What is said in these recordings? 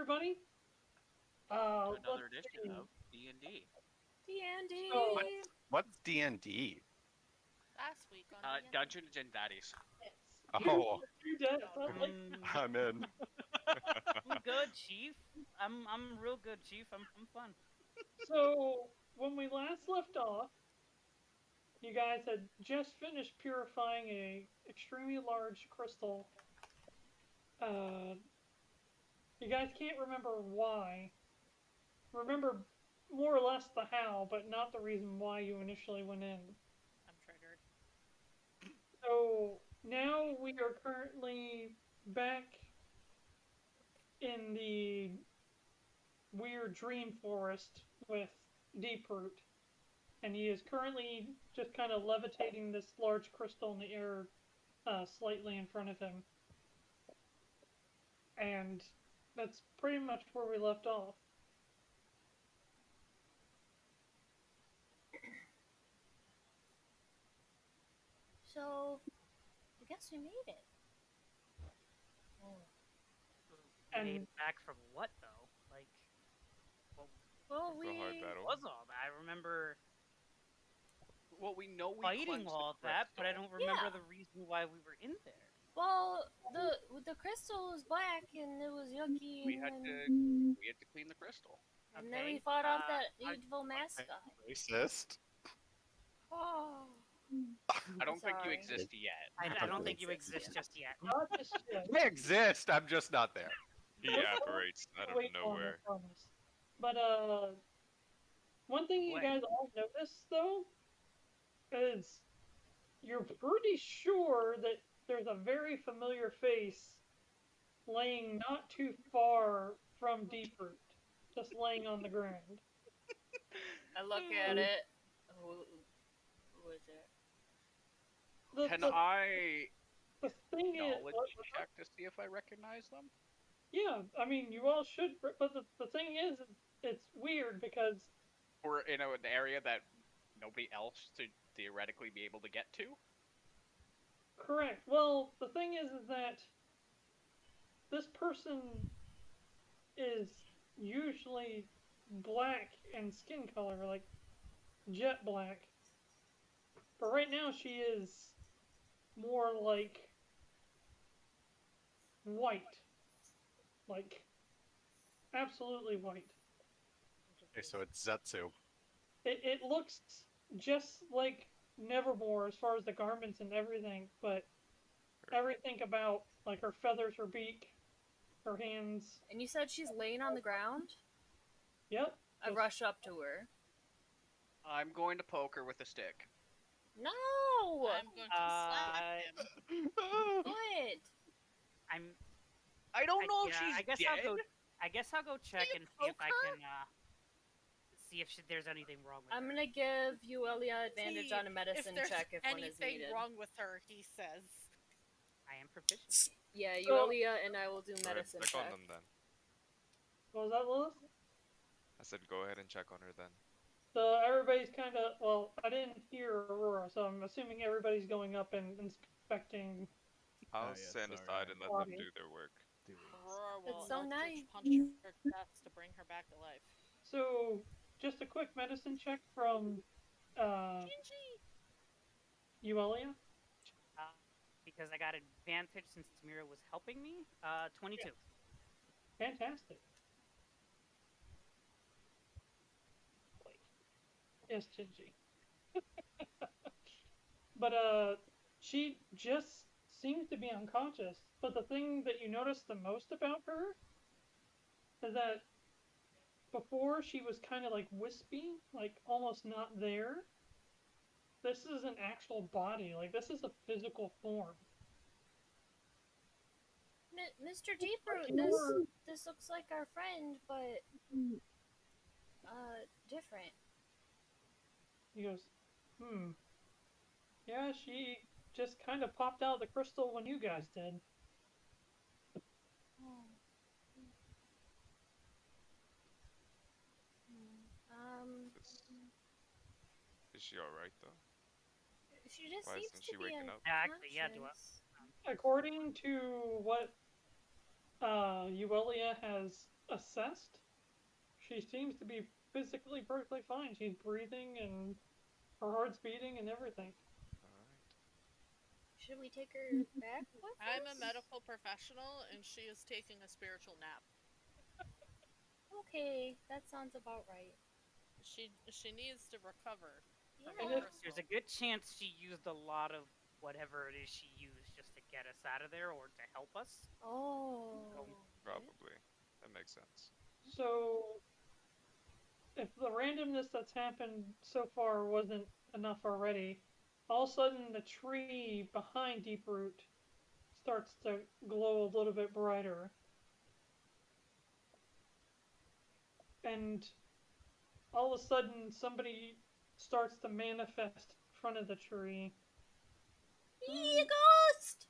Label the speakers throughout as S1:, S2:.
S1: everybody.
S2: To another
S1: Let's
S2: edition
S1: see.
S2: of D&D.
S3: D&D.
S1: So-
S4: What's D&D?
S3: Last week on D&D.
S2: Dungeons and Daddies.
S4: Oh,
S1: You did. Like,
S4: I'm in.
S5: I'm good, Chief. I'm real good, Chief. I'm fun.
S1: so when we last left off, you guys had just finished purifying a extremely large crystal. You guys can't remember why. Remember more or less the how, but not the reason why you initially went in.
S3: I'm triggered.
S1: So now we are currently back in the weird dream forest with Deeproot, and he is currently just kind of levitating this large crystal in the air slightly in front of him. And that's pretty much where we left off.
S3: So, I guess we made it.
S1: And-
S5: Made back from what though? Like,
S3: Well,
S6: It's a hard battle.
S5: what was all that? I remember
S2: Well, we know we
S5: fighting
S2: cleansed
S5: all of
S2: the
S5: that, but I
S2: crystal.
S5: don't remember
S3: Yeah.
S5: the reason why we were in there.
S3: Well, the crystal was black and it was yucky.
S2: We
S3: and
S2: had
S3: then,
S2: to clean the crystal.
S3: and then
S5: Okay,
S3: we fought off that
S5: I-
S3: evil mascot.
S4: Racist.
S3: Oh.
S2: I don't think you
S3: Sorry.
S2: exist yet.
S5: I don't think you exist just yet.
S1: Not just yet.
S4: I exist. I'm just not there.
S6: He apparates out of
S1: Wait on
S6: nowhere.
S1: it, I promise. But one thing you
S2: What?
S1: guys all notice though is you're pretty sure that there's a very familiar face laying not too far from Deeproot, just laying on the ground.
S3: I look at it. Who is it?
S2: Can
S1: The
S2: I
S1: the thing is,
S2: knowledge
S1: what-
S2: check to see if I recognize them?
S1: yeah, I mean you all should, but the thing is, it's weird because
S2: Or in an area that nobody else should theoretically be able to get to?
S1: correct. Well, the thing is that this person is usually black in skin color, like jet black. But right now she is more like white. Like absolutely white.
S4: Okay, so it's Zetsu.
S1: It looks just like Nevermore as far as the garments and everything, but everything about like her feathers, her beak, her hands.
S3: And you said she's laying on the ground?
S1: Yep.
S3: I rush up to her.
S2: I'm going to poke her with a stick.
S3: No!
S7: I'm going to slap him.
S3: What?
S2: I don't know if she's
S5: I guess
S2: dead.
S5: I guess I'll go check
S7: you
S5: and see if
S7: poke
S5: I
S7: her?
S5: can see if there's anything wrong with
S3: I'm
S5: her.
S3: gonna give Yuelia advantage
S7: See
S3: on a medicine
S7: if there's
S3: check if one is
S7: anything
S3: needed.
S7: wrong with her, he says.
S5: I am proficient.
S3: Yeah,
S1: So-
S3: Yuelia and I will do
S6: Alright,
S3: medicine
S6: check
S3: check.
S6: on them then.
S1: What was that, Lilith?
S6: I said go ahead and check on her then.
S1: So everybody's kind of, well, I didn't hear Aurora, so I'm assuming everybody's going up and inspecting.
S6: I'll
S8: yeah,
S6: stand
S8: sorry.
S6: aside and let
S1: Body.
S6: them do their work.
S7: Aurora will
S3: It's so
S7: Eldritch
S3: nice.
S7: punch her chest to bring her back to life.
S1: So just a quick medicine check from
S7: Gingy!
S1: Yuelia.
S5: Because I got advantage since Mirra was helping me. 22.
S1: Fantastic. Yes, Gingy. But she just seems to be unconscious. But the thing that you notice the most about her is that before she was kind of like wispy, like almost not there. This is an actual body. Like this is a physical form.
S3: Mr. Deeproot, this looks like our friend, but different.
S1: He goes, yeah, she just kind of popped out of the crystal when you guys did.
S6: Is she alright though?
S3: She just
S6: Why
S3: seems
S6: isn't
S3: to
S6: she
S3: be
S6: waking up?
S5: Actually, yeah, do I-
S3: unconscious.
S1: According to what Yuelia has assessed, she seems to be physically perfectly fine. She's breathing and her heart's beating and everything.
S6: Alright.
S3: Should we take her back with
S7: I'm a
S3: us?
S7: medical professional and she is taking a spiritual nap.
S3: Okay, that sounds about right.
S7: She needs to recover.
S3: Yeah.
S1: And if-
S5: There's a good chance she used a lot of whatever it is she used just to get us out of there or to help us.
S3: Oh.
S6: Probably. That makes sense.
S1: So, if the randomness that's happened so far wasn't enough already, all of a sudden the tree behind Deeproot starts to glow a little bit brighter. And all of a sudden somebody starts to manifest in front of the tree.
S3: Be a ghost!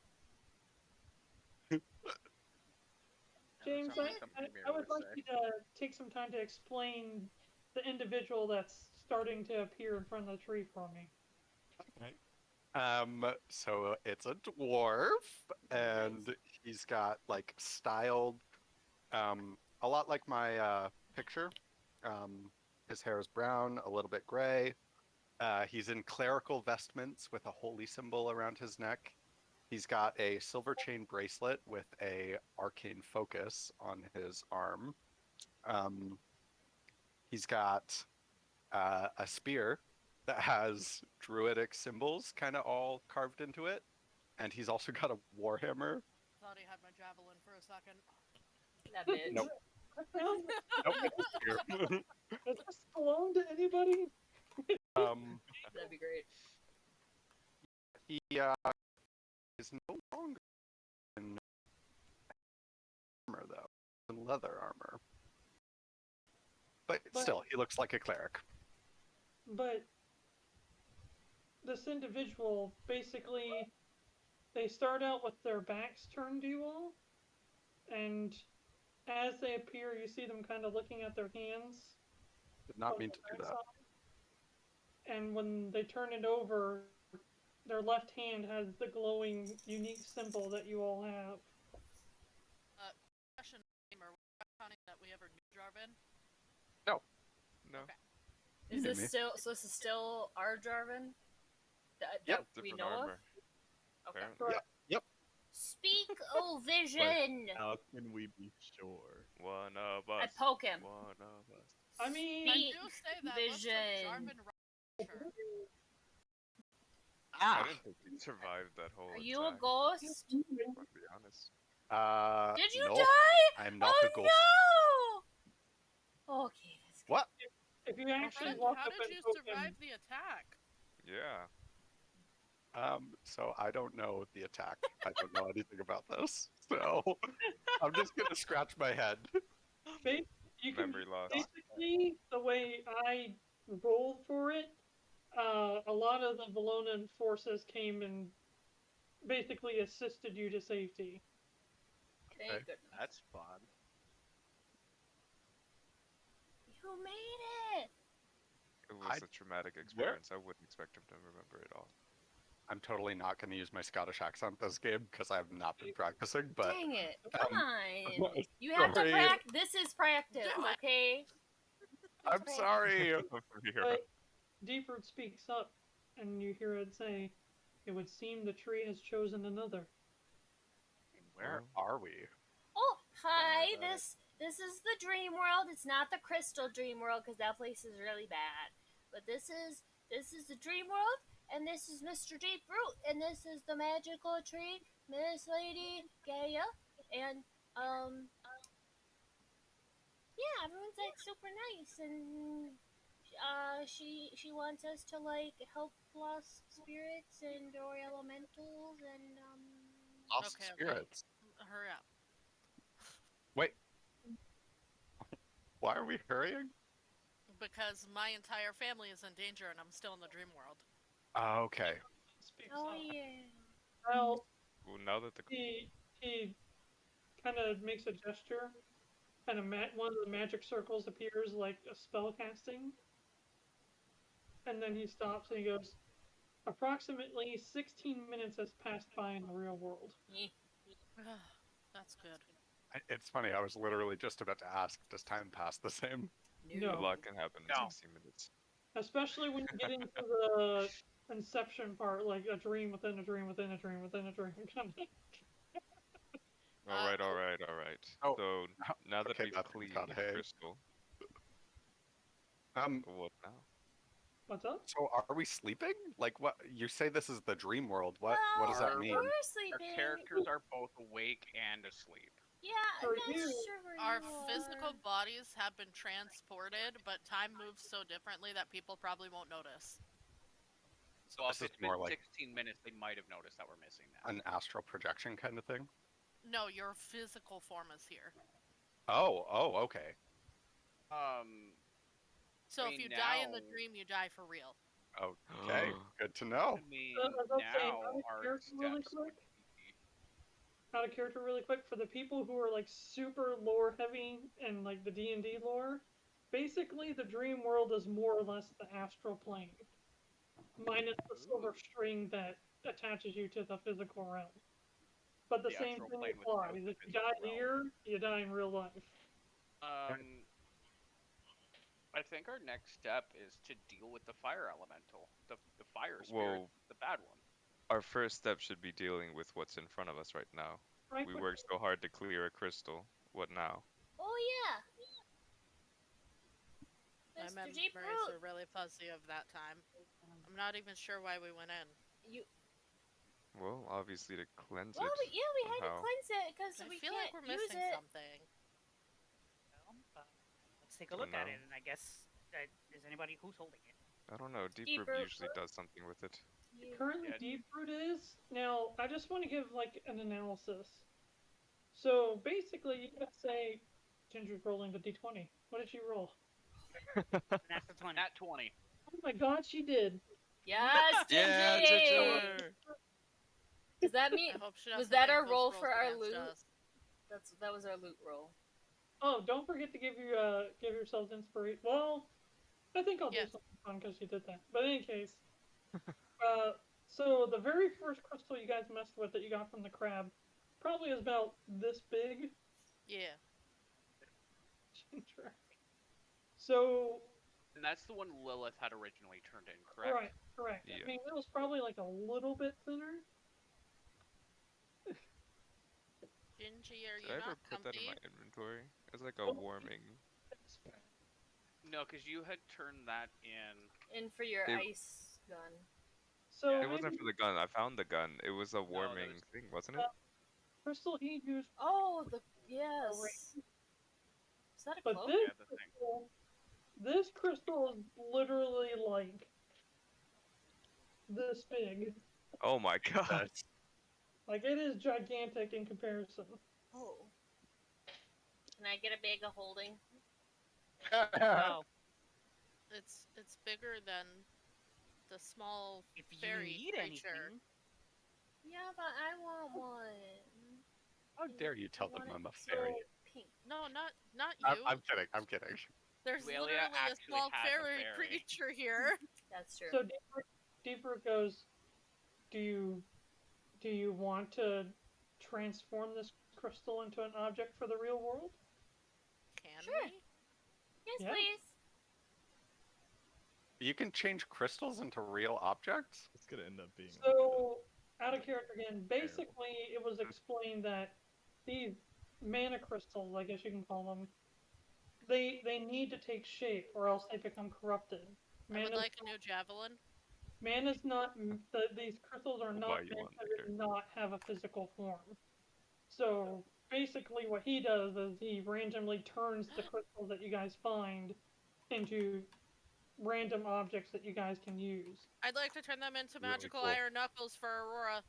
S1: James, I would like you to take some time to explain the individual that's starting to appear in front of the tree for me.
S4: So it's a dwarf, and he's got like styled, a lot like my picture. His hair is brown, a little bit gray. He's in clerical vestments with a holy symbol around his neck. He's got a silver chain bracelet with a arcane focus on his arm. He's got a spear that has druidic symbols kind of all carved into it. And he's also got a warhammer.
S7: Thought he had my javelin for a second.
S3: That bitch.
S4: Nope. Nope, it's a spear.
S1: Is this clone to anybody?
S3: That'd be great.
S4: He is no longer in armor, though. In leather armor. But still, he looks like a cleric.
S1: But this individual, basically, they start out with their backs turned to you all, and as they appear, you see them kind of looking at their hands.
S4: Did not
S1: on
S4: mean
S1: the
S4: to do that.
S1: backside. And when they turn it over, their left hand has the glowing, unique symbol that you all have.
S7: Question, are we counting that we ever knew Jarvin?
S6: No.
S7: Okay.
S3: Is
S4: You
S3: this
S4: me.
S3: still? So this is still our Jarvin? That
S4: Yep.
S3: we
S6: Different
S3: know
S6: armor.
S3: of? Okay.
S6: Apparently.
S4: Yep.
S3: Speak, O vision!
S8: How can we be sure?
S6: One of
S3: I
S6: us.
S3: poke him.
S6: One of us.
S1: I mean,
S7: I
S3: Speak,
S7: do say that.
S3: vision.
S7: Let's let Jarvin Rusher.
S6: I didn't think he survived that whole
S3: Are you a
S6: attack,
S3: ghost?
S6: to be honest.
S3: Did you
S4: no,
S3: die?
S4: I'm not
S3: Oh
S4: a ghost.
S3: no! Okay, that's good.
S4: What?
S1: if you actually
S7: Friend,
S1: walk
S7: how
S1: up
S7: did
S1: and
S7: you
S1: poke
S7: survive
S1: him,
S7: the attack?
S6: Yeah.
S4: So I don't know the attack. I don't know anything about this. So I'm just gonna scratch my head.
S1: you can
S6: Memory loss.
S1: basically the way I rolled for it. A lot of the Vallonan forces came and basically assisted you to safety.
S3: Thank
S4: Okay.
S3: goodness.
S8: That's fun.
S3: You made it!
S6: It was a traumatic experience. I wouldn't expect him to remember it all.
S4: I'm totally not gonna use my Scottish accent this game because I have not been practicing. But
S3: Dang it. Come on.
S4: I'm
S3: You have to
S4: sorry.
S3: practice. This is practice,
S7: Do it.
S3: okay?
S4: I'm sorry.
S6: Mirra.
S1: But Deeproot speaks up, and you hear it say, "It would seem the tree has chosen another."
S4: Where are we?
S3: Oh, hi.
S8: about it.
S3: This is the dream world. It's not the crystal dream world because that place is really bad. But this is the dream world, and this is Mr. Deeproot, and this is the magical tree, Miss Lady Gaia, and yeah, everyone's like super nice, and she wants us to like help lost spirits and or elementals and
S4: Lost
S7: Okay.
S4: spirits.
S7: Hurry up.
S4: Wait. Why are we hurrying?
S7: Because my entire family is in danger and I'm still in the dream world.
S4: Okay.
S1: Speaks
S3: oh
S1: up.
S3: yeah.
S1: Well,
S6: Well, now that the
S1: he kind of makes a gesture. Kind of one of the magic circles appears like a spell casting. And then he stops and he goes, approximately 16 minutes has passed by in the real world.
S7: That's good.
S4: It's funny. I was literally just about to ask, does time pass the same?
S1: No.
S6: A lot can happen in
S2: No.
S6: 60 minutes.
S1: Especially when you get into the Inception part, like a dream within a dream within a dream within a dream.
S6: All right, all right, all right.
S4: Oh,
S6: So now that
S4: okay,
S6: we've
S4: that's
S6: cleaned
S4: got hay.
S6: Crystal,
S4: Um,
S6: what now?
S1: What's up?
S4: so are we sleeping? Like, what? You say this is the dream world. What does that
S2: Well,
S4: mean?
S3: We're
S2: Our
S3: sleeping.
S2: characters are both awake and asleep.
S3: Yeah,
S1: For
S3: I'm not
S1: you,
S3: sure where
S7: Our
S3: you are.
S7: physical bodies have been transported, but time moves so differently that people probably won't notice.
S2: So
S4: This
S2: if
S4: is
S2: it's been
S4: more like
S2: 16 minutes, they might have noticed that we're missing that.
S4: an astral projection kind of thing.
S7: No, your physical form is here.
S4: Oh, okay.
S7: So
S2: I
S7: if
S2: mean,
S7: you die in the
S2: now-
S7: dream, you die for real.
S4: Okay, good to know.
S2: I mean,
S1: as I was saying,
S2: now
S1: out of
S2: our
S1: character really
S2: steps would
S1: quick.
S2: be
S1: Out of character really quick, for the people who are like super lore heavy and like the D&D lore, basically the dream world is more or less the astral plane, minus the silver string that attaches you to the physical realm. But the
S2: The
S1: same
S2: astral
S1: thing
S2: plane
S1: applies.
S2: without the
S1: If you die
S2: physical realm.
S1: here, you die in real life.
S2: I think our next step is to deal with the fire elemental, the fire spirit,
S6: Well,
S2: the bad one.
S6: our first step should be dealing with what's in front of us right now.
S1: Right?
S6: We worked so hard to clear a crystal. What now?
S3: Oh yeah.
S7: My
S3: Mr.
S7: memories
S3: Deep
S7: are
S3: Root,
S7: really fuzzy of that time. I'm not even sure why we went in.
S3: you.
S6: Well, obviously to cleanse
S3: Well,
S6: it.
S3: we had to
S6: somehow.
S3: cleanse it because
S7: I
S3: we
S7: feel
S3: can't
S7: like we're
S3: use
S7: missing
S3: it.
S7: something.
S5: Well, let's take a look at it, and I guess is anybody who's holding it?
S6: I don't know. Deep
S3: Deep
S6: Root
S3: Root.
S6: usually does something with it.
S1: Currently,
S2: Yeah.
S1: Deep Root is. Now, I just want to give like an analysis. So basically, you could say Ginger's rolling the d20. What did she roll?
S5: That's the 20.
S2: Nat 20.
S1: Oh my god, she did.
S3: Yes,
S6: Yeah,
S3: Gingy!
S6: Ginger!
S3: Does that mean
S7: I hope she
S3: was
S7: doesn't
S3: that
S7: make
S3: our
S7: those
S3: roll
S7: rolls
S3: for our
S7: against
S3: loot?
S7: us.
S3: That was our loot roll.
S1: Oh, don't forget to give yourselves inspiration. Well, I think I'll do
S7: Yes.
S1: something fun because you did that. But in any case, so the very first crystal you guys messed with that you got from the crab probably is about this big.
S7: Yeah.
S1: Ginger. So,
S2: And that's the one Lilith had originally turned in, correct?
S1: right, correct.
S6: Yeah.
S1: I mean, it was probably like a little bit thinner.
S7: Gingy, are
S6: Did
S7: you
S6: I ever
S7: not
S6: put that in
S7: comfy?
S6: my inventory? It's like a
S1: Oh.
S6: warming.
S2: No, because you had turned that in.
S3: And for your
S6: They-
S3: ice gun.
S1: So
S6: It wasn't for the gun. I found the gun. It was a
S2: that
S6: warming
S2: was-
S6: thing, wasn't it?
S1: crystal he used,
S3: Oh, yes. Is that a
S1: but
S3: cloak?
S1: this
S2: Yeah, the thing.
S1: this crystal is literally like this big.
S6: Oh my god.
S1: Like it is gigantic in comparison.
S3: Oh. Can I get a bag of holding?
S5: Well,
S7: It's bigger than the small
S5: if you
S7: fairy
S5: need
S7: creature.
S5: anything,
S3: Yeah, but I want one.
S4: How dare you tell
S3: I
S4: them
S3: want
S4: I'm a
S3: it
S4: fairy?
S3: so pink.
S7: No, not you.
S4: I'm kidding. I'm kidding.
S7: There's
S2: Yuelia
S7: literally a
S2: actually
S7: small
S2: has a
S7: fairy
S2: fairy.
S7: creature here.
S3: That's true.
S1: So Deeper goes, do you want to transform this crystal into an object for the real world?
S7: Can
S3: Sure.
S7: we?
S3: Yes,
S1: Yeah.
S3: please.
S4: You can change crystals into real objects?
S8: It's gonna end up being.
S1: So, out of character again, basically it was explained that these mana crystals, I guess you can call them, they need to take shape or else they become corrupted.
S7: I would
S1: Mana's,
S7: like a new javelin.
S1: mana's not, these crystals are
S6: We'll
S1: not
S6: buy you
S1: meant
S6: one
S1: to
S6: later.
S1: not have a physical form. So, basically what he does is he randomly turns the crystals that you guys find into random objects that you guys can use.
S7: I'd like to turn them into
S6: Really
S7: magical
S6: cool.
S7: iron knuckles for Aurora.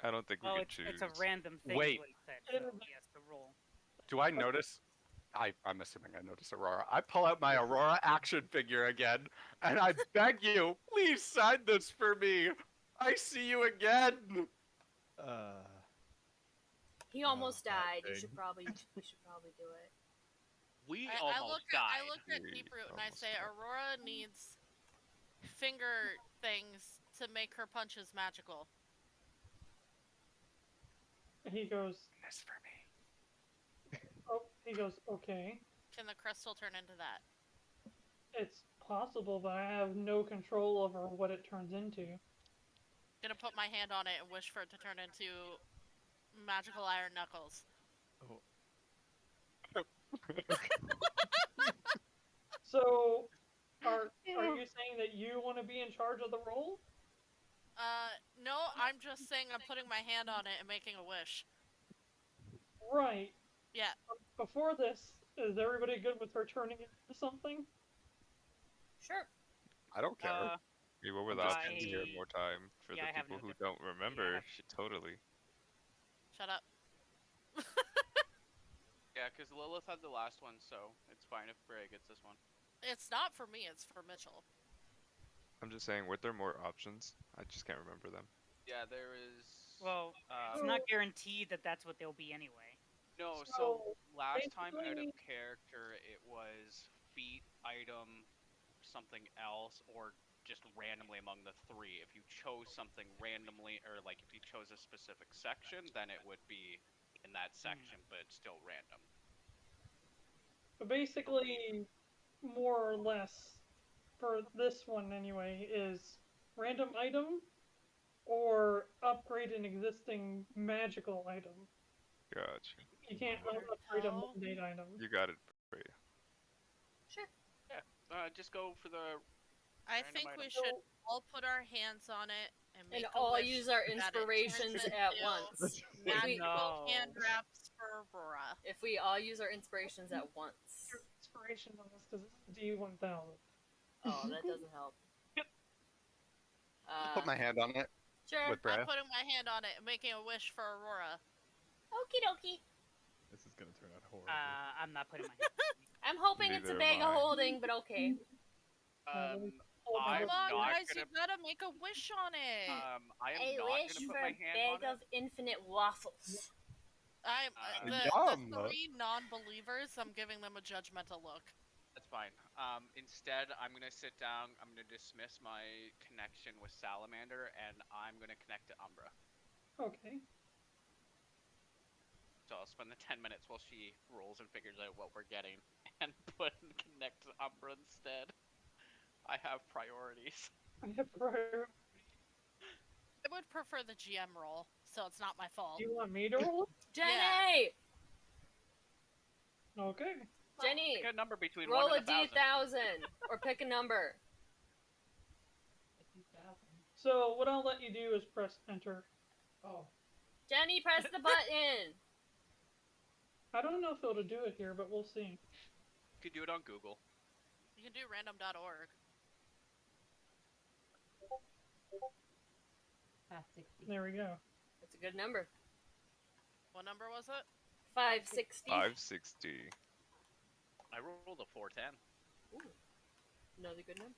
S6: I don't think we
S5: oh,
S6: can
S5: it's
S6: choose.
S5: a random thing.
S4: Wait.
S5: Is what he said. So yes, the roll.
S4: Do I notice? I'm assuming I notice Aurora. I pull out my Aurora action figure again, and I beg you, please sign this for me. I see you again.
S3: He almost
S8: that
S3: died. You
S8: thing.
S3: should probably do it.
S2: We
S7: I
S2: almost died.
S7: looked at
S6: We
S7: Deep Root and I
S6: almost
S7: say
S6: died.
S7: Aurora needs finger things to make her punches magical.
S1: And he goes,
S4: This for me.
S1: He goes, okay.
S7: Can the crystal turn into that?
S1: It's possible, but I have no control over what it turns into.
S7: Gonna put my hand on it and wish for it to turn into magical iron knuckles.
S1: So, are you saying that you want to be in charge of the roll?
S7: No, I'm just saying I'm putting my hand on it and making a wish.
S1: Right.
S7: Yeah.
S1: Before this, is everybody good with her turning it into something?
S3: Sure.
S4: I don't care.
S6: Yeah, what were the options here? More time for
S5: Yeah, I
S6: the
S5: have
S6: people
S5: no
S6: who
S5: different-
S6: don't remember.
S5: yeah.
S6: Totally.
S7: Shut up.
S2: Yeah, because Lilith had the last one, so it's fine if Breya gets this one.
S7: It's not for me, it's for Mitchell.
S6: I'm just saying, were there more options? I just can't remember them.
S2: Yeah, there is.
S5: Well, it's not guaranteed that that's what they'll be anyway.
S2: No,
S1: So,
S2: so last time out of
S1: basically-
S2: character, it was feat, item, something else, or just randomly among the three. If you chose something randomly, or like if you chose a specific section, then it would be in that section, but it's still random.
S1: But basically, more or less, for this one anyway, is random item or upgrade an existing magical item.
S6: Gotcha.
S1: You can't upgrade a
S7: Oh.
S1: mundane item.
S6: You got it, Breya.
S3: Sure.
S2: Just go for the.
S7: I
S2: Random
S7: think we
S2: item.
S7: should all put our hands on it and make
S3: And
S7: a
S3: all
S7: wish
S3: use our
S7: that it
S3: inspirations
S7: turns
S3: at
S7: into
S3: once.
S7: Magical
S5: No.
S7: hand wraps for Aurora.
S3: If we all use our inspirations at once.
S1: Your inspiration on this because it's D1000.
S3: Oh, that doesn't help.
S4: Put my hand on it
S3: Sure.
S4: with
S7: I'm
S4: Breya.
S7: putting my hand on it and making a wish for Aurora.
S3: Okie dokie.
S8: This is gonna turn out horrible.
S5: I'm not putting my hand.
S3: I'm hoping it's a
S6: Neither
S3: bag
S6: am
S3: of
S6: I.
S3: holding, but okay.
S2: I'm
S7: Come on,
S2: not
S7: guys,
S2: gonna.
S7: you gotta make a wish on it.
S2: I am
S3: A
S2: not
S3: wish
S2: gonna
S3: for
S2: put
S3: a
S2: my hand
S3: bag
S2: on
S3: of infinite waffles.
S7: I'm the
S4: Yum.
S7: three non-believers. I'm giving them a judgmental look.
S2: That's fine. Instead, I'm gonna sit down. I'm gonna dismiss my connection with Salamander, and I'm gonna connect to Umbra.
S1: Okay.
S2: So I'll spend the 10 minutes while she rolls and figures out what we're getting, and connect to Umbra instead. I have priorities.
S1: I have prior.
S7: I would prefer the GM role, so it's not my fault.
S1: Do you want me to roll?
S3: Jenny!
S1: Okay.
S3: Jenny,
S2: Pick a number between
S3: roll
S2: 1
S3: a
S2: and 1,000.
S3: D1000 or pick a number.
S1: So what I'll let you do is press enter. Oh.
S3: Jenny, press the button.
S1: I don't know if it'll do it here, but we'll see.
S2: You could do it on Google.
S7: You can do random.org.
S9: 560.
S1: There we go.
S3: That's a good number.
S7: What number was it?
S3: 560.
S6: 560.
S2: I rolled a 410.
S3: Ooh. Another good number.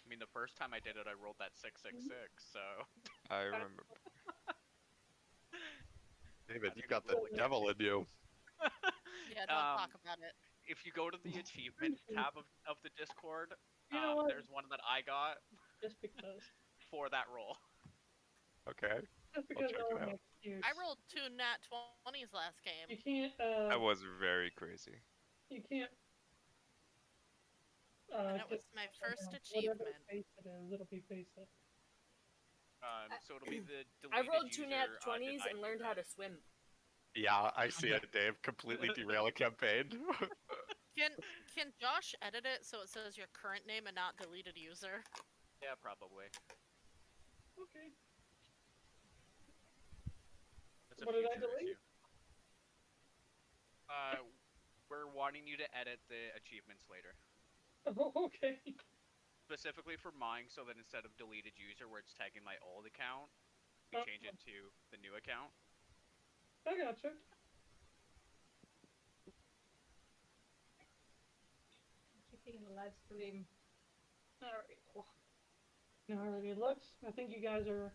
S2: I mean, the first time I did it, I rolled that 666, so...
S6: I remember.
S4: David, you got the devil in you.
S7: Yeah, don't talk about it.
S2: If you go to the achievement tab of the Discord,
S1: You know what?
S2: there's one that I got
S1: Just because.
S2: for that roll.
S4: Okay.
S1: Just because
S4: check
S1: I
S4: it
S1: don't
S4: out.
S1: have excuse.
S7: I rolled 2 nat 20s last game.
S1: You can't,
S6: That was very crazy.
S1: you can't,
S7: And it was
S1: get
S7: my
S1: stuff
S7: first
S1: down.
S7: achievement.
S1: Whatever face it is, it'll be faced.
S2: So it'll be the
S3: I
S2: deleted
S3: rolled 2 nat
S2: user,
S3: 20s
S2: denied
S3: and learned
S2: user.
S3: how to swim.
S4: Yeah, I see it, Dave. Completely derail a campaign.
S7: Can Josh edit it so it says your current name and not deleted user?
S2: Yeah, probably.
S1: Okay.
S2: That's a
S1: What did I
S2: future
S1: delete?
S2: issue. We're wanting you to edit the achievements later.
S1: Oh, okay.
S2: Specifically for mine, so that instead of deleted user where it's tagging my old account, we change it to the new account.
S1: I gotcha.
S9: Keeping the live stream.
S1: Alright. Alrighty, looks. I think you guys are.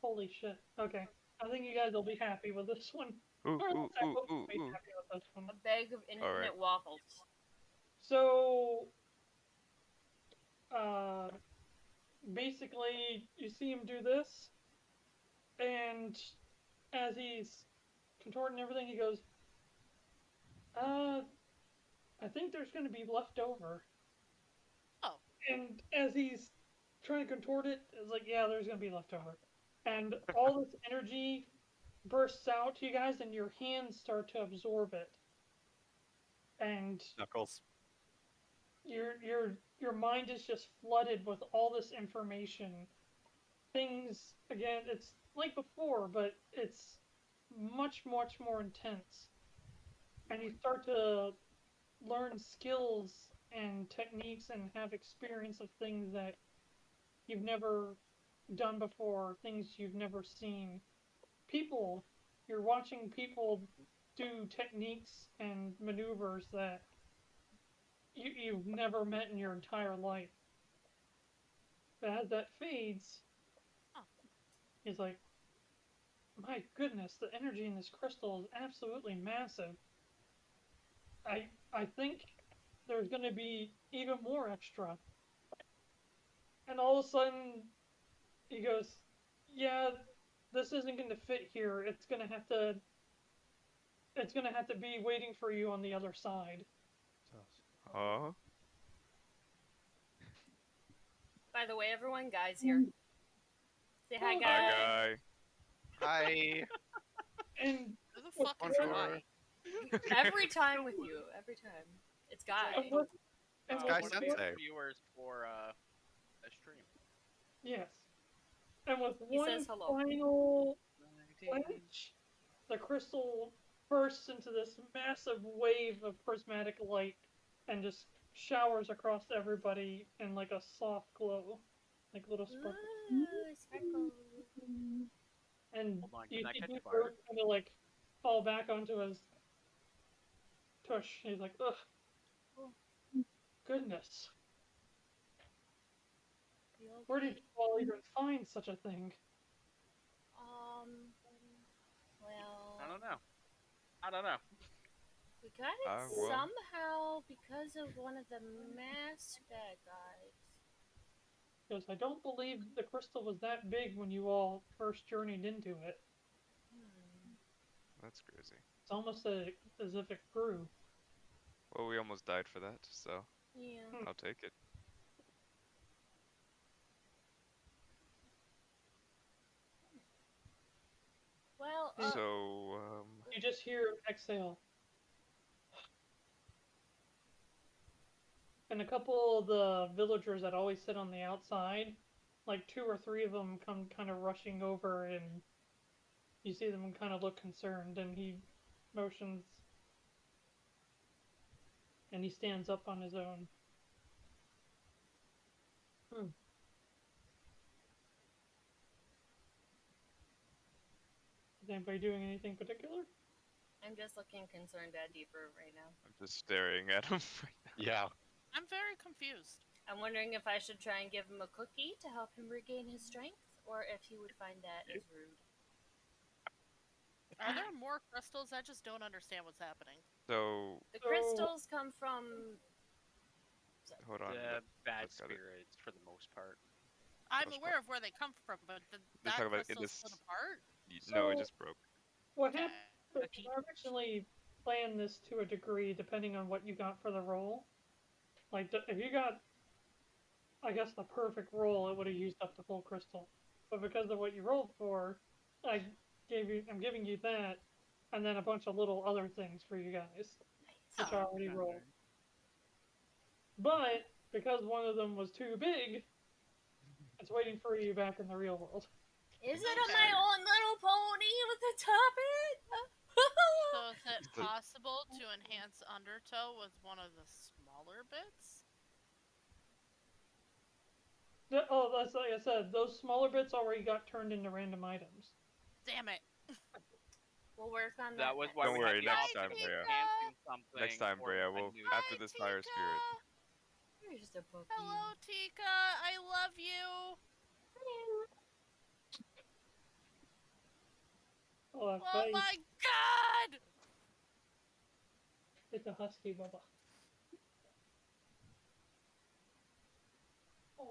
S1: Holy shit. Okay. I think you guys will be happy with this one.
S6: Ooh,
S1: Or at
S6: ooh,
S1: least I
S6: ooh,
S1: hope
S6: ooh,
S1: you'll be
S6: ooh.
S1: happy with this one.
S3: A bag of infinite waffles.
S1: So, basically, you see him do this, and as he's contorting everything. He goes, I think there's going to be leftover.
S7: Oh.
S1: And as he's trying to contort it, it's like, yeah, there's going to be leftover. And all this energy bursts out to you guys, and your hands start to absorb it. And
S4: Knuckles.
S1: your mind is just flooded with all this information. Things, again, it's like before, but it's much, much more intense. And you start to learn skills and techniques and have experience of things that you've never done before, things you've never seen. People, you're watching people do techniques and maneuvers that you've never met in your entire life. But as that fades, he's like, my goodness, the energy in this crystal is absolutely massive. I think there's going to be even more extra. And all of a sudden, he goes, yeah, this isn't going to fit here. It's going to have to be waiting for you on the other side.
S6: Huh?
S3: By the way, everyone, Guy's here. Say hi, Guy.
S6: Hi, guy.
S4: Hi.
S1: And
S7: Who the fuck is
S4: Bonjour.
S7: Guy?
S3: Every time with you. Every time. It's Guy.
S1: and with,
S4: It's
S1: and
S4: Guy
S1: with,
S4: Sensei.
S2: Viewers for a stream.
S1: yes. And with
S3: He
S1: one
S3: says hello.
S1: final flash, the crystal bursts into this massive wave of prismatic light and just showers across everybody in like a soft glow, like little sparkles.
S3: Ooh, sparkles.
S1: And
S2: Hold on,
S1: you
S2: can I
S1: see
S2: catch a
S1: Deep
S2: fire?
S1: Root kind of like fall back onto his tush. He's like, ugh, goodness,
S3: You
S1: where
S3: okay?
S1: did you all even find such a thing?
S3: Well,
S2: I don't know.
S3: we got it
S6: well.
S3: somehow because of one of the masked bad guys.
S1: Because I don't believe the crystal was that big when you all first journeyed into it.
S6: That's crazy.
S1: It's almost as if it grew.
S6: Well, we almost died for that, so
S3: Yeah.
S6: I'll take it.
S3: Well,
S6: So,
S1: You just hear him exhale. And a couple of the villagers that always sit on the outside, like 2 or 3 of them come kind of rushing over, and you see them kind of look concerned, and he motions, and he stands up on his own. Is anybody doing anything particular?
S3: I'm just looking concerned at Deeper right now.
S6: I'm just staring at him.
S4: Yeah.
S7: I'm very confused.
S3: I'm wondering if I should try and give him a cookie to help him regain his strength, or if he would find that as rude.
S7: Are there more crystals? I just don't understand what's happening.
S6: So,
S3: The crystals come from...
S6: hold on.
S2: The bad
S6: let's got it.
S2: spirits for the most part.
S7: I'm
S6: Let's
S7: aware of where they come from, but
S6: Let's
S7: that
S6: talk about it in
S7: crystal
S6: this-
S7: split apart?
S6: No, it
S1: So-
S6: just broke.
S1: What
S7: Okay.
S1: happened, I've actually planned this to a degree depending on what you got for the roll. Like, if you got, I guess, the perfect roll, it would have used up the full crystal. But because of what you rolled for, I'm giving you that, and then a bunch of little other things for you guys, which I already rolled. But, because one of them was too big, it's waiting for you back in the real world.
S3: Is it on my own little pony with a top hat?
S7: So is it possible to enhance Undertow with one of the smaller bits?
S1: That's like I said, those smaller bits already got turned into random items.
S7: Damn it.
S3: We'll work on that.
S2: That was why
S6: Don't
S2: we
S6: worry,
S2: had the
S6: next
S2: option
S6: time,
S2: of
S6: Breya.
S2: enhancing something.
S6: Next time,
S2: or
S6: Breya,
S2: a
S6: we'll
S2: new-
S6: after this fire spirit.
S3: You're just a puppy.
S7: Hello, Tika. I love you.
S1: Oh, that's
S7: Oh
S1: right.
S7: my god!
S1: It's a husky, Bubba. Oh.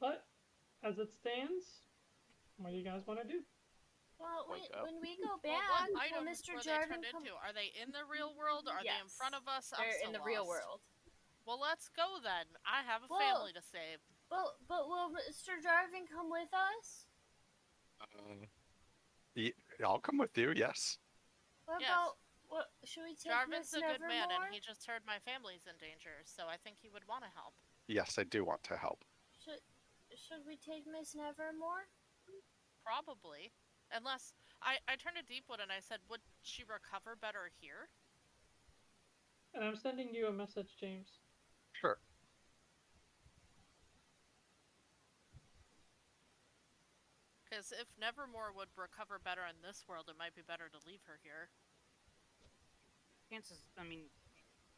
S1: But, as it stands, What do you guys want to do?
S3: Well,
S2: Wake up.
S3: when we go
S7: Well,
S3: back,
S7: what
S3: will
S7: items
S3: Mr.
S7: were they
S3: Jarvin
S7: turned
S3: come?
S7: into? Are they in the real world? Or are they in
S3: Yes.
S7: front of us? I'm
S3: They're
S7: so
S3: in the real
S7: lost.
S3: world.
S7: Well, let's go then. I have a
S3: Well-
S7: family to save.
S3: But will Mr. Jarvin come with us?
S4: I'll come with you. Yes.
S3: What
S7: Yes.
S3: about what? Should we take
S7: Jarvin's
S3: Miss
S7: a good man,
S3: Nevermore?
S7: and he just heard my family's in danger, so I think he would want to help.
S4: Yes, I do want to help.
S3: Should we take Miss Nevermore?
S7: Probably. Unless, I turned to Deepwood and I said, would she recover better here?
S1: And I'm sending you a message, James.
S4: Sure.
S7: Because if Nevermore would recover better in this world, it might be better to leave her here.
S5: Chances, I mean,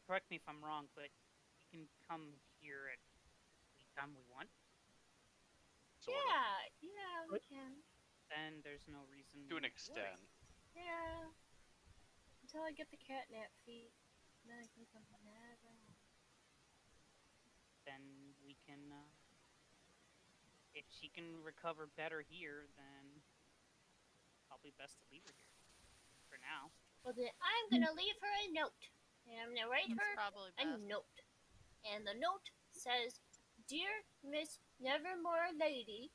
S5: correct me if I'm wrong, but we can come here at any time we want.
S2: Sort of.
S3: Yeah, we can.
S5: Then there's no reason
S2: To an
S5: worry.
S2: extent.
S3: Yeah. Until I get the catnap feet. Then I can come whenever.
S5: Then we can, if she can recover better here, then probably best to leave her here for now.
S3: Well, then I'm gonna leave her a note. And I'm gonna write
S7: It's
S3: her
S7: probably
S3: a
S7: best.
S3: note. And the note says, Dear Miss Nevermore Lady,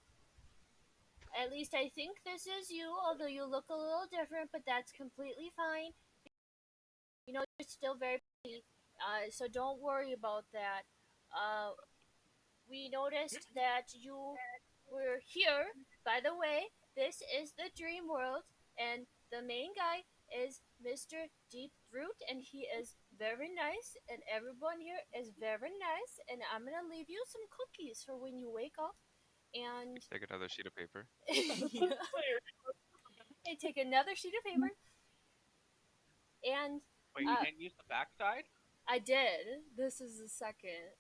S3: at least I think this is you, although you look a little different, but that's completely fine. You know, you're still very pretty, so don't worry about that. We noticed that you were here. By the way, this is the dream world, and the main guy is Mr. Deeproot, and he is very nice, and everyone here is very nice, and I'm gonna leave you some cookies for when you wake up. And
S6: Take another sheet of paper.
S3: yeah. Hey, take another sheet of paper. And
S2: Wait, you didn't use the backside?
S3: I did. This is the second.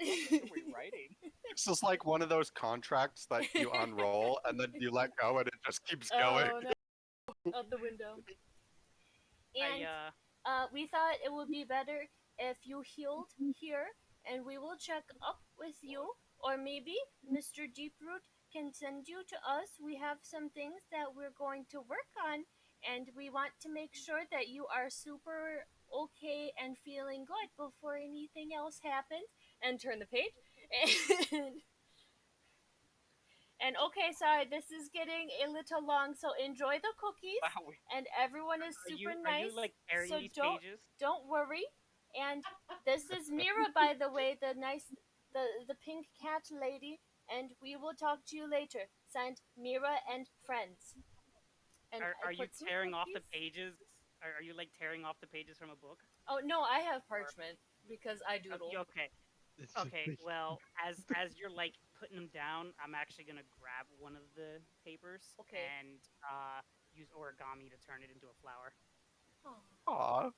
S2: What are we writing?
S4: This is like one of those contracts that you unroll and then you let go and it just keeps going.
S3: Oh, no. Out the window. And we thought it would be better if you healed here, and we will check up with you. Or maybe Mr. Deeproot can send you to us. We have some things that we're going to work on, and we want to make sure that you are super okay and feeling good before anything else happens. And turn the page. And okay, sorry, this is getting a little long, so enjoy the cookies.
S2: Wow.
S3: And everyone is super nice.
S5: Are you like tearing
S3: so
S5: these
S3: don't,
S5: pages?
S3: Don't worry. And this is Mirra, by the way, the pink cat lady. And we will talk to you later. Signed, Mirra and friends. And
S5: Are you tearing off the
S3: cookies?
S5: pages? Are you like tearing off the pages from a book?
S3: Oh no, I have parchment because I doodle.
S5: Okay. Okay. Well, as you're like putting them down, I'm actually gonna grab one of the papers and use origami to turn it into a flower.
S4: Aw.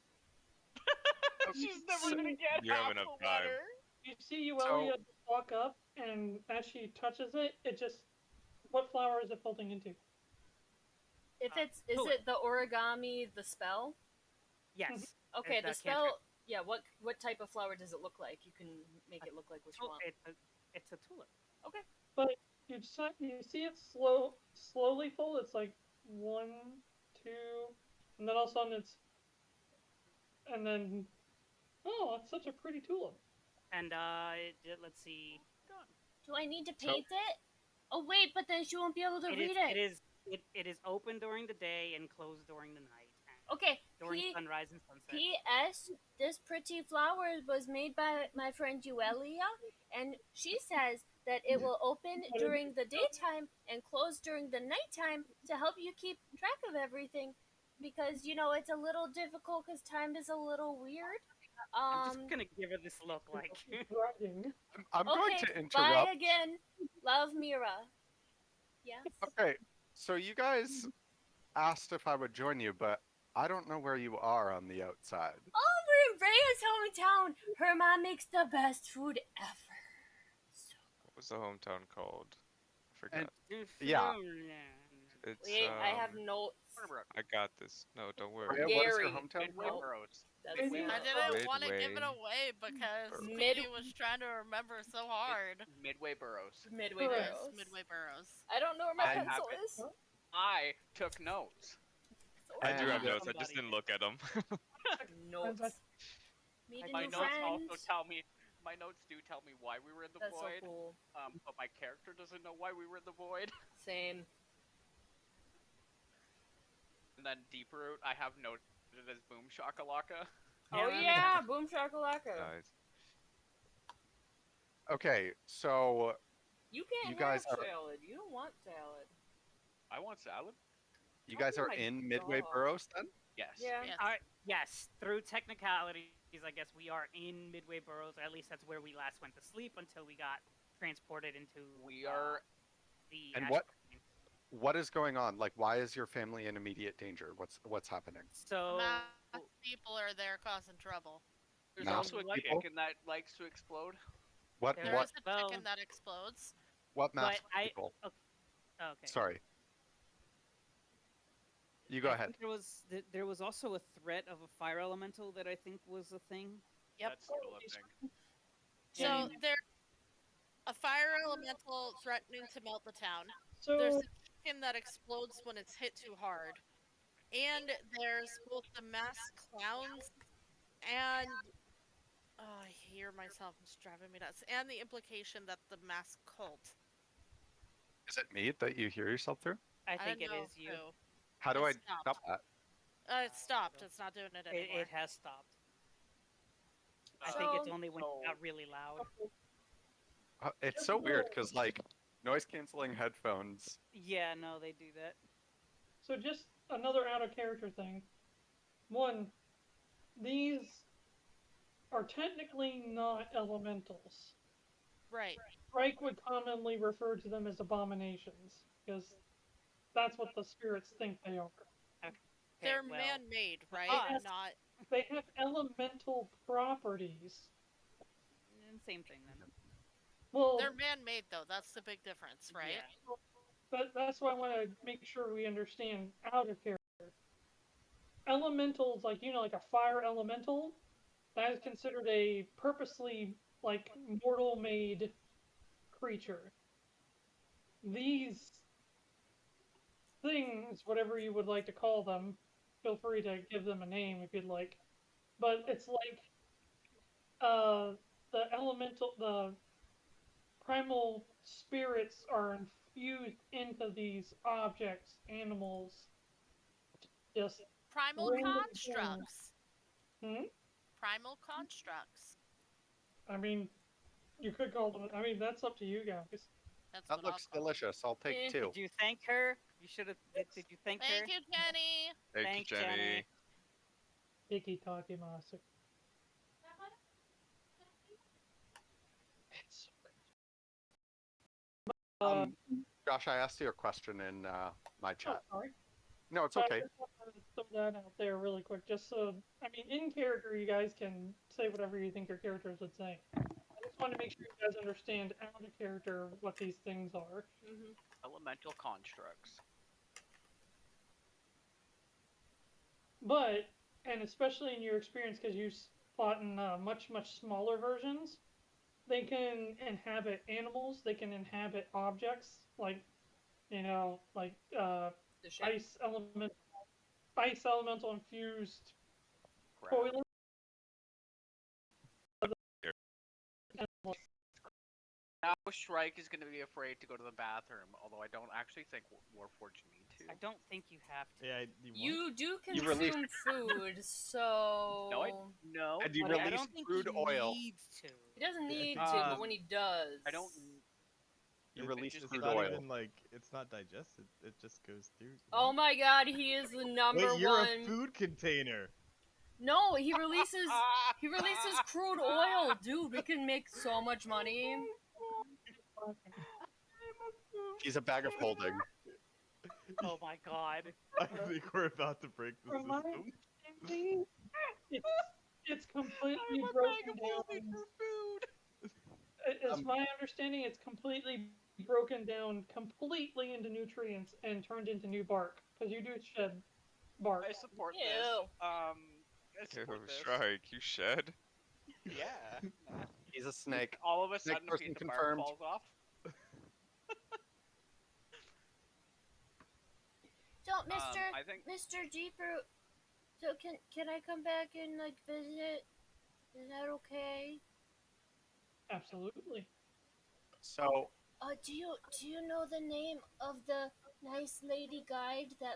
S1: She's never gonna get
S6: You have enough time.
S1: You see Yuelia walk up, and as she touches it, what flower is it folding into?
S3: If is it the origami, the spell?
S5: Yes.
S3: Okay, the
S5: It's a
S3: spell.
S5: cantrip.
S3: Yeah, what type of flower does it look like? You can make it look like what you want.
S5: It's a tulip.
S3: Okay.
S1: But you see it slowly fold. It's like 1, 2, and then all of a sudden oh, it's such a pretty tulip.
S5: And let's see.
S3: Do I need to paint it? Oh wait, but then she won't be able to read it.
S5: It is open during the day and closed during the night.
S3: Okay.
S5: During sunrise and sunset.
S3: P.S. This pretty flower was made by my friend Yuelia, and she says that it will open during the daytime and close during the nighttime to help you keep track of everything. Because, you know, it's a little difficult because time is a little weird.
S5: I'm just gonna give her this look like.
S4: I'm going to interrupt.
S3: Bye again. Love, Mirra. Yes.
S4: Okay, so you guys asked if I would join you, but I don't know where you are on the outside.
S3: Oh, we're in Breya's hometown. Her mom makes the best food ever.
S6: What was the hometown called? I forgot.
S4: Yeah.
S6: It's,
S3: Wait, I have notes.
S6: I got this. No, don't worry.
S4: Breya, what is your
S3: Gary.
S4: hometown?
S2: Midway
S3: Nope.
S2: Burrows.
S3: That's
S1: Midway-
S7: I
S3: it.
S7: didn't want to give it
S6: Midway.
S7: away because
S3: Mid-
S7: Pedi was trying to remember so hard.
S2: Midway Burrows.
S3: Midway
S1: Correct.
S7: Yes,
S3: Burrows.
S7: Midway Burrows.
S3: I don't know where my
S2: I have
S3: pencil
S2: it.
S3: is.
S2: I took notes.
S6: I do have
S4: And-
S6: notes. I just didn't look at them.
S3: Notes. Meet a
S2: My
S3: new
S2: notes
S3: friend.
S2: also tell me. My notes do tell me why we were in the
S3: That's so
S2: void.
S3: cool.
S2: But my character doesn't know why we were in the void.
S3: Same.
S2: And then Deep Root, I have noted as Boom Shakalaka.
S3: Oh yeah, boom shakalaka.
S6: Nice.
S4: Okay, so
S3: You can't
S4: You guys
S3: have
S4: are-
S3: salad. You don't want salad.
S2: I want salad.
S4: you guys
S3: Oh
S4: are
S3: my
S4: in Midway
S3: God.
S4: Burrows then?
S2: Yes.
S3: Yeah.
S7: Yes.
S5: All right. Yes, through technicalities, I guess we are in Midway Burrows. Or at least that's where we last went to sleep until we got transported into.
S2: We are.
S5: The.
S4: And
S5: astral
S4: what-
S5: plane.
S4: What is going on? Like, why is your family in immediate danger? What's happening?
S5: So.
S7: Mass people are there causing trouble.
S2: There's
S4: Mouse
S2: also a
S4: people?
S2: chicken that likes to explode.
S4: What
S5: There
S7: There
S4: what
S7: is a
S5: well-
S7: chicken that explodes.
S4: what
S5: But
S4: masked
S5: I-
S4: people?
S5: Okay.
S4: Sorry. You go
S5: I
S4: ahead.
S5: think there was also a threat of a fire elemental that I think was a thing.
S7: Yep.
S2: That's still a thing.
S7: So there's a fire elemental threatening to melt the town.
S1: So
S7: There's a chicken that explodes when it's hit too hard. And there's both the masked clowns and I hear myself, it's driving me nuts. And the implication that the masked cult.
S4: Is it me that you hear yourself through?
S5: I
S7: I
S5: think
S7: don't
S5: it
S7: know
S5: is you.
S7: who.
S4: How do I
S7: It stopped.
S4: stop that?
S7: It stopped. It's not doing it anymore.
S5: It has stopped. I think it's only when it got really loud.
S4: It's so weird because like noise canceling headphones.
S5: Yeah, no, they do that.
S1: So just another out of character thing. One, these are technically not elementals.
S7: Right.
S1: Shrike would commonly refer to them as abominations because that's what the spirits think they are.
S5: Okay,
S7: They're
S5: well,
S7: man-made, right?
S1: Yes.
S7: Not.
S1: They have elemental properties.
S5: Same thing then.
S1: Well,
S7: They're man-made though. That's the big difference, right?
S5: Yeah.
S1: but that's why I want to make sure we understand out of character. Elementals, like like a fire elemental, that is considered a purposely like mortal-made creature. These things, whatever you would like to call them, feel free to give them a name if you'd like. But it's like the primal spirits are infused into these objects, animals. Just
S7: Primal
S1: Random
S7: constructs. Primal constructs.
S1: I mean, you could call them. I mean, that's up to you guys.
S7: That's
S4: That
S7: what
S4: looks
S7: I'll call it.
S4: delicious. I'll take two.
S5: Did you thank her? You should have. Did you thank her?
S7: Thank you, Jenny.
S6: Thank
S5: Thanks,
S6: you, Jenny.
S1: Iki Takimasu.
S4: Josh, I asked you a question in my
S1: Oh,
S4: chat.
S1: sorry.
S4: No, it's
S1: But
S4: okay.
S1: I just wanted to throw that out there really quick, just so I mean, in character, you guys can say whatever you think your characters would say. I just want to make sure you guys understand out of character what these things are.
S2: Elemental constructs.
S1: But, and especially in your experience, because you fought in much smaller versions, they can inhabit animals. They can inhabit objects like, like
S3: The ship.
S1: ice elemental infused
S2: Crap.
S1: toilet.
S2: Now Shrike is going to be afraid to go to the bathroom, although I don't actually think Warforged need to.
S5: I don't think you have to.
S8: Yeah,
S3: You do
S4: You release-
S3: consume food, so
S2: No.
S4: And you
S5: But I
S4: release
S5: don't think
S4: crude
S5: he
S4: oil.
S5: needs to.
S3: he doesn't need to.
S2: Um,
S3: But when he does,
S2: I don't.
S4: You
S8: It-
S4: release
S8: it's
S4: crude
S8: not
S4: oil.
S8: even like it's not digested. It just goes through.
S3: Oh my God, he is the number
S8: Wait, you're
S3: one.
S8: a food container.
S3: No, he releases crude oil, dude. We can make so much money.
S4: He's a bag of holding.
S5: Oh my god.
S8: I think we're about to break the
S1: From my
S8: system.
S1: understanding, it's completely broken down. It's my understanding it's completely broken down completely into nutrients and turned into new bark because you do shed Bark.
S2: I support
S3: Ew.
S2: this. I support this.
S6: Shrike, you shed?
S2: Yeah. Nah.
S4: He's a snake.
S2: All of a
S4: Snake
S2: sudden, a
S4: person
S2: piece of bark
S4: confirmed.
S2: falls off.
S3: So,
S2: I think
S3: Mr. Jeeper, so can I come back and like visit? Is that okay?
S1: Absolutely.
S4: So,
S3: Do you know the name of the nice lady guide that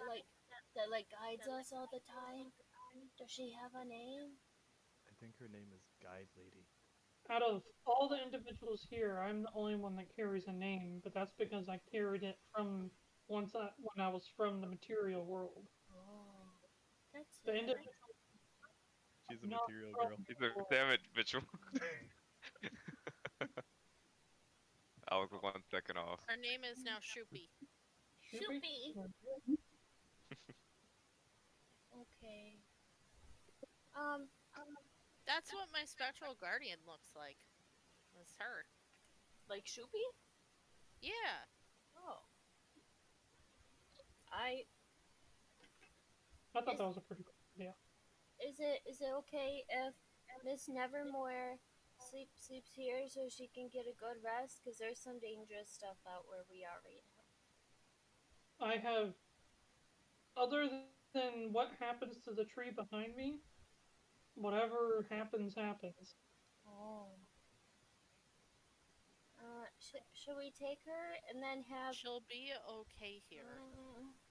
S3: guides us all the time? Does she have a name?
S8: I think her name is Guide Lady.
S1: Out of all the individuals here, I'm the only one that carries a name, but that's because I carried it from when I was from the material world.
S3: Oh, that's
S1: The
S3: nice.
S1: individual.
S8: She's a
S1: Not
S8: material
S1: from
S8: girl.
S1: the world.
S6: Damn it, Mitchell. I was 1 second off.
S7: Her name is now Shoopy.
S3: Shoopy. Okay.
S7: That's what my spectral guardian looks like. It's her.
S3: Like Shoopy?
S7: Yeah.
S3: Oh.
S1: I thought that was a pretty cool idea.
S3: Is it okay if Miss Nevermore sleeps here so she can get a good rest? Because there's some dangerous stuff out where we are right now.
S1: I have, other than what happens to the tree behind me, whatever happens, happens.
S3: Oh. Should we take her and then have?
S7: She'll be okay here.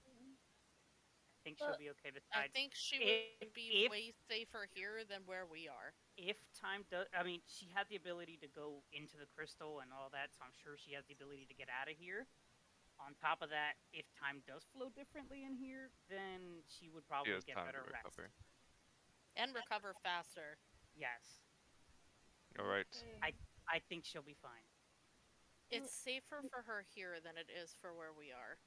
S5: I think she'll be okay.
S7: I
S5: Besides,
S7: think she would be
S5: if-
S7: way safer here than where we are.
S5: if time does, I mean, she had the ability to go into the crystal and all that, so I'm sure she has the ability to get out of here. On top of that, if time does flow differently in here, then she would
S6: She
S5: probably
S6: has
S5: get
S6: time
S5: better
S6: to
S5: rest.
S6: recover.
S7: And recover faster.
S5: Yes,
S6: Alright.
S5: I think she'll be fine.
S7: It's safer for her here than it is for where we are.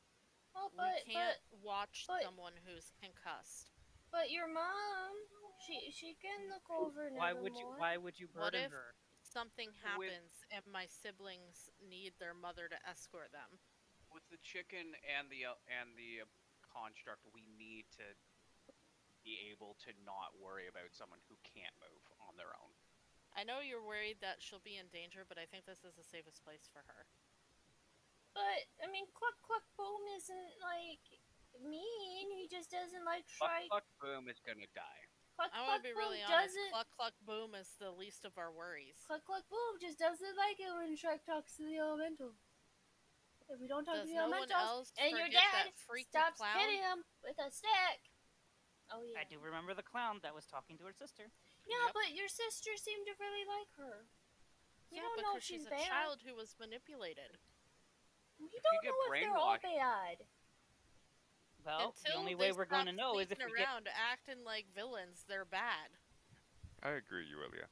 S3: Oh,
S7: We can't watch someone who's concussed.
S3: But your mom, she can look over Nevermore.
S5: Why would you
S7: What
S5: burden
S7: if
S5: her?
S7: something happens and my siblings need their mother to escort them?
S2: with the chicken and the construct, we need to be able to not worry about someone who can't move on their own.
S7: I know you're worried that she'll be in danger, but I think this is the safest place for her.
S3: But I mean, Cluck Cluck Boom isn't like mean. He just doesn't like
S2: Cluck
S3: Shrike.
S2: Cluck Boom is gonna die.
S3: Cluck
S7: I want
S3: Cluck
S7: to be
S3: Boom
S7: really honest.
S3: doesn't.
S7: Cluck Cluck Boom is the least of our worries.
S3: Cluck Cluck Boom just doesn't like it when Shrike talks to the elemental. If we don't talk
S7: Does
S3: to the
S7: no one
S3: elementals,
S7: else
S3: and your
S7: forget
S3: dad
S7: that freaky
S3: stops
S7: clown?
S3: hitting him with a stick. Oh yeah.
S5: I do remember the clown that was talking to her sister.
S3: Yeah,
S7: Yep.
S3: but your sister seemed to really like her. We
S7: Yeah,
S3: don't know if
S7: because
S3: she's
S7: she's a
S3: bad.
S7: child who was manipulated.
S3: We
S2: you
S3: don't
S2: get
S3: know if they're all
S2: brainwashed-
S3: bad.
S5: Well,
S7: Until
S5: the only
S7: they
S5: way we're going to
S7: stop
S5: know is if
S7: sneaking
S5: we get
S7: around acting like villains, they're bad.
S6: I agree, Yuelia.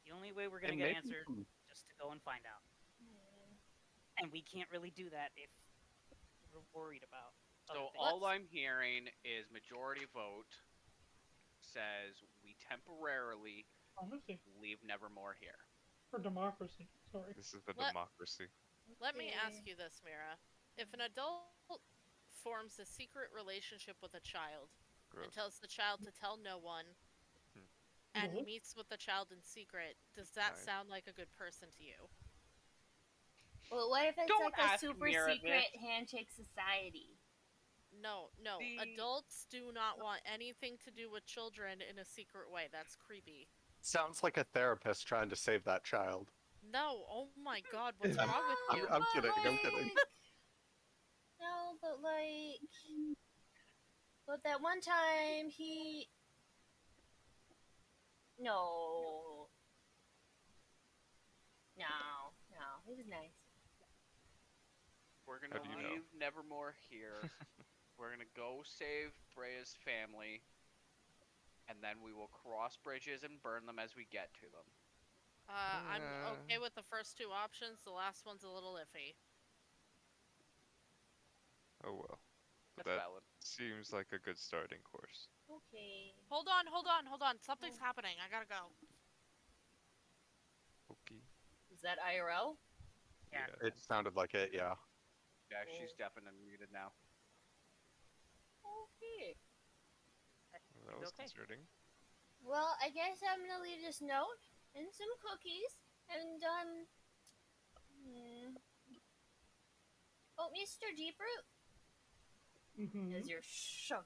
S5: the only way we're going
S4: and
S5: to get
S4: maybe-
S5: answered just to go and find out. And we can't really do that if we're worried about. other
S2: So
S5: things.
S2: all I'm hearing is majority vote says we temporarily
S1: Honestly,
S2: leave Nevermore here.
S1: for democracy. Sorry.
S6: This is the
S7: What?
S6: democracy.
S7: Let me
S3: Okay.
S7: ask you this, Mirra. If an adult forms a secret relationship with a child
S6: Gross.
S7: and tells the child to tell no one
S6: Hmm.
S7: and
S1: Mhm.
S7: meets with the child in secret, does that
S6: Nice.
S7: sound like a good person to you?
S3: Well, what if it's
S2: Don't
S3: like a
S2: ask
S3: super
S2: Mirra
S3: secret
S2: this.
S3: handshake society?
S7: No.
S2: The-
S7: Adults do not want anything to do with children in a secret way. That's creepy.
S4: Sounds like a therapist trying to save that child.
S7: No, oh my god, what's
S4: I'm-
S7: wrong with you?
S4: I'm kidding, I'm kidding.
S3: No, but like, but that one time he. No. No, he was nice.
S2: We're gonna
S6: How do you know?
S2: leave Nevermore here. We're gonna go save Breya's family, and then we will cross bridges and burn them as we get to them.
S7: I'm
S6: Uh.
S7: okay with the first two options. The last one's a little iffy.
S6: Oh well. But
S2: That's
S6: that
S2: valid.
S6: seems like a good starting course.
S3: Okay.
S7: Hold on. Something's happening. I gotta go.
S6: Okay.
S3: Is that IRL?
S5: Yeah.
S4: It sounded like it, yeah.
S2: Yeah, she's deaf and unmuted now.
S3: Okay.
S5: okay.
S6: disconcerting.
S3: Well, I guess I'm gonna leave this note and some cookies, and oh, Mr. Deeproot,
S1: Mm-hmm.
S3: as you're shoving.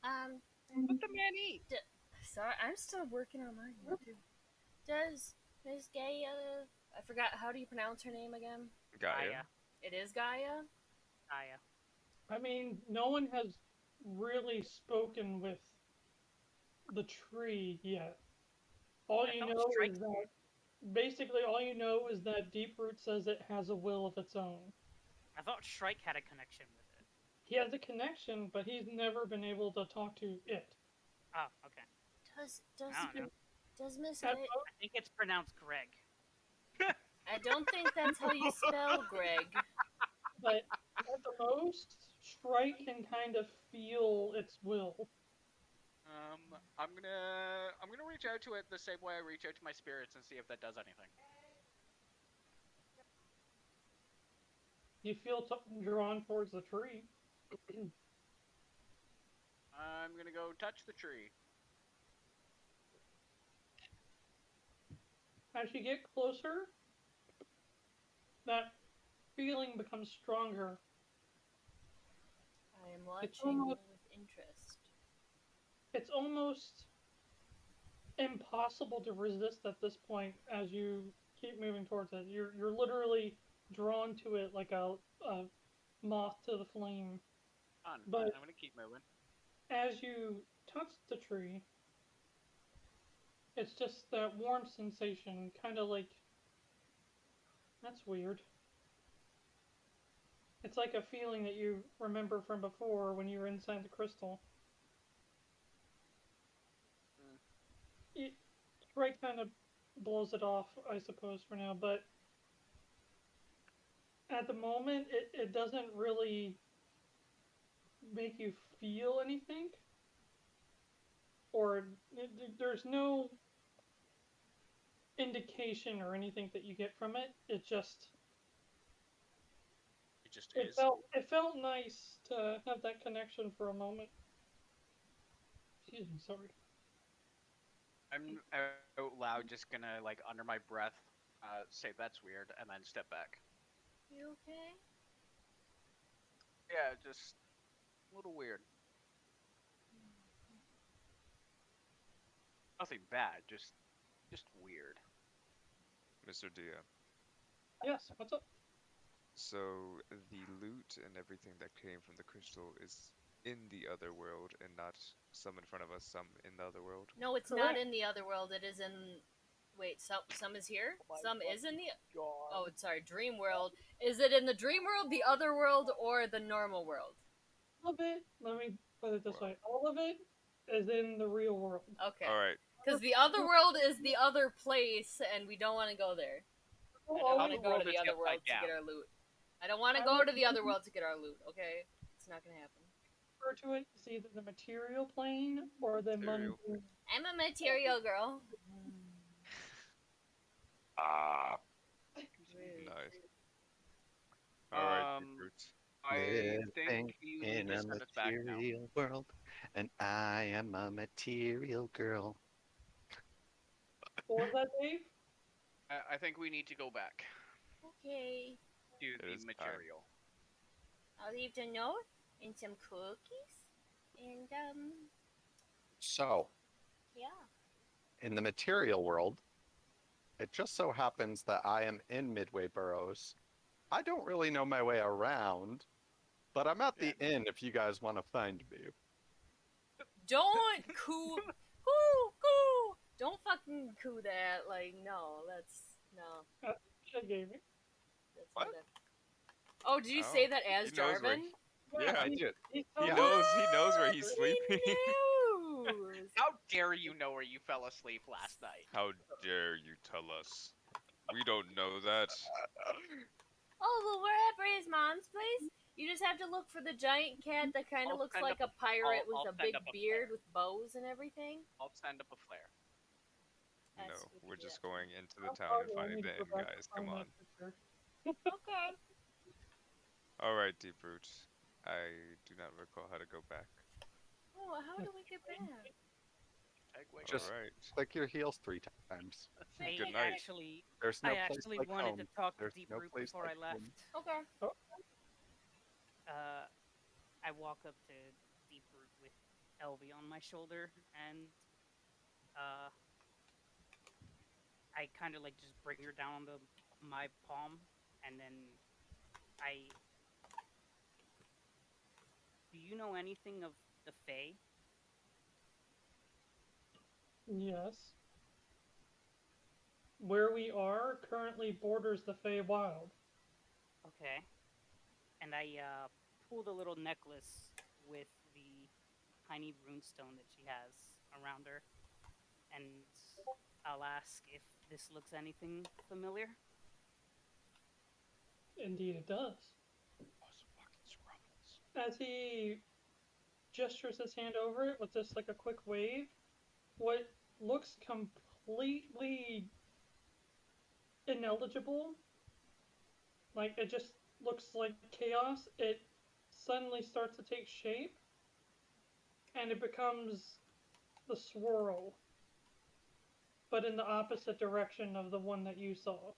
S2: Let the man eat.
S3: Sorry, I'm still working on mine too. Does Miss Gaia? I forgot. How do you pronounce her name again?
S6: Gaia.
S3: It is Gaia.
S5: Gaia.
S1: I mean, no one has really spoken with the tree yet. All
S5: I
S1: you
S5: thought
S1: know
S5: Shrike
S1: is that basically all you know is that Deeproot says it has a will of its own.
S5: I thought Shrike had a connection with it.
S1: He has a connection, but he's never been able to talk to it.
S5: Oh, okay.
S3: Does Miss
S1: At
S3: Gaia?
S5: I think it's pronounced Greg.
S3: I don't think that's how you spell Greg.
S1: But at the most, Shrike can kind of feel its will.
S2: I'm gonna reach out to it the same way I reach out to my spirits and see if that does anything.
S1: You feel drawn towards the tree.
S2: I'm gonna go touch the tree.
S1: As you get closer, that feeling becomes stronger.
S3: I am watching with interest.
S1: It's almost impossible to resist at this point as you keep moving towards it. You're literally drawn to it like a moth to the flame. But
S2: I'm gonna keep moving.
S1: as you touch the tree, it's just that warm sensation, kind of like, that's weird. It's like a feeling that you remember from before when you were inside the crystal. Shrike kind of blows it off, I suppose, for now, but at the moment, it doesn't really make you feel anything. Or there's no indication or anything that you get from it. It just
S2: is.
S1: It felt nice to have that connection for a moment. Excuse me, sorry.
S2: I'm out loud just gonna, like, under my breath, say that's weird, and then step back.
S3: You okay?
S2: Yeah, just a little weird. Nothing bad, just weird.
S6: Mr. Dia.
S1: Yes, what's up?
S6: So the loot and everything that came from the crystal is in the other world and not some in front of us, some in the other world?
S3: No, it's not in the other world. It is in. Wait, some is here. Some is in the. Oh, sorry, dream world. Is it in the dream world, the other world, or the normal world?
S1: All of it. Let me put it this way. All of it is in the real world.
S3: Okay.
S6: All right.
S3: Because the other world is the other place, and we don't want to go there. I don't want to go to the other world to get our loot. I don't want to go to the other world to get our loot. Okay, it's not gonna happen.
S1: Refer to it as either the material plane or the mundane.
S3: I'm a material girl.
S6: Ah. Nice. Alright, Deeproot.
S2: I think
S4: Living
S2: you
S4: in
S2: need to
S4: a
S2: send us back now.
S4: material world, and I am a material girl.
S1: What was that, Dave?
S2: I think we need to go back
S3: Okay.
S2: to the material.
S3: I'll leave the note and some cookies, and
S4: So,
S3: yeah.
S4: in the material world, it just so happens that I am in Midway Burrows. I don't really know my way around, but I'm at the inn if you guys want to find me.
S3: Don't coo. Don't fucking coo that. Like, no, no.
S1: I gave it.
S3: That's what? Oh, did you say that as Jarvin?
S6: Yeah, I did.
S1: He
S6: He knows where he's sleeping.
S2: How dare you know where you fell asleep last night?
S6: How dare you tell us? We don't know that.
S3: Oh, well, we're at Breya's mom's place. You just have to look for the giant cat that kind of looks like a pirate with a big beard with bows and everything.
S2: I'll send up a flare.
S6: No, we're just going into the town and finding the inn, guys. Come on.
S3: Okay.
S6: Alright, Deeproot. I do not recall how to go back.
S3: Oh, how
S7: How do we get back?
S4: Just
S6: Alright.
S4: click your heels 3 times.
S3: Thank
S6: Good
S3: you.
S6: night.
S4: There's no
S5: I
S4: place
S5: actually
S4: like
S5: wanted
S4: home.
S5: to talk
S4: There's
S5: to Deep
S4: no
S5: Root
S4: place
S5: before
S4: like
S5: I left.
S4: home.
S7: Okay.
S5: I walk up to Deep Root with Elvie on my shoulder, and I kind of like just bring her down onto my palm, and then I. Do you know anything of the Fae?
S1: Yes. Where we are currently borders the Feywild.
S5: Okay. And I pull the little necklace with the tiny runestone that she has around her, and I'll ask if this looks anything familiar.
S1: Indeed, it does.
S2: Awesome fucking scrubbles.
S1: As he gestures his hand over it with just like a quick wave, what looks completely ineligible, like it just looks like chaos, it suddenly starts to take shape and it becomes the swirl, but in the opposite direction of the one that you saw.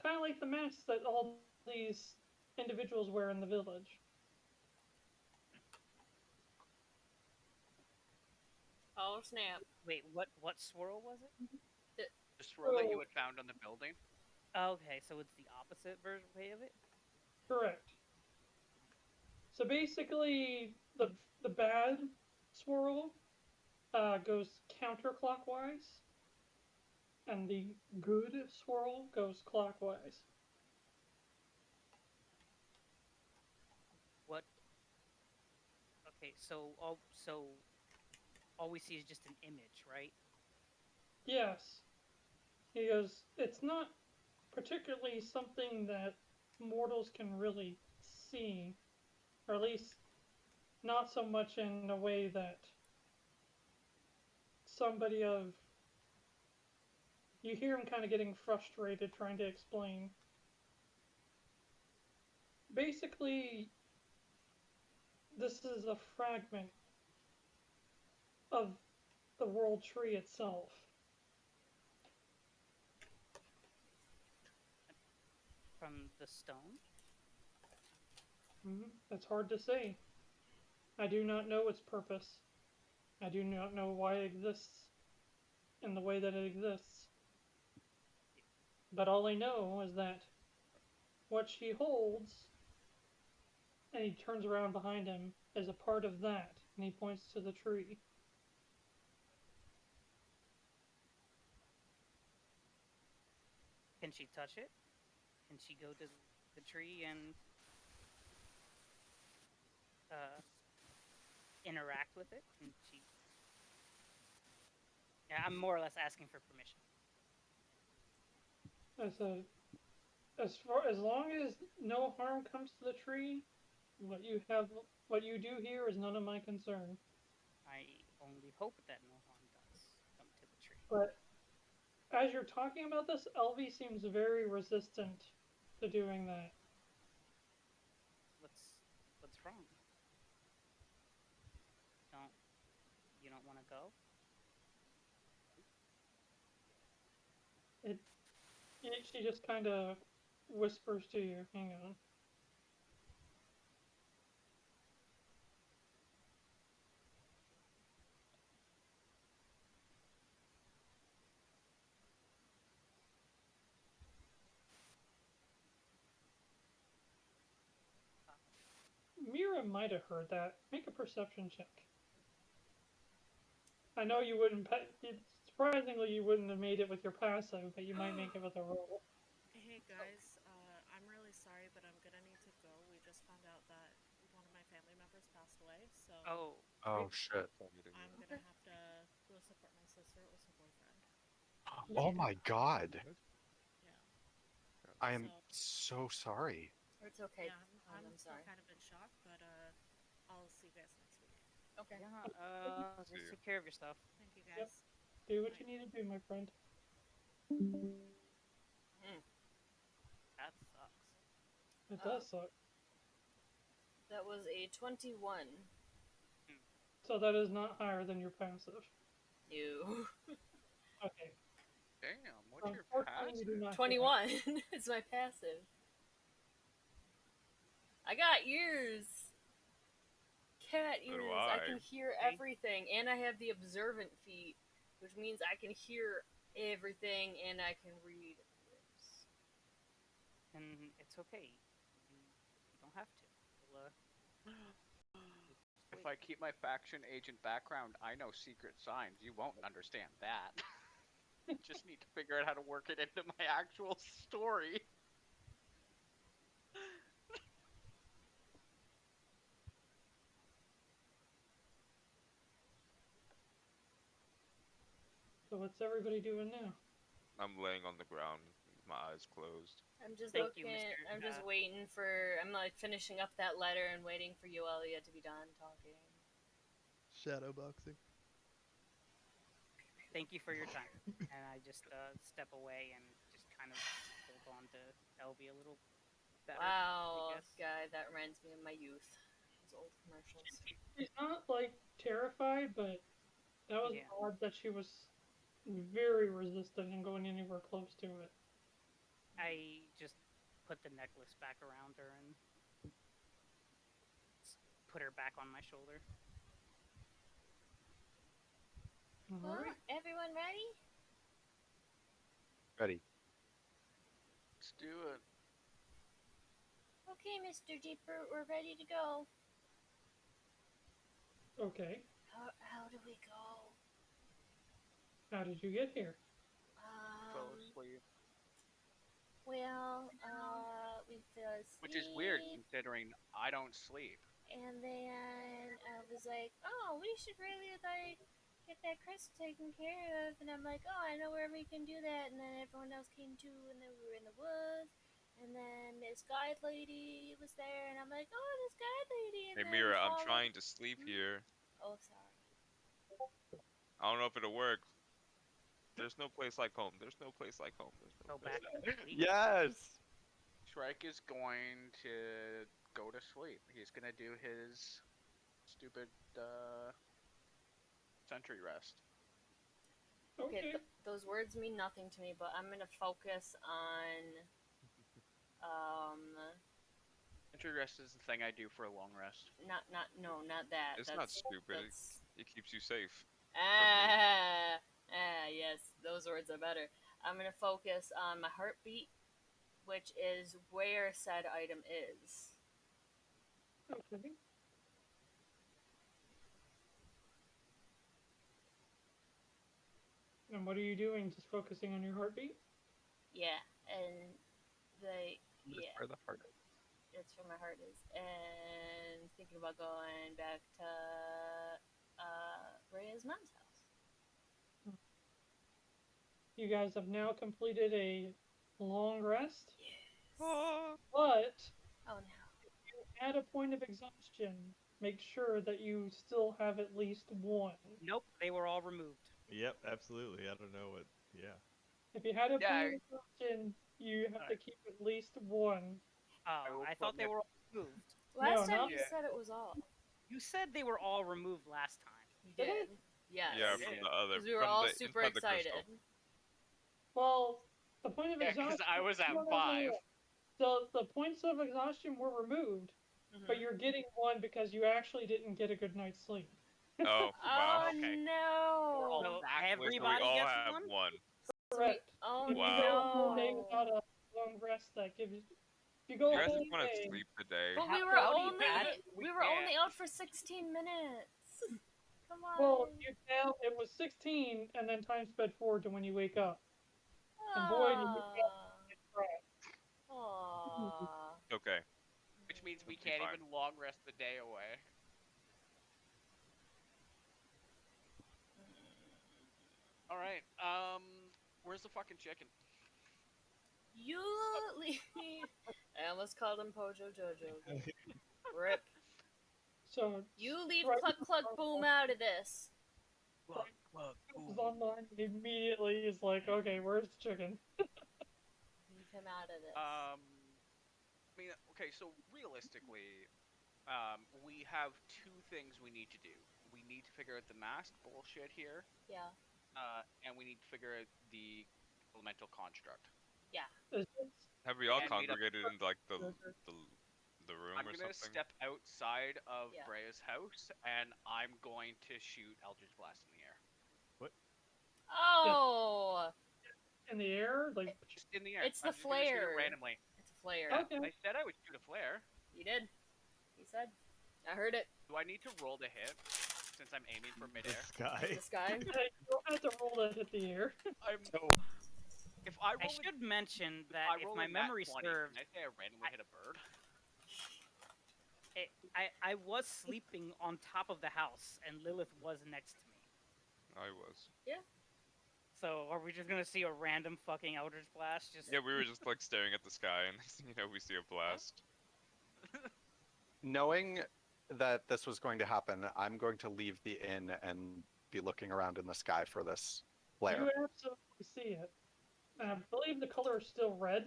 S1: Kind of like the masks that all these individuals wear in the village.
S7: Oh snap!
S5: Wait, what swirl was it?
S2: The swirl that you had found on the building.
S5: Okay, so it's the opposite way of it.
S1: Correct. So basically, the bad swirl goes counterclockwise, and the good swirl goes clockwise.
S5: What? Okay, so all we see is just an image, right?
S1: Yes. He goes, it's not particularly something that mortals can really see, or at least not so much in a way that somebody of. You hear him kind of getting frustrated trying to explain. Basically, this is a fragment of the world tree itself.
S5: From the stone.
S1: That's hard to say. I do not know its purpose. I do not know why it exists in the way that it exists. But all I know is that what she holds, and he turns around behind him, is a part of that, and he points to the tree.
S5: Can she touch it? Can she go to the tree and interact with it? Can she? Yeah, I'm more or less asking for permission.
S1: I said, as long as no harm comes to the tree, what you do here is none of my concern.
S5: I only hope that no harm does come to the tree.
S1: But as you're talking about this, Elvie seems very resistant to doing that.
S5: What's wrong? You don't want to go?
S1: She just kind of whispers to you, hang on. Mirra might have heard that. Make a perception check. I know you wouldn't. Surprisingly, you wouldn't have made it with your passive, but you might make it with a roll.
S7: Hey guys, I'm really sorry, but I'm gonna need to go. We just found out that one of my family members passed away, so
S4: Oh shit.
S7: I'm gonna have to go support my sister with her boyfriend.
S4: Oh my god.
S7: Yeah.
S4: I am so sorry.
S3: It's okay.
S7: Yeah, I'm still
S3: sorry.
S7: kind of in shock, but I'll see you guys next week.
S3: Okay.
S5: Yeah. Just take care of your stuff.
S7: Thank you guys.
S1: Do what you need to do, my friend.
S5: That sucks.
S1: It does suck.
S3: That was a 21.
S1: So that is not higher than your passive.
S3: You.
S1: Okay.
S2: Damn, what's your
S1: Unfortunately, you do
S2: passive?
S1: not.
S3: 21 is my passive. I got ears. Cat
S6: So do
S3: ears. I
S6: I.
S3: can hear
S5: Okay.
S3: everything, and I have the observant feat, which means I can hear everything and I can read lips.
S5: And it's okay. You don't have to. We'll,
S2: If I keep my faction agent background, I know secret signs. You won't understand that. Just need to figure out how to work it into my actual story.
S1: So what's everybody doing now?
S6: I'm laying on the ground with my eyes closed.
S3: I'm just
S5: Thank you,
S3: looking.
S5: Mr.
S3: I'm just waiting for. I'm like finishing up that letter and waiting for Yuelia to be done talking.
S8: Shadowboxing.
S5: Thank you for your time. And I just step away and just kind of hold on to Elvie a little better.
S3: Wow,
S5: I guess.
S3: guy, that reminds me of my youth. Those old commercials.
S1: She's not like terrified, but that was
S5: Yeah.
S1: odd that she was very resistant in going anywhere close to it.
S5: I just put the necklace back around her and put her back on my shoulder.
S1: All right.
S3: Everyone ready?
S4: Ready.
S2: Let's do it.
S3: Okay, Mr. Deeper, we're ready to go.
S1: Okay.
S3: How do we go?
S1: How did you get here?
S2: Fell asleep.
S3: Well, we fell asleep.
S2: Which is weird considering I don't sleep.
S3: And then I was like, oh, we should really, like, get that crystal taken care of. And I'm like, oh, I know where we can do that. And then everyone else came too, and then we were in the woods. And then this guide lady was there, and I'm like, oh, this guide lady. And
S6: Hey
S3: then
S6: Mirra, I'm
S3: followed-
S6: trying to sleep here.
S3: Oh, sorry.
S6: I don't know if it'll work. There's no place like home. There's no place like home. There's no
S5: Go
S6: place
S5: back
S6: like
S5: to sleep.
S4: Yes.
S2: Shrike is going to go to sleep. He's gonna do his stupid sentry rest.
S3: Okay,
S1: Okay.
S3: those words mean nothing to me, but I'm gonna focus on,
S2: Sentry rest is the thing I do for a long rest.
S3: not that.
S6: It's not stupid. It keeps you safe.
S3: Yes, those words are better. I'm gonna focus on my heartbeat, which is where said item is.
S1: Okay. And what are you doing? Just focusing on your heartbeat?
S3: Yeah, and yeah,
S4: Where the heart is.
S3: that's where my heart is. And thinking about going back to Breya's mom's house.
S1: You guys have now completed a long rest,
S3: Yes.
S1: but
S3: Oh no.
S1: at a point of exhaustion, make sure that you still have at least one.
S5: Nope, they were all removed.
S8: Yep, absolutely. I don't know what. Yeah.
S1: If you had a
S2: Yeah,
S1: point of exhaustion, you have to
S2: Alright.
S1: keep at least one.
S5: Oh,
S2: will
S5: I
S2: put
S5: thought they
S2: my-
S5: were all removed.
S3: Last
S1: No,
S3: time
S1: not
S3: you
S2: yet.
S3: said it was all.
S5: You said they were all removed last time.
S3: You
S1: Did I?
S3: did. Yes.
S6: Yeah,
S2: Yeah.
S6: from the other.
S3: Because we were
S6: from
S3: all
S6: the
S3: super
S6: inside the crystal.
S3: excited.
S1: Well, the point of
S2: Yeah,
S1: exhaustion.
S2: because I was at
S1: no, no, no,
S2: 5.
S1: no. The points of exhaustion were removed, but you're getting one because you actually didn't get a good night's sleep.
S6: Oh, wow.
S3: Oh
S2: Okay.
S3: no!
S5: So
S2: Exactly.
S6: So we
S5: everybody
S6: all
S5: gets
S6: have
S5: one?
S6: one.
S1: Correct.
S3: Oh
S1: If
S6: Wow.
S1: you go a whole day
S3: no!
S1: without a long rest, that gives you. If you go
S6: You
S1: a
S6: guys
S1: whole
S6: just want to
S1: day,
S6: sleep today.
S3: But we
S5: How-
S3: were
S5: how do you
S3: only
S5: add
S2: it?
S3: we
S2: We
S3: were only
S2: can't.
S3: out for 16 minutes. Come on.
S1: well, you count it was 16, and then time sped forward to when you wake up. And boy, did you get trapped.
S3: Aww.
S6: Okay.
S2: Which means we
S6: It'll be
S2: can't
S6: fine.
S2: even long rest the day away. Alright, where's the fucking chicken?
S3: You leave. I almost called him Pojo Jojo. Rip.
S1: So
S3: You leave
S1: Right.
S3: Cluck Cluck Boom out of this.
S5: Look, look,
S1: was online and immediately is like, okay, where's the chicken?
S3: Leave him out of this.
S2: I mean, okay, so realistically, we have two things we need to do. We need to figure out the mask bullshit here,
S3: Yeah.
S2: and we need to figure out the elemental construct.
S1: Is this
S6: Have we all
S2: And meet up-
S6: congregated in like the room
S2: I'm
S6: or
S2: gonna
S6: something?
S2: step outside of
S3: Yeah.
S2: Breya's house, and I'm going to shoot Eldritch Blast in the air.
S3: Oh,
S1: in the air? Like,
S2: Just in the air.
S3: It's the
S2: I'm just gonna shoot it
S3: flare.
S2: randomly.
S3: it's a flare.
S2: Yeah,
S1: Okay.
S2: I said I would shoot a flare.
S3: You did. He said. I heard it.
S2: Do I need to roll to hit since I'm aiming for
S8: The
S2: midair?
S8: sky.
S3: The sky.
S1: hey, you don't have to roll that hit the air.
S2: I'm.
S4: So
S2: If I roll,
S5: I should mention
S2: if
S5: that
S2: I
S5: if
S2: roll
S5: my
S2: a nat
S5: memory
S2: 20,
S5: serves,
S2: can I say I randomly hit a bird?
S5: I was sleeping on top of the house, and Lilith was next to me.
S6: I was.
S5: So are we just gonna see a random fucking Eldritch Blast? Just
S6: Yeah, we were just like staring at the sky, and next thing you know, we see a blast.
S4: knowing that this was going to happen, I'm going to leave the inn and be looking around in the sky for this flare.
S1: You absolutely see it. And I believe the color is still red.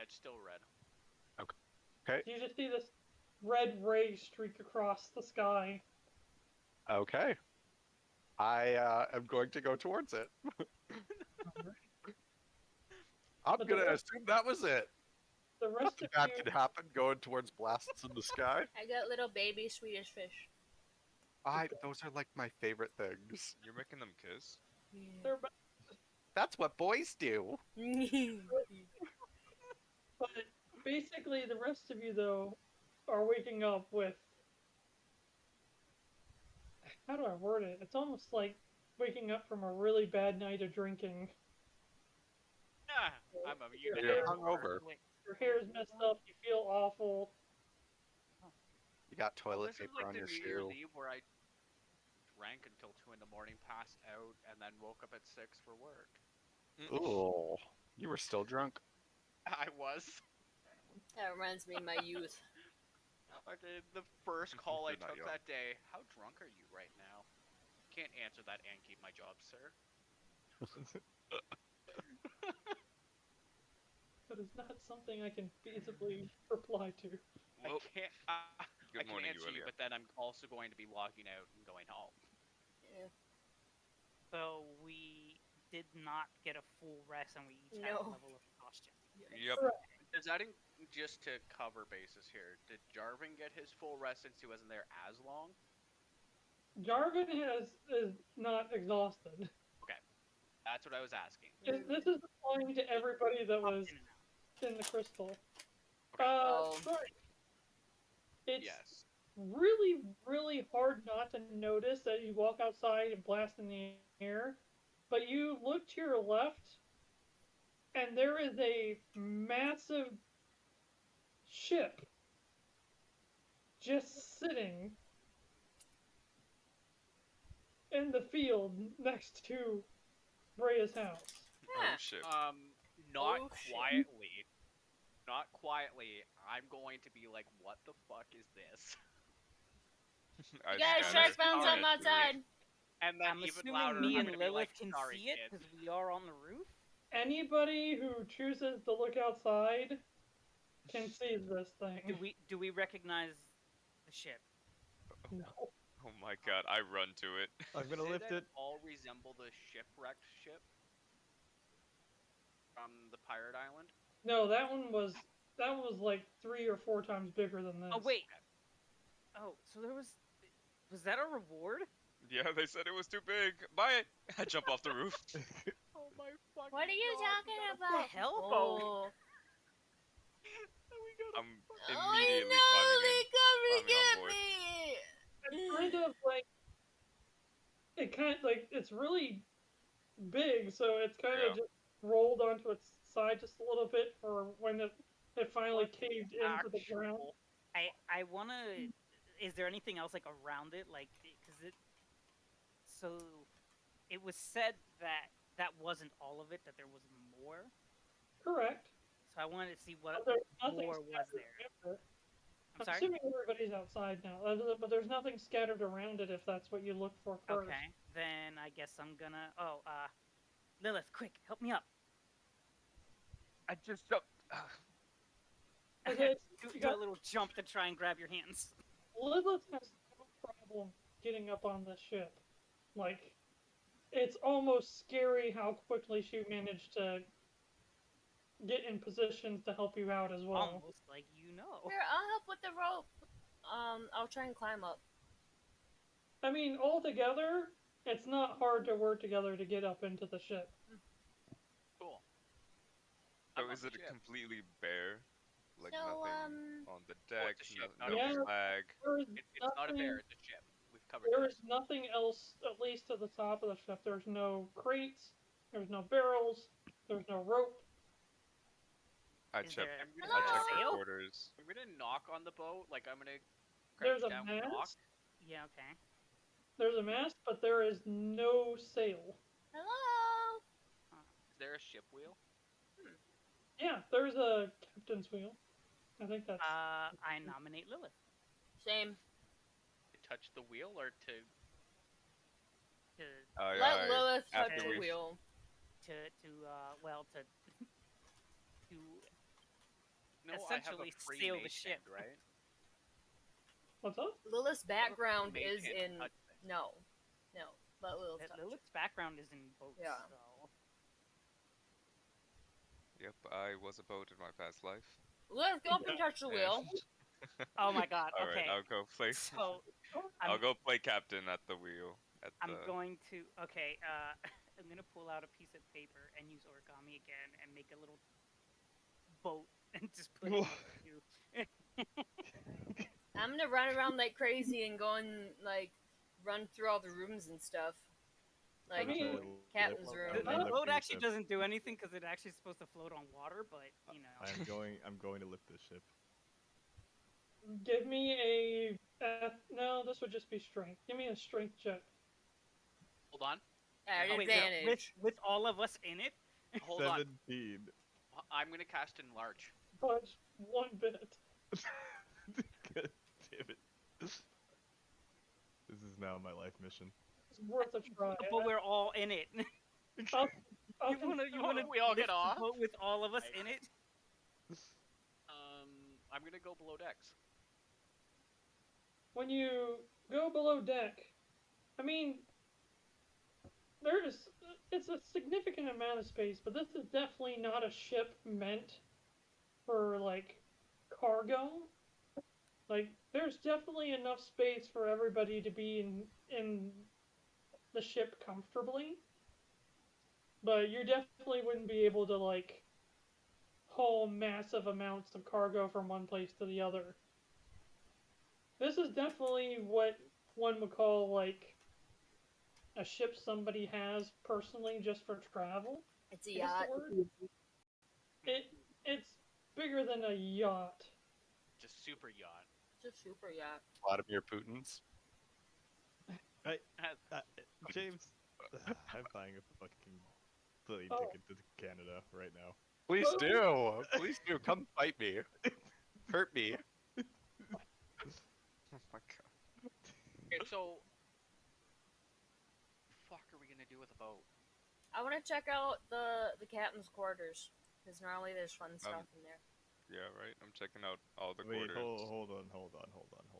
S2: It's still red.
S1: You just see this red ray streak across the sky.
S4: Okay. I am going to go towards it. I'm
S1: But
S4: going to
S1: the-
S4: assume that was it.
S1: The rest
S4: Nothing
S1: of
S4: bad
S1: you,
S4: could happen going towards blasts in the sky.
S3: I got little baby Swedish fish.
S4: Those are like my favorite things.
S6: You're making them kiss?
S1: they're,
S4: That's what boys do.
S1: but basically the rest of you though are waking up with. How do I word it? It's almost like waking up from a really bad night of drinking.
S2: Ah, I'm a unit.
S4: You're hungover.
S5: Wait,
S1: Your hair's messed up. You feel awful.
S4: You got toilet
S2: This is
S4: paper
S2: like
S4: on
S2: the
S4: your
S2: New Year's
S4: shoe.
S2: Eve where I drank until 2 in the morning, passed out, and then woke up at 6 for work.
S4: Ooh, you were still drunk.
S2: I was.
S3: That reminds me of my youth.
S2: Okay, the first call I
S6: You're not
S2: took
S6: young.
S2: that day. How drunk are you right now? Can't answer that and keep my job, sir.
S1: That is not something I can feasibly reply to.
S2: I
S6: Well,
S2: can't. I
S6: good
S2: can
S6: morning,
S2: answer you,
S6: Yuelia.
S2: but then I'm also going to be logging out and going home.
S3: Yeah.
S5: so we did not get a full rest, and we each had a
S3: No.
S5: level of exhaustion.
S6: Yep.
S2: Does that just to cover bases here? Did Jarvin get his full rest since he wasn't there as long?
S1: Jarvin is not exhausted.
S2: That's what I was asking.
S1: This is applying to everybody that was
S5: In and out.
S1: in the crystal.
S2: Okay.
S3: Oh.
S1: Right. It's
S2: Yes.
S1: really, really hard not to notice as you walk outside and blast in the air. But you look to your left, and there is a massive ship just sitting in the field next to Breya's house.
S6: Oh shit.
S2: Not
S3: Oh, shit.
S2: quietly. Not quietly. I'm going to be like, what the fuck is this?
S6: I
S3: You got a
S6: scanned
S3: shark
S6: it.
S3: bound
S2: Sorry,
S3: something outside.
S2: And then
S5: I'm
S2: even
S5: assuming
S2: louder,
S5: me
S2: I'm
S5: and
S2: gonna be
S5: Lilith
S2: like,
S5: can
S2: sorry,
S5: see it
S2: kid.
S5: because we are on the roof.
S1: Anybody who chooses to look outside can see this thing.
S5: Do we recognize the ship?
S1: No.
S6: Oh my god, I run to it.
S8: I'm gonna
S2: Say
S8: lift
S2: that
S8: it.
S2: all resemble the shipwrecked ship from the pirate island.
S1: No, that one was like 3 or 4 times bigger than this.
S5: Oh wait. Oh, so there was that a reward?
S6: Yeah, they said it was too big. Buy it. I jump off the roof.
S2: Oh my fucking
S3: What are you
S2: God,
S3: talking
S2: we got a
S3: about?
S5: hell
S3: Oh.
S2: we got a
S6: I'm
S3: I
S6: immediately
S3: know,
S6: climbing
S3: they
S6: in.
S3: come to
S6: climbing on
S3: get
S6: board.
S3: me.
S1: It's kind of like it's really big, so it's kind
S6: Yeah.
S1: of just rolled onto its side just a little bit for when it finally caved into the ground.
S2: actual-
S5: I wanna. Is there anything else like around it, like because it? So, it was said that that wasn't all of it. That there was more.
S1: Correct.
S5: So I wanted to see what
S1: But there's nothing
S5: more was
S1: scattered
S5: there.
S1: around it.
S5: I'm sorry.
S1: Assuming everybody's outside now, but there's nothing scattered around it if that's what you look for first.
S5: Okay, then I guess I'm gonna. Oh, Lilith, quick, help me up.
S6: I just jumped.
S1: Okay,
S5: do
S1: you
S5: a
S1: got-
S5: little jump to try and grab your hands.
S1: Lilith has no problem getting up on the ship. Like, it's almost scary how quickly she managed to get in positions to help you out as well.
S5: Almost like you know.
S3: Here, I'll help with the rope. I'll try and climb up.
S1: I mean, altogether, it's not hard to work together to get up into the ship.
S2: Cool.
S6: So
S2: I'm on
S6: is
S2: the
S6: it
S2: ship.
S6: completely bare? Like
S3: So,
S6: nothing on the deck,
S2: it's a ship,
S6: no,
S2: not a
S1: bear.
S6: flag.
S2: It's not a bear, it's a ship. We've covered
S1: There
S2: this.
S1: is nothing else, at least to the top of the ship. There's no crates, there's no barrels, there's no rope.
S6: I
S5: Is
S6: check.
S5: there
S6: I check the
S3: Hello?
S6: quarters.
S2: I'm gonna knock on the boat, like I'm gonna
S1: There's
S2: crouch
S1: a
S2: down and knock.
S1: mast.
S5: Yeah, okay.
S1: There's a mast, but there is no sail.
S3: Hello?
S2: Is there a ship wheel?
S1: Yeah, there's a captain's wheel. I think that's.
S5: I nominate Lilith.
S3: Same.
S2: To touch the wheel or to
S5: To
S6: Aye,
S3: Let
S6: aye.
S3: Lilith touch
S6: After
S3: the
S6: we-
S3: wheel.
S5: well, to
S2: no? I have
S5: Essentially
S2: a free
S5: sail the
S2: mage
S5: ship.
S2: hand, right?
S1: What's up?
S3: Lilith's background
S2: Mage
S3: is
S2: hand to
S3: in.
S2: touch things.
S3: No. Let Lilith touch.
S5: Lilith's background is in boats.
S3: Yeah.
S5: So.
S6: Yep, I was a boat in my past life.
S3: Lilith, go up and touch the wheel.
S5: Oh my God.
S6: All
S5: Okay.
S6: right, I'll go play.
S5: So
S6: I'll go play captain at the wheel.
S5: I'm going to. Okay. I'm gonna pull out a piece of paper and use origami again and make a little boat and just put it in you.
S3: I'm gonna run around like crazy and go and like run through all the rooms and stuff. Like
S1: mean,
S3: captain's room.
S5: The boat actually doesn't do anything because it's actually supposed to float on water, but you know.
S8: I'm going to lift this ship.
S1: Give me a. No, this would just be strength. Give me a strength check.
S2: Hold on.
S3: At
S5: Oh, wait,
S3: advantage.
S5: with all of us in it.
S2: Hold on.
S8: 17.
S2: I'm gonna cast enlarge.
S1: But one bit.
S8: God damn it. This is now my life mission.
S1: It's worth a try.
S5: But we're all in it.
S1: I'll
S5: You wanna
S2: We all get
S5: lift the
S2: off?
S5: boat with all of us in it?
S2: I'm gonna go below decks.
S1: When you go below deck, I mean, it's a significant amount of space, but this is definitely not a ship meant for, like, cargo. Like, there's definitely enough space for everybody to be in the ship comfortably. But you definitely wouldn't be able to, like, haul massive amounts of cargo from one place to the other. This is definitely what one would call, like, a ship somebody has personally just for travel.
S3: It's a
S1: I guess
S3: yacht.
S1: the word. It's bigger than a yacht.
S2: It's a super yacht.
S3: It's a super yacht.
S4: Vladimir Putin's.
S8: James, I'm buying a fucking plane
S1: Oh.
S8: ticket to Canada right now.
S4: Please do. Please do. Come fight me. Hurt me.
S6: Oh my god.
S2: Okay, so fuck are we gonna do with a boat?
S3: I want to check out the captain's quarters because normally there's fun stuff in there.
S6: Yeah, right. I'm checking out all the
S8: Wait,
S6: quarters.
S8: hold on.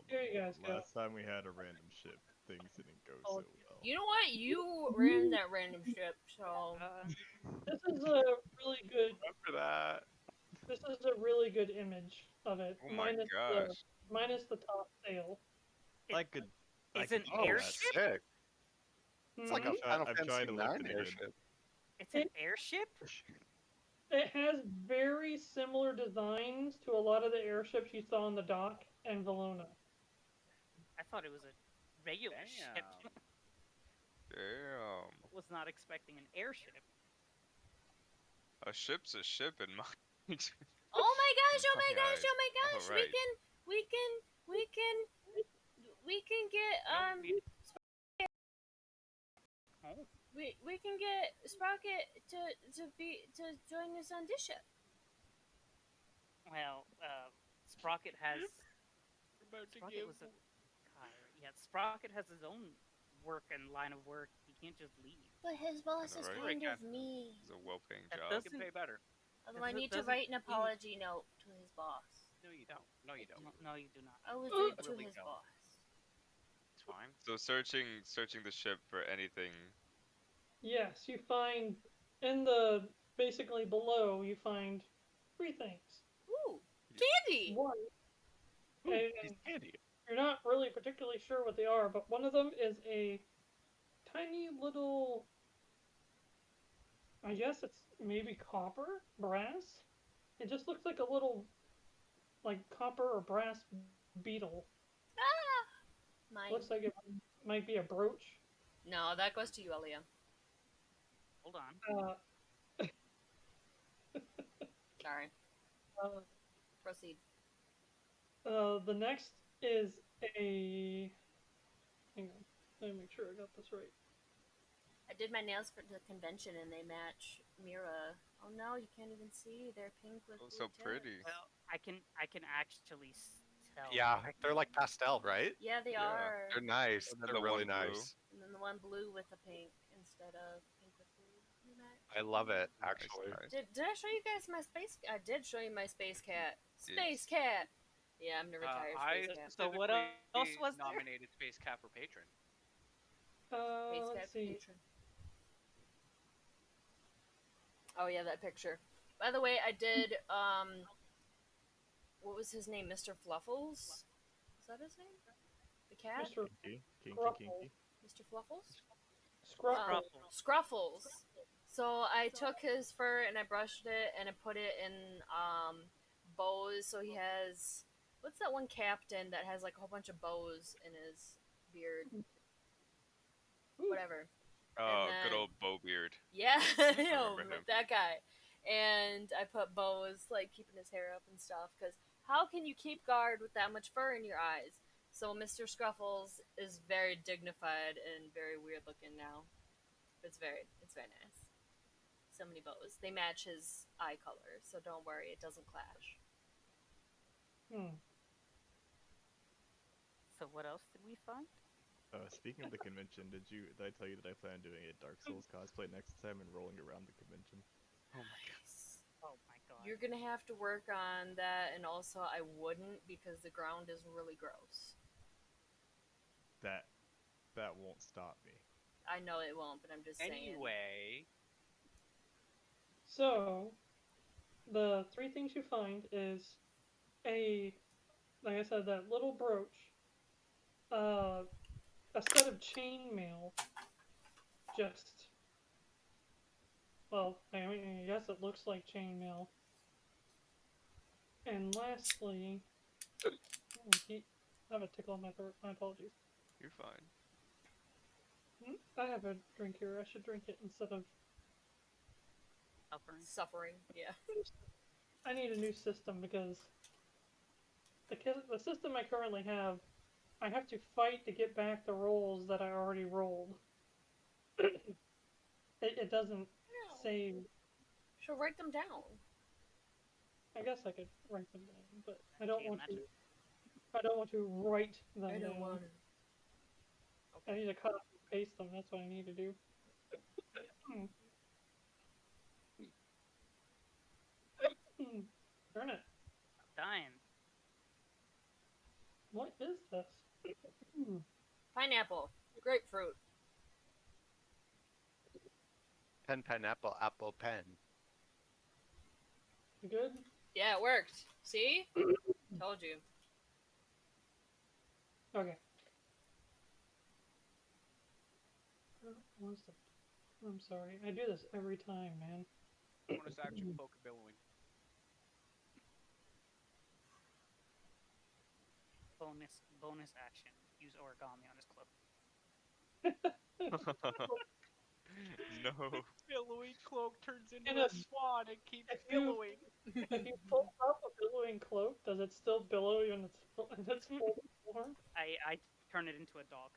S1: Here you guys go.
S8: Last time we had a random ship, things didn't go
S1: Oh.
S8: so well.
S3: You know what? You ran that random ship, so
S1: This is a really good.
S4: Remember that.
S1: This is a really good image of it.
S6: Oh my gosh.
S1: Minus the top sail.
S8: I could.
S5: It's
S8: I
S5: an
S8: could do
S4: Oh,
S5: airship?
S8: that.
S4: sick. It's like a
S1: Mhm.
S4: Final
S8: I'm
S4: Fantasy
S8: trying to lift
S4: 9
S8: it again.
S4: airship.
S5: it's an airship?
S1: It has very similar designs to a lot of the airships you saw on the dock and Valona.
S5: I thought it was a regular ship.
S2: Damn.
S6: Damn.
S5: Was not expecting an airship.
S6: A ship's a ship in my.
S3: oh my gosh, oh my gosh,
S6: Alright.
S3: oh my gosh,
S6: Alright.
S3: we can get
S5: Oh.
S3: we can get Sprocket to join us on this ship.
S5: Well, Sprocket has.
S2: We're about to
S5: Sprocket
S2: give.
S5: was a. God, yeah, Sprocket has his own work and line of work. He can't just leave.
S3: But his boss is
S6: Right.
S3: kind of
S2: Captain.
S3: mean.
S6: It's a well-paying
S5: That
S6: job.
S5: does-
S2: You can pay better.
S3: Although I
S5: It
S3: need to
S5: doesn't
S3: write an
S5: mean-
S3: apology note to his boss.
S2: No, you don't. No, you don't.
S5: No, you do not.
S3: I was
S2: You
S3: rude to
S2: really
S3: his
S2: don't.
S3: boss.
S2: It's fine.
S6: So searching the ship for anything.
S1: Yes, you find in the basically below you find 3 things.
S3: Ooh, candy.
S1: One,
S8: Ooh,
S1: and
S8: piece of candy.
S1: you're not really particularly sure what they are, but one of them is a tiny little, I guess it's maybe copper, brass. It just looks like a little, like copper or brass beetle.
S3: Ah, mine.
S1: Looks like it might be a brooch.
S3: No, that goes to Yuelia.
S5: Hold on.
S1: Uh,
S3: Sorry.
S1: uh,
S3: Proceed.
S1: the next is a. Hang on, let me make sure I got this right.
S3: I did my nails for the convention and they match Mirra. Oh no, you can't even see. They're pink with
S6: Oh,
S3: blue
S6: so
S3: tips.
S6: pretty.
S5: Well, I can actually tell.
S4: Yeah, they're like pastel, right?
S3: Yeah, they
S6: Yeah.
S3: are.
S4: They're nice.
S6: And then
S4: They're
S6: the
S4: really
S6: one blue.
S4: nice.
S3: And then the one blue with the pink instead of pink with blue. You match.
S4: I love it,
S6: Nice,
S4: actually.
S6: nice.
S3: Did I show you guys my space? I did show you my space cat. Space
S6: Yes.
S3: cat. Yeah, I'm the retired
S2: I
S3: space cat.
S5: So what else was there?
S2: nominated Space Cat for patron.
S3: Space cat
S1: Let's see.
S3: patron. Oh yeah, that picture. By the way, I did what was his name? Mr. Fluffles? Is that his name? The cat?
S1: Mr.
S8: Kinky.
S1: Scruffle.
S3: Mr. Fluffles?
S1: Scruffle.
S3: Scruffles. So I took his fur and I brushed it and I put it in bows. So he has, what's that one captain that has like a whole bunch of bows in his beard?
S1: Ooh.
S3: Whatever.
S6: Oh,
S3: then-
S6: good old Bowbeard.
S3: Yeah,
S6: remember him.
S3: that guy. And I put bows, like keeping his hair up and stuff. Because how can you keep guard with that much fur in your eyes? So Mr. Scruffles is very dignified and very weird looking now. It's very nice. So many bows. They match his eye color, so don't worry, it doesn't clash.
S5: So what else did we find?
S8: Speaking of the convention, did I tell you that I plan on doing a Dark Souls cosplay next time and rolling around the convention?
S6: Oh my god.
S5: Oh my god.
S3: You're gonna have to work on that, and also I wouldn't because the ground is really gross.
S8: That won't stop me.
S3: I know it won't, but I'm just saying.
S2: Anyway,
S1: So, the 3 things you find is like I said, that little brooch, a set of chainmail, well, I mean, I guess it looks like chainmail. And lastly, I have a tickle in my throat, my apologies.
S6: You're fine.
S1: I have a drink here, I should drink it instead of...
S3: Suffering, yeah.
S1: I need a new system because the system I currently have, I have to fight to get back the rolls that I already rolled. It doesn't save.
S3: She'll write them down.
S1: I guess I could write them down, but I don't want to.
S5: Imagine.
S1: I don't want to write them
S3: I don't
S1: down.
S3: want to.
S1: I need to cut and paste them. That's what I need to do. Darn it!
S5: Dying.
S1: What is this?
S3: Pineapple. Grapefruit.
S4: Pen, pineapple, apple, pen.
S1: You good?
S3: Yeah, it worked. See? Told you.
S1: Okay. I'm sorry. I do this every time, man.
S2: bonus action poke billowing.
S5: Bonus action. Use origami on his cloak.
S6: No.
S2: Billowing cloak turns into
S1: And
S2: a
S1: a-
S2: swan and keeps
S1: if you-
S2: billowing.
S1: If you pull up a billowing cloak, does it still billow in its full form?
S5: I turn it into a dog.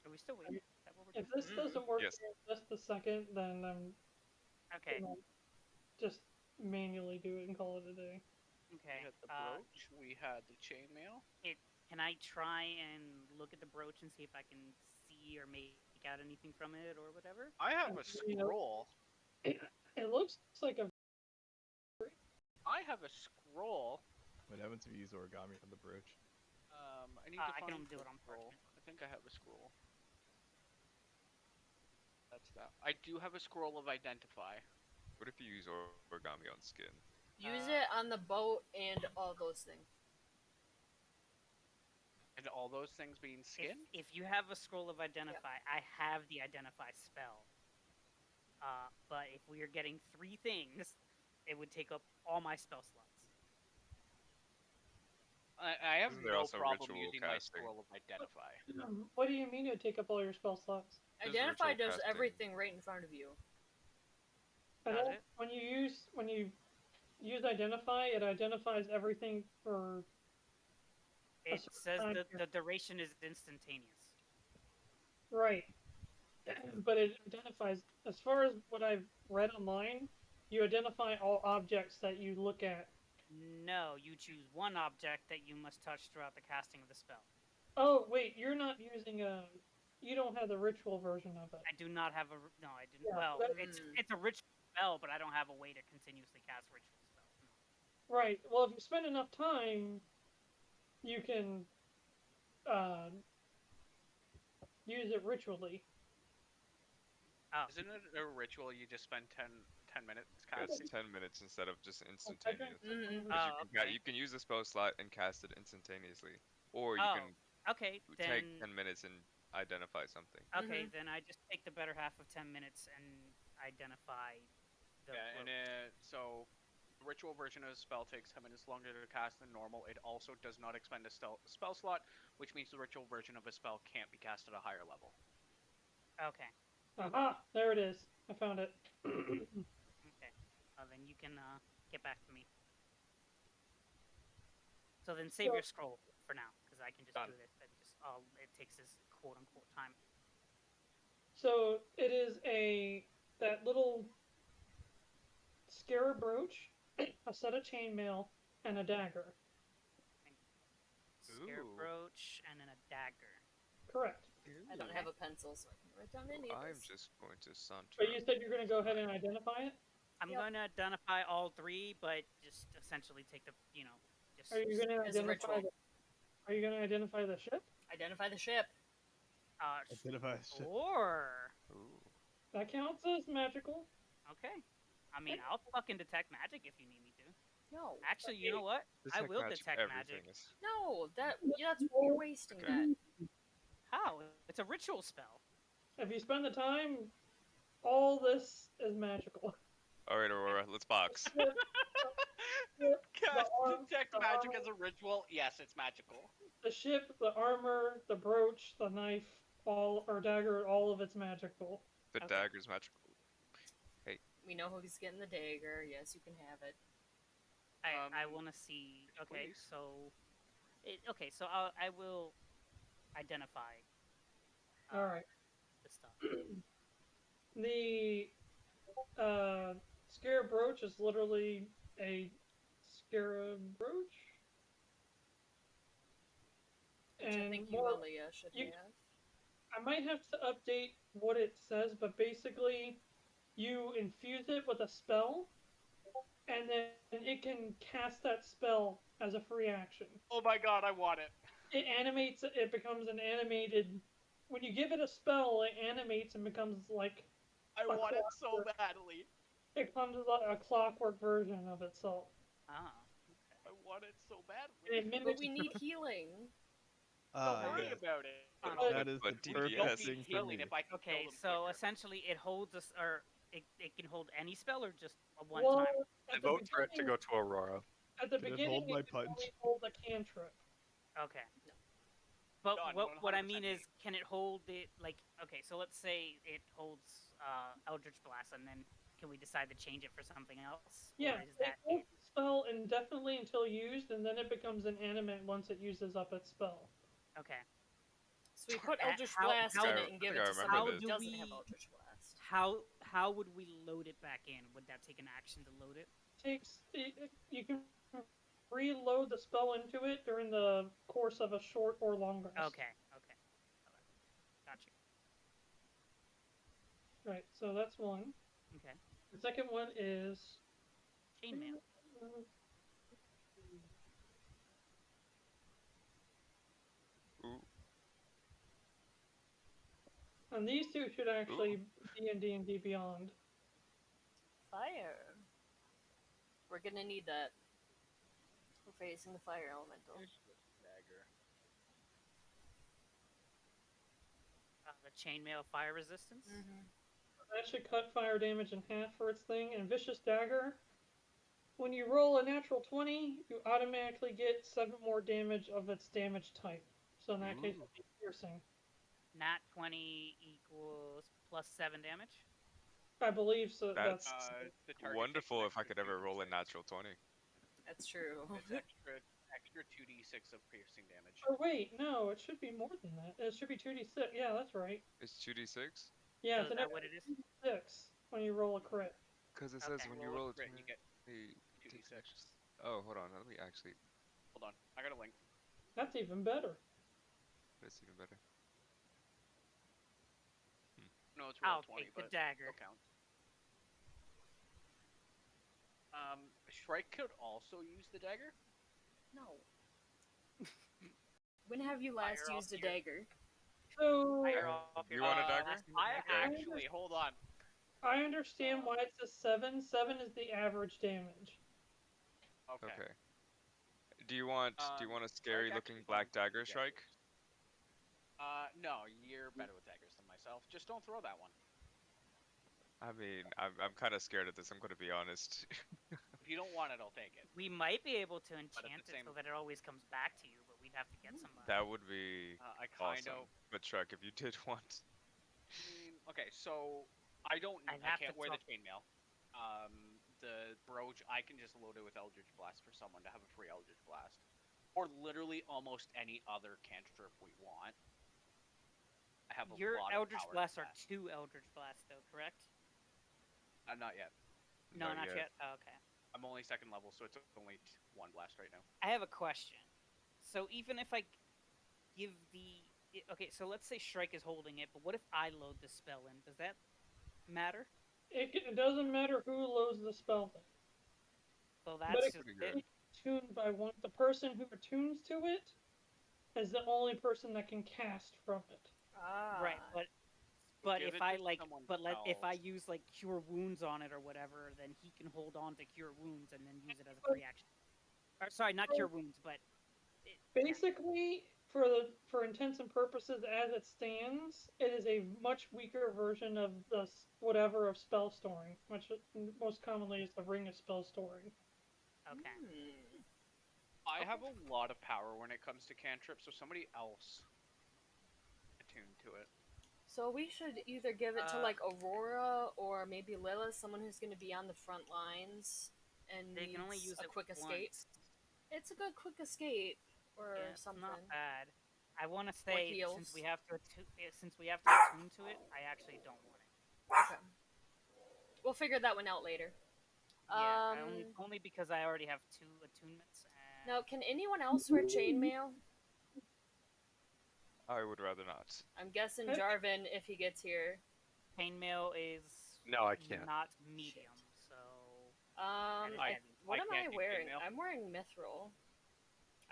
S5: Are we still waiting? Is that what we're
S1: If
S5: doing?
S1: this doesn't work
S6: Yes.
S1: in just a second, then I'm
S5: Okay.
S1: gonna just manually do it and call it a day.
S2: We
S5: Okay.
S2: had the brooch, we had the chainmail.
S5: can I try and look at the brooch and see if I can see or make out anything from it or whatever?
S2: I have a
S1: You know-
S2: scroll.
S1: It looks like a.
S2: I have a scroll.
S8: What happens if you use origami on the brooch?
S2: I need to
S5: I
S2: find
S5: can only do
S2: the
S5: it on
S2: scroll.
S5: parchment.
S2: I think I have a scroll. That's that. I do have a scroll of identify.
S6: What if you use origami on skin?
S3: Use it on the boat and all those things.
S2: And all those things being skin?
S5: If you have a scroll of identify, I have the identify spell. But if we are getting 3 things, it would take up all my spell slots.
S2: I have
S6: Isn't there
S2: no
S6: also
S2: problem
S6: ritual
S2: using my
S6: casting?
S2: scroll of identify.
S1: What do you mean it would take up all your spell slots?
S6: There's
S3: Identify
S6: ritual
S3: does
S6: casting.
S3: everything right in front of you.
S1: I
S5: Does
S1: don't,
S5: it?
S1: when you use identify, it identifies everything for.
S5: It
S1: certain
S5: says
S1: time
S5: that
S1: period.
S5: the duration is instantaneous.
S1: Right. But it identifies, as far as what I've read online, you identify all objects that you look at.
S5: No, you choose one object that you must touch throughout the casting of the spell.
S1: Oh, wait, you're not using a. You don't have the ritual version of it.
S5: I do not have a. No, I didn't.
S1: Yeah,
S5: well,
S1: that-
S5: it's a ritual spell, but I don't have a way to continuously cast ritual spells. No.
S1: Right. Well, if you spend enough time, you can use it ritually.
S5: Oh,
S2: Isn't it a ritual you just spend 10 minutes
S6: Yeah, it's
S2: casting?
S6: 10 minutes instead of just instantaneous.
S3: Mm-hmm.
S6: 'Cause
S5: Oh,
S6: you can use the spell slot and cast it instantaneously, or you
S5: Oh,
S6: can
S5: okay,
S6: take
S5: then
S6: 10 minutes and identify something.
S5: okay, then I just take the better half of 10 minutes and identify the.
S2: Yeah, and
S5: rope.
S2: so the ritual version of the spell takes 10 minutes longer to cast than normal. It also does not expend a spell slot, which means the ritual version of a spell can't be cast at a higher level.
S5: Okay,
S1: Aha! There it is. I found it.
S5: okay. Then you can get back to me. So then save
S1: So-
S5: your scroll for now, because I can just
S2: Done.
S5: do this. And just all it takes is quote unquote time.
S1: So it is that little scarab brooch, a set of chainmail, and a dagger.
S5: Scare
S2: Ooh.
S5: brooch and then a dagger.
S1: Correct.
S3: I don't have a pencil, so I can write down any of
S6: I'm
S3: this.
S6: just going to saunter.
S1: But you said you're going to go ahead and identify it.
S5: I'm
S3: Yep.
S5: going to identify all 3, but just essentially take the just.
S1: Are you going to
S3: As a
S1: identify?
S3: ritual.
S1: Are you going to identify the ship?
S3: Identify the ship.
S8: Identify shit.
S5: Or
S6: Ooh.
S1: That counts as magical.
S5: okay. I mean, I'll fucking detect magic if you need me to.
S3: No.
S5: Actually, you know what? I
S6: Detect
S5: will
S6: magic,
S5: detect
S6: everything
S5: magic.
S6: is-
S3: No, you're wasting
S6: Okay.
S3: that.
S5: How? It's a ritual spell.
S1: If you spend the time, all this is magical.
S6: Alright, Aurora, let's box.
S2: Cast
S1: arm-
S2: detect
S1: the
S2: magic
S1: armor-
S2: as a ritual? Yes, it's magical.
S1: The ship, the armor, the brooch, the knife, dagger, all of it's magical.
S6: The
S5: Okay.
S6: dagger's magical.
S3: We know who's getting the dagger. Yes, you can have it.
S5: I want to see. Okay,
S2: please.
S5: so. So I will identify.
S1: All right.
S5: The stuff.
S1: The scarab brooch is literally a scarab brooch.
S3: Which I
S1: And
S3: think
S1: more,
S3: Yuelia should
S1: you-
S3: have.
S1: I might have to update what it says, but basically, you infuse it with a spell, and then it can cast that spell as a free action.
S2: Oh my god, I want it.
S1: It animates, it becomes an animated. When you give it a spell, it animates and becomes like.
S2: I want it so badly.
S1: It becomes like a clockwork version of itself.
S5: Ah.
S2: I want it so badly.
S1: And it
S3: But
S1: mimics.
S3: we need healing.
S2: Don't worry
S8: Yes.
S2: about it.
S8: That is
S6: But
S8: the
S6: DPS
S8: perfect
S2: Don't
S8: thing
S2: need
S8: for
S2: healing
S8: me.
S2: if I can
S5: Okay,
S2: kill them
S5: so
S2: quicker.
S5: essentially it holds us, or it can hold any spell or just a one
S1: Well,
S5: time.
S4: I
S1: at the
S4: vote for it to
S1: beginning,
S4: go to Aurora.
S1: at the
S8: Did it
S1: beginning,
S8: hold my
S1: it can only
S8: punch?
S1: hold a cantrip.
S5: Okay. But
S2: Done,
S5: what I mean
S2: 100%
S5: is, can it hold it like? Okay, so let's say it holds Eldritch Blast, and then can we decide to change it for something else?
S1: Yeah,
S5: Or is
S1: it
S5: that
S1: holds the spell indefinitely until used, and then it becomes an animate once it uses up its spell.
S5: okay?
S3: So we put
S5: Uh,
S3: Eldritch
S5: how-
S3: Blast
S5: how-
S3: in
S6: I
S3: it and give
S6: think
S3: it
S6: I
S3: to
S6: remember
S3: someone who
S6: this.
S3: doesn't
S5: How
S3: have
S5: do we-
S3: Eldritch Blast.
S5: How would we load it back in? Would that take an action to load it?
S1: You can preload the spell into it during the course of a short or long rest.
S5: Okay. Gotcha.
S1: Right, so that's one.
S5: Okay.
S1: The second one is
S5: Chainmail.
S6: Ooh.
S1: And these two should actually be in D&D Beyond.
S3: Fire. We're gonna need that. We're facing the fire elemental.
S2: Dagger.
S5: The chainmail fire resistance.
S3: Mm-hmm.
S1: That should cut fire damage in half for its thing. And Vicious Dagger, when you roll a natural 20, you automatically get 7 more damage of its damage type. So in that case, it'll be piercing.
S5: Nat 20 equals plus 7 damage.
S1: I believe so.
S6: That's
S2: The target
S6: wonderful
S2: takes
S6: if I
S2: an
S6: could ever
S2: extra
S6: roll a
S2: 2d6.
S6: natural 20.
S3: That's true.
S2: It's extra 2d6 of piercing damage.
S1: Or wait, no, it should be more than that. It should be 2d6. Yeah, that's right.
S6: It's 2d6?
S1: Yeah,
S5: So
S1: it's
S5: is
S1: an
S5: that what it is?
S1: 6 when you roll a crit.
S6: Because it says
S5: Okay.
S6: when you
S2: Roll
S6: roll
S2: a
S6: a
S2: crit, you
S6: 20,
S2: get
S6: it takes
S2: 2d6.
S6: an extra- Oh, hold on. Let me actually.
S2: Hold on, I got a link.
S1: That's even better.
S6: That's even better.
S2: No, it's roll
S5: I'll
S2: 20,
S5: take the
S2: but
S5: dagger.
S2: it'll count. Shrike could also use the dagger.
S3: No. When have you last
S5: Fire
S3: used a
S5: off your-
S3: dagger?
S1: So
S5: Fire off
S6: You
S5: your
S6: want a
S5: last
S6: dagger?
S5: in the
S2: I
S5: dagger.
S2: actually, hold on.
S1: I understand why it's a 7. 7 is the average damage.
S2: Okay.
S6: Do you want a scary
S2: Shrike
S6: looking
S2: actually
S6: black
S2: can use
S6: dagger, Shrike?
S2: daggers. No, you're better with daggers than myself. Just don't throw that one.
S6: I mean, I'm kind of scared of this. I'm going to be honest.
S2: If you don't want it, I'll take it.
S5: We might be able to
S2: But
S5: enchant
S2: at the
S5: it
S2: same-
S5: so that it always comes back to you, but we'd have to get somebody.
S6: That would be
S2: I kind
S6: awesome.
S2: of.
S6: But Shrike, if you did want,
S2: Okay, so I don't.
S5: I'd
S2: I
S5: have
S2: can't
S5: to
S2: wear the
S5: talk-
S2: chainmail. The brooch, I can just load it with Eldritch Blast for someone to have a free Eldritch Blast, or literally almost any other cantrip we want. I have a
S5: Your
S2: lot
S5: Eldritch
S2: of power
S5: Blasts
S2: for
S5: are
S2: that.
S5: 2 Eldritch Blasts, though, correct?
S2: Not yet.
S5: No, not yet. Oh, okay.
S2: I'm only second level, so it's only 1 blast right now.
S5: I have a question. So even if I give the... Okay, so let's say Shrike is holding it, but what if I load the spell in? Does that matter?
S1: It doesn't matter who loads the spell.
S5: So
S1: But
S5: that's
S1: it
S5: just
S1: can
S5: it.
S1: be tuned by one. The person who attunes to it is the only person that can cast from it.
S3: Ah.
S5: Right, but
S2: Give
S5: if
S2: it
S5: I
S2: to
S5: like,
S2: someone
S5: if I
S2: else.
S5: use like Cure Wounds on it or whatever, then he can hold on to Cure Wounds and then use it as a free action. Or, sorry, not Cure Wounds, but
S1: Basically, for intents and purposes, as it stands, it is a much weaker version of the whatever of spell storing, which most commonly is the Ring of Spell Storing.
S5: Okay.
S2: I have a lot of power when it comes to cantrips, so somebody else attuned to it.
S3: So we should either give it to like Aurora or maybe Lilith, someone who's going to be on the front lines and
S5: They can only
S3: needs
S5: use
S3: a
S5: it
S3: quick escape.
S5: once.
S3: It's a good quick escape or
S5: Yeah, it's
S3: something.
S5: not bad. I want to say
S3: heals.
S5: since we have to attune to it, I actually don't want it.
S3: Okay. We'll figure that one out later.
S5: Yeah, only because I already have 2 attunements. And
S3: Now, can anyone else wear chainmail?
S6: I would rather not.
S3: I'm guessing Jarvin, if he gets here.
S5: chainmail is
S4: No, I can't.
S5: not medium, so
S3: What am I
S2: can't do
S3: wearing?
S2: chainmail.
S3: I'm wearing mithril.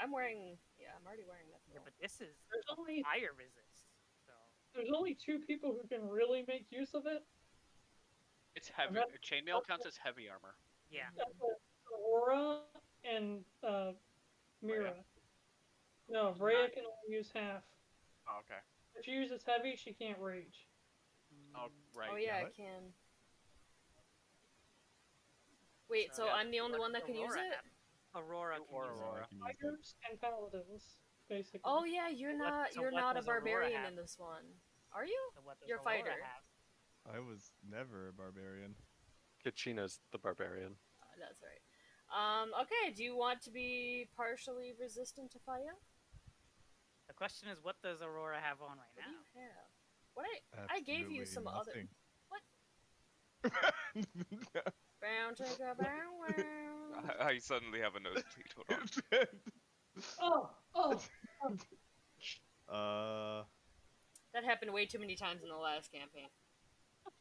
S3: I'm wearing. Yeah, I'm already wearing mithril.
S5: yeah, but this is
S1: There's only
S5: fire resist. So
S1: there's only 2 people who can really make use of it.
S2: It's heavy.
S1: that-
S2: Chainmail counts as heavy armor.
S5: yeah,
S1: That's Aurora and Mirra. No, Breya can only use half.
S2: Oh, okay.
S1: If she uses heavy, she can't rage.
S2: Oh, right.
S3: Oh yeah, I
S8: What?
S3: can. Wait, so
S2: Yeah,
S3: I'm the only one that can use
S5: Aurora
S3: it?
S5: Aurora
S2: You
S5: can
S2: or
S5: use it.
S2: Aurora.
S8: I can use that.
S1: Fighters and paladins, basically.
S3: Oh yeah, you're
S5: So
S3: not.
S5: so
S3: You're
S5: what
S3: not a
S5: does Aurora
S3: barbarian
S5: have?
S3: in this one, are you?
S5: So what does
S3: You're a
S5: Aurora
S3: fighter.
S5: have?
S8: I was never a barbarian.
S4: Kachina's the barbarian.
S3: That's right. Okay. Do you want to be partially resistant to fire?
S5: The question is, what does Aurora have on right
S3: What do
S5: now?
S3: you have? What I gave you some other.
S8: Absolutely
S3: What?
S8: nothing.
S3: Brown sugar, brown, brown.
S6: I suddenly have a nosebleed. Hold on.
S1: Oh.
S3: That happened way too many times in the last campaign.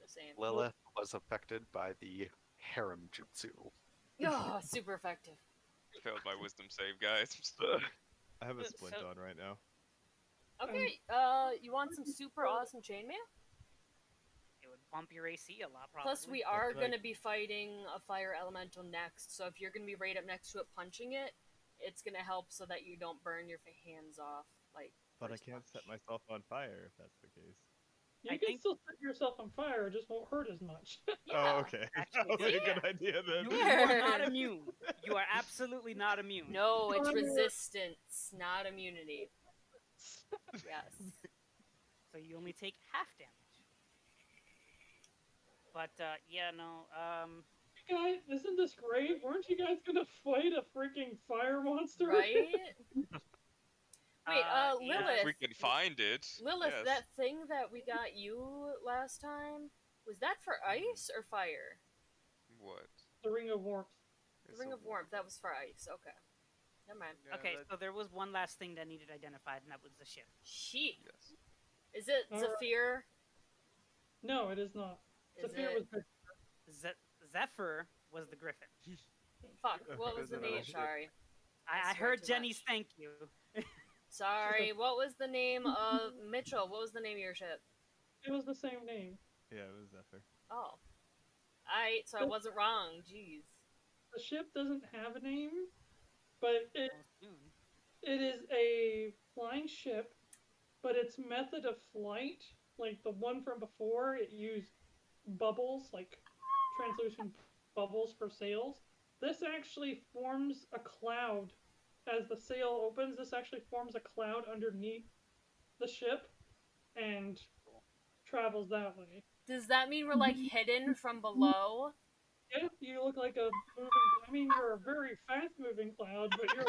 S3: Just saying.
S4: Lilith was affected by the harem jutsu.
S3: Oh, super effective.
S6: Failed my wisdom save, guys.
S8: I have a splint on right now.
S3: Okay, you want some super awesome chainmail?
S5: It would bump your AC a lot, probably.
S3: Plus, we are going to be fighting a fire elemental next, so if you're going to be right up next to it punching it, it's going to help so that you don't burn your hands off.
S8: But I can't set myself on fire if that's the case.
S1: You can still set yourself on fire, it just won't hurt as much.
S3: Yeah,
S8: oh, okay. Sounds like a good idea then.
S5: You are not immune. You are absolutely not immune.
S3: No, it's resistance, not immunity. Yes.
S5: So you only take half damage. But, yeah, no,
S1: Guys, isn't this great? Weren't you guys gonna fight a freaking fire monster?
S3: Right? Wait, Lilith.
S6: If we can find it.
S3: Lilith,
S6: yes.
S3: that thing that we got you last time, was that for ice or fire?
S6: What?
S1: The Ring of Warmth.
S3: The Ring of Warmth, that was for ice. Okay. Never mind.
S6: Yeah,
S5: okay, so there was one last thing that needed identified, and that was the ship.
S3: Sheep.
S6: Yes.
S3: Is it Zephyr?
S1: No, it is not.
S3: Is
S1: Zephyr
S3: it...
S1: was
S5: Zephyr was the griffin.
S3: Fuck, what was the name? Sorry.
S5: I heard Jenny's thank you.
S3: Sorry, what was the name of... Mitchell, what was the name of your ship?
S1: It was the same name.
S8: Yeah, it was Zephyr.
S3: Oh. So I wasn't wrong, jeez.
S1: The ship doesn't have a name, but it is a flying ship, but its method of flight, like the one from before, it used bubbles, like translucent bubbles for sails. This actually forms a cloud. As the sail opens, this actually forms a cloud underneath the ship and travels that way.
S3: Does that mean we're like hidden from below?
S1: Yeah, you look like a moving... I mean, you're a very fast-moving cloud, but you're a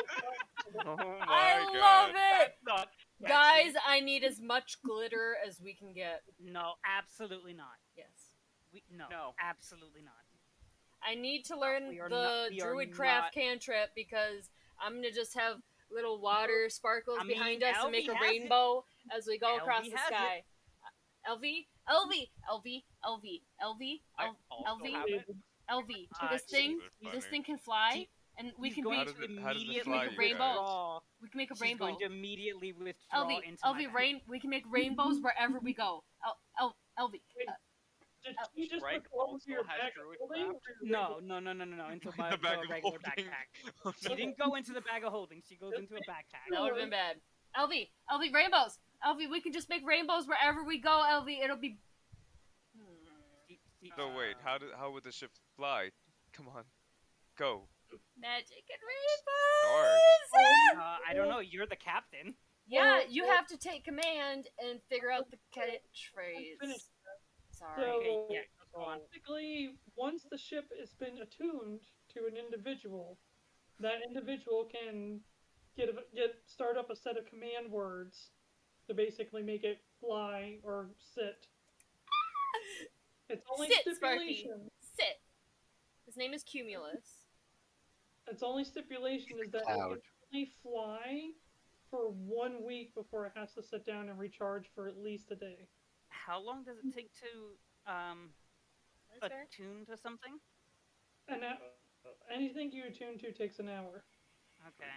S6: Oh my
S3: I
S6: god.
S3: love it!
S5: Not
S3: Guys, I need as much glitter as we can get.
S5: No, absolutely not.
S3: Yes.
S5: No, absolutely not.
S3: I need to learn
S5: We are
S3: the
S5: not- we are
S3: Druidcraft
S5: not-
S3: cantrip because I'm gonna just have little water sparkles
S5: I mean,
S3: behind us and make a
S5: LV has it.
S3: rainbow as we go across
S5: LV
S3: the
S5: has
S3: sky. LV, LV, LV, LV, LV,
S2: I
S3: LV,
S2: also
S3: LV,
S2: have it.
S3: LV.
S5: Ah,
S3: This thing,
S6: super
S3: this
S6: funny.
S3: thing can fly,
S5: See,
S3: and we
S5: He's
S3: can
S5: going
S3: make,
S6: How does it
S5: immediately
S6: fly,
S3: you
S5: withdraw.
S3: guys? we can make a
S5: She's
S3: rainbow.
S5: going to immediately withdraw
S3: LV,
S5: into my bag.
S3: we can make rainbows wherever we go. LV.
S1: Did you just
S2: Shrike
S1: put all of
S2: also
S1: your
S2: has
S1: bag
S2: druid
S1: holding?
S2: craft?
S5: No, into my
S6: The bag of
S5: regular
S6: holding.
S5: backpack. She didn't go into the bag of holding. She goes into a backpack.
S3: That would have been bad. LV, rainbows. LV, we can just make rainbows wherever we go. LV, it'll be.
S6: No, wait. How would the ship fly? Come on. Go.
S3: Magic and rainbows.
S5: I don't know. You're the captain.
S3: Yeah, you have to take command and figure out the catchphrase. Sorry.
S1: So,
S5: Okay, yeah, go on.
S1: basically, once the ship has been attuned to an individual, that individual can start up a set of command words to basically make it fly or sit. It's only
S3: Sit, Sparky.
S1: stipulation.
S3: Sit. His name is Cumulus.
S1: Its only stipulation is that it
S4: Cloud.
S1: can only fly for 1 week before it has to sit down and recharge for at least a day.
S5: How long does it take to
S3: That's fair.
S5: attune to something?
S1: And anything you attune to takes an hour.
S5: Okay.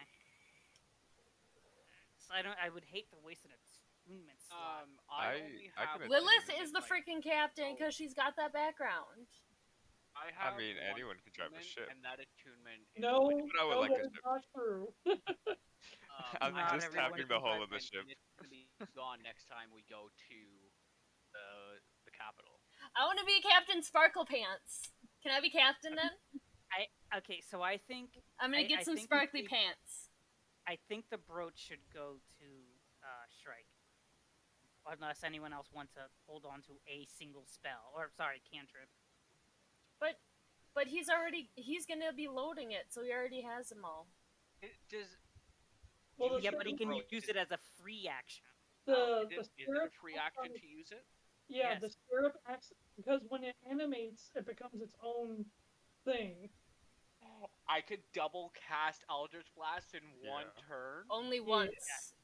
S5: So I would hate to waste an attunement slot.
S2: I
S6: I can
S3: Lilith
S6: attune.
S3: is the freaking captain because she's got that background.
S2: I have
S6: mean,
S2: one
S6: anyone can drive a
S2: attunement,
S6: ship.
S2: And that attunement is
S1: No,
S2: when-
S6: But I would
S1: no,
S6: like a
S1: that is
S6: ship.
S1: not true.
S6: I'm
S5: Not
S6: just
S5: everyone
S6: tapping
S5: can
S6: the hull
S5: drive
S6: of the
S5: a
S6: ship.
S2: It's gonna be gone next time we go to the capital.
S3: I want to be Captain Sparkle Pants. Can I be captain then?
S5: Okay, so I think
S3: I'm gonna get
S5: I
S3: some
S5: think
S3: sparkly
S5: we-
S3: pants.
S5: I think the brooch should go to Shrike. Unless anyone else wants to hold on to a single spell. Or, sorry, cantrip.
S3: But he's gonna be loading it, so he already has them all.
S2: Does
S1: Well, the
S5: Yeah, but he
S1: thing-
S5: can use it as a free action.
S1: the
S2: is it a
S1: spirit
S2: free action to use it?
S1: Yeah,
S5: Yes.
S1: the spirit acts because when it animates, it becomes its own thing.
S2: I could double cast Eldritch Blast in one
S6: Yeah.
S2: turn.
S3: Only
S1: Yeah.
S3: once.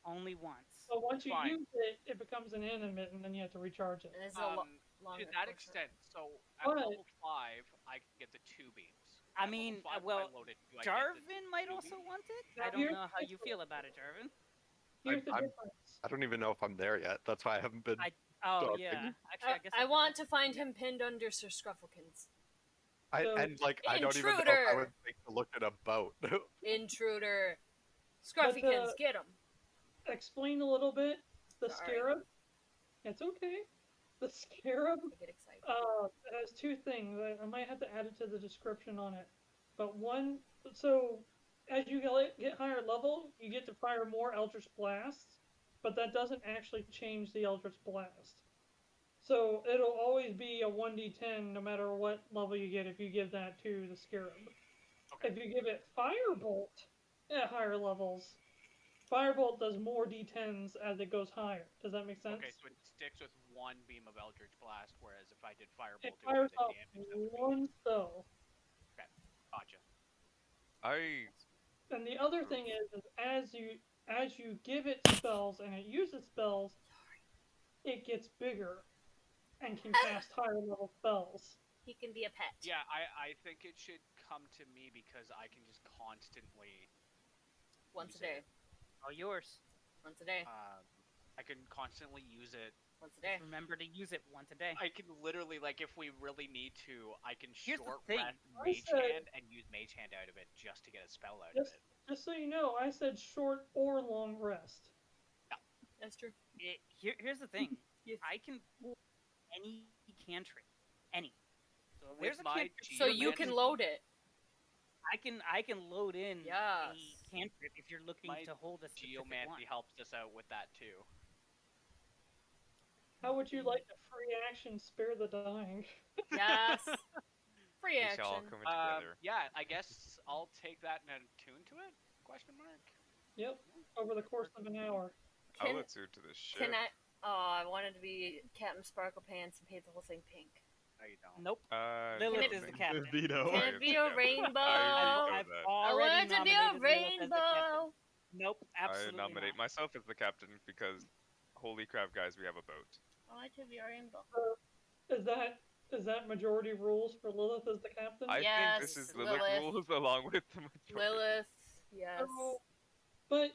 S5: Only once.
S1: But once you
S2: Fine.
S1: use it, it becomes inanimate, and then you have to recharge it.
S3: And this is a longer
S2: To that
S3: portion.
S2: extent, so at
S1: But-
S2: level 5, I can get the 2 beams.
S5: I
S2: At level
S5: mean,
S2: 5,
S5: well,
S2: I loaded 2, I get the
S5: Jarvin might
S2: 2
S5: also
S2: beams.
S5: want it.
S1: Now
S5: I don't
S1: here's
S5: know how
S1: the
S5: you feel about it, Jarvin.
S1: Here's the
S4: I'm-
S1: difference.
S4: I don't even know if I'm there yet. That's why I haven't been.
S5: Oh
S4: Talking.
S5: yeah, actually, I guess
S3: I
S5: could
S3: want to
S5: look-
S3: find him pinned under Sir Scrufflekins.
S1: So-
S4: I don't even know if I
S3: Intruder!
S4: would think to look at a boat.
S3: Intruder.
S1: But,
S3: Scruffykins, get him.
S1: Explain a little bit. The
S3: Sorry.
S1: scarab. It's okay. The scarab
S3: I get excited.
S1: has two things. I might have to add it to the description on it. But one, so as you get higher level, you get to fire more Eldritch Blasts, but that doesn't actually change the Eldritch Blast. So it'll always be a 1d10 no matter what level you get if you give that to the scarab.
S2: Okay.
S1: If you give it Firebolt at higher levels, Firebolt does more d10s as it goes higher. Does that make sense?
S2: Okay, so it sticks with 1 beam of Eldritch Blast, whereas if I did
S1: It
S2: Firebolt, it would
S1: fires
S2: be the
S1: off
S2: damage that would be.
S1: one spell.
S2: Gotcha.
S1: And the other thing is as you give it spells and it uses spells, it gets bigger and can cast higher level spells.
S3: He can be a pet.
S2: Yeah, I think it should come to me because I can just constantly.
S3: Once a
S2: use
S3: day.
S2: it.
S5: All yours.
S3: Once a day.
S2: I can constantly use it.
S3: Once a day.
S5: Just remember to use it once a day.
S2: I can literally, like, if we really need to, I can
S5: Here's the
S2: short
S5: thing.
S2: rest
S1: I
S2: Mage
S1: said-
S2: Hand and use Mage Hand out of it just to get a spell out of
S1: Just,
S2: it.
S1: just so you know, I said short or long rest.
S3: That's true.
S5: Here's the thing.
S3: Yes.
S5: I can pull any cantrip. Any. So if
S2: With
S5: there's a
S2: my
S5: cantrip,
S3: So you can load it.
S5: I can load in
S3: Yes.
S5: a cantrip if you're looking
S2: My
S5: to hold a specific one.
S2: Geomancy helps us out with that too.
S1: How would you like to free action spare the dying?
S3: Yes. Free
S6: It's all
S3: action.
S6: coming together.
S2: Yeah, I guess I'll take that and attune to it? Question mark.
S1: Yep, over the course of an hour.
S6: I'll
S3: Can,
S6: attune to this ship.
S3: can I? Oh, I wanted to be Captain Sparkle Pants and paint the whole thing pink.
S2: No, you don't.
S5: Nope.
S6: no
S5: Lilith is the
S6: thanks.
S5: captain.
S8: Veto.
S3: Can it be a rainbow?
S6: I
S5: I've
S6: that.
S3: I
S5: already
S3: want it to be a
S5: nominated Lilith as the captain.
S3: rainbow.
S5: Nope, absolutely
S6: I nominate
S5: not.
S6: myself as the captain because, holy crap, guys, we have a boat.
S3: I want it to be a rainbow.
S1: Is that majority rules for Lilith as the captain?
S6: I think this
S3: Yes,
S6: is Lilith
S3: Lilith.
S6: rules along with the majority.
S3: Lilith. Yes.
S1: So, but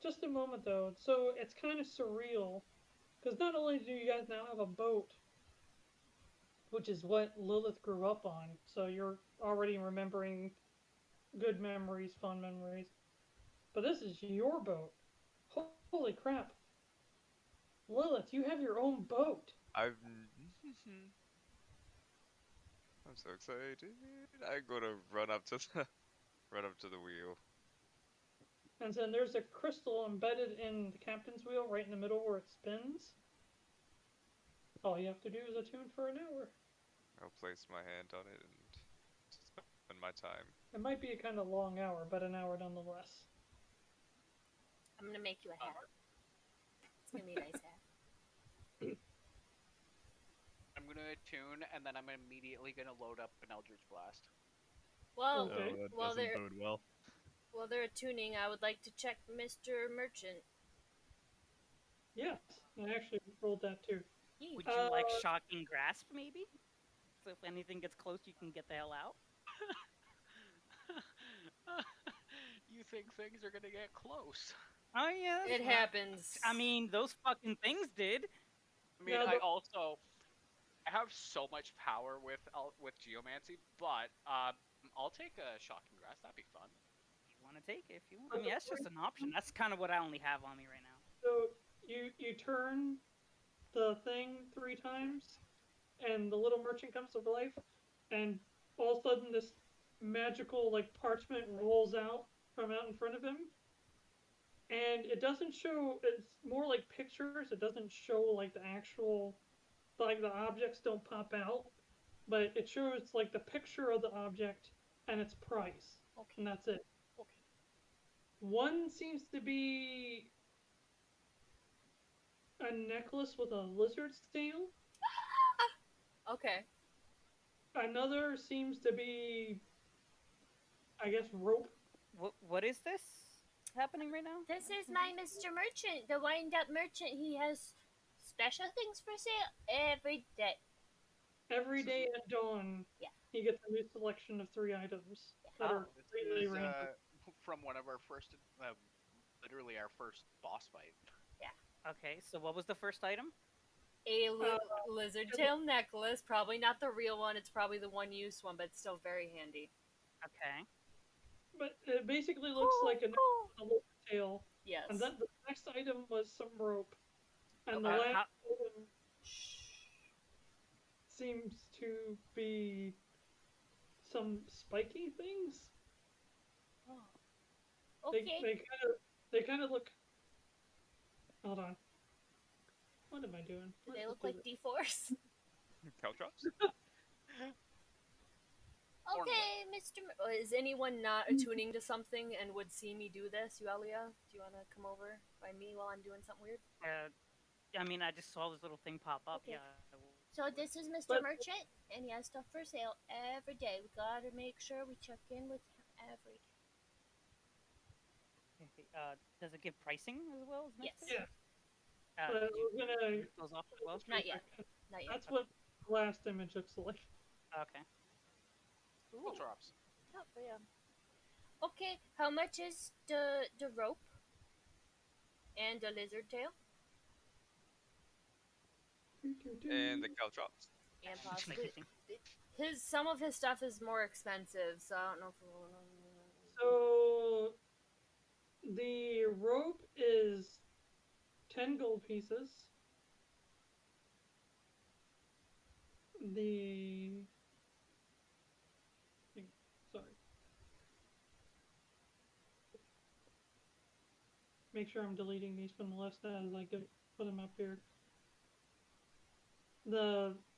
S1: just a moment though. So it's kind of surreal because not only do you guys now have a boat, which is what Lilith grew up on, so you're already remembering good memories, fun memories. But this is your boat. Holy crap. Lilith, you have your own boat.
S6: I'm so excited. I'm gonna run up to the wheel.
S1: And then there's a crystal embedded in the captain's wheel right in the middle where it spins. All you have to do is attune for an hour.
S6: I'll place my hand on it and spend my time.
S1: It might be a kind of long hour, but an hour nonetheless.
S3: I'm gonna make you a hat. It's gonna be a nice hat.
S2: I'm gonna attune, and then I'm immediately gonna load up an Eldritch Blast.
S3: Well,
S1: Okay.
S8: that
S3: Well,
S8: doesn't
S3: there-
S8: bode well.
S3: while they're tuning, I would like to check Mr. Merchant.
S1: Yes, I actually rolled that too.
S3: Yee.
S5: Would you like
S1: Uh,
S5: shocking grasp, maybe? So if anything gets close, you can get the hell out.
S2: You think things are gonna get close?
S5: Oh yeah.
S3: It happens.
S5: I mean, those fucking things did.
S2: I mean,
S1: Yeah,
S2: I have so much power with Geomancy, but I'll take a Shocking Grasp. That'd be fun.
S5: If you want to take it, if you want. I mean, that's just an option. That's kind of what I only have on me right now.
S1: So you turn the thing 3 times, and the little merchant comes to life, and all of a sudden this magical like parchment rolls out from out in front of him. And it doesn't show, it's more like pictures, it doesn't show like the actual, like the objects don't pop out, but it shows like the picture of the object and its price,
S3: Okay.
S1: and that's it.
S3: Okay.
S1: One seems to be a necklace with a lizard's tail.
S3: Okay.
S1: Another seems to be I guess, rope.
S5: What is this happening right now?
S3: This is my Mr. Merchant, the wind-up merchant. He has special things for sale every day.
S1: Every day at dawn,
S3: Yeah.
S1: he gets a new selection of 3 items that are
S2: This
S1: completely
S2: is
S1: random.
S2: from one of our first, literally our first boss fight.
S5: Okay, so what was the first item?
S3: A lizard tail necklace. Probably not the real one. It's probably the one-use one, but it's still very handy.
S5: Okay.
S1: But it basically looks like a lizard tail.
S3: Yes.
S1: And then the next item was some rope. And the
S5: Okay,
S1: last
S5: how-
S1: item seems to be some spiky things.
S3: Okay.
S1: They kind of look. Hold on. What am I doing?
S3: Do
S1: Let's
S3: they
S1: just
S3: look
S1: do
S3: like
S1: this.
S3: D-Force?
S2: Caltrops?
S3: Okay, Mr. Is anyone not attuning to something and would see me do this? Yuelia, do you want to come over by me while I'm doing something weird?
S5: I mean, I just saw this little thing pop up.
S3: Okay.
S5: Yeah. I will-
S3: So this is Mr.
S1: But-
S3: Merchant, and he has stuff for sale every day. We gotta make sure we check in with him every day.
S5: Okay, does it give pricing as well as next
S3: Yes.
S5: to it?
S1: Yeah.
S5: Did you
S1: We're gonna.
S5: read those off as well?
S3: Not yet. Not yet.
S1: That's what the last image looks like.
S5: Okay.
S3: Ooh.
S2: Caltrops.
S3: Oh, yeah. Okay, how much is the rope and the lizard tail
S6: And the caltrops.
S3: and
S5: Just make
S3: possibly
S5: it think.
S3: some of his stuff is more expensive, so I don't know if
S1: So the rope is 10 gold pieces. Sorry. Make sure I'm deleting these from the list as I put them up here.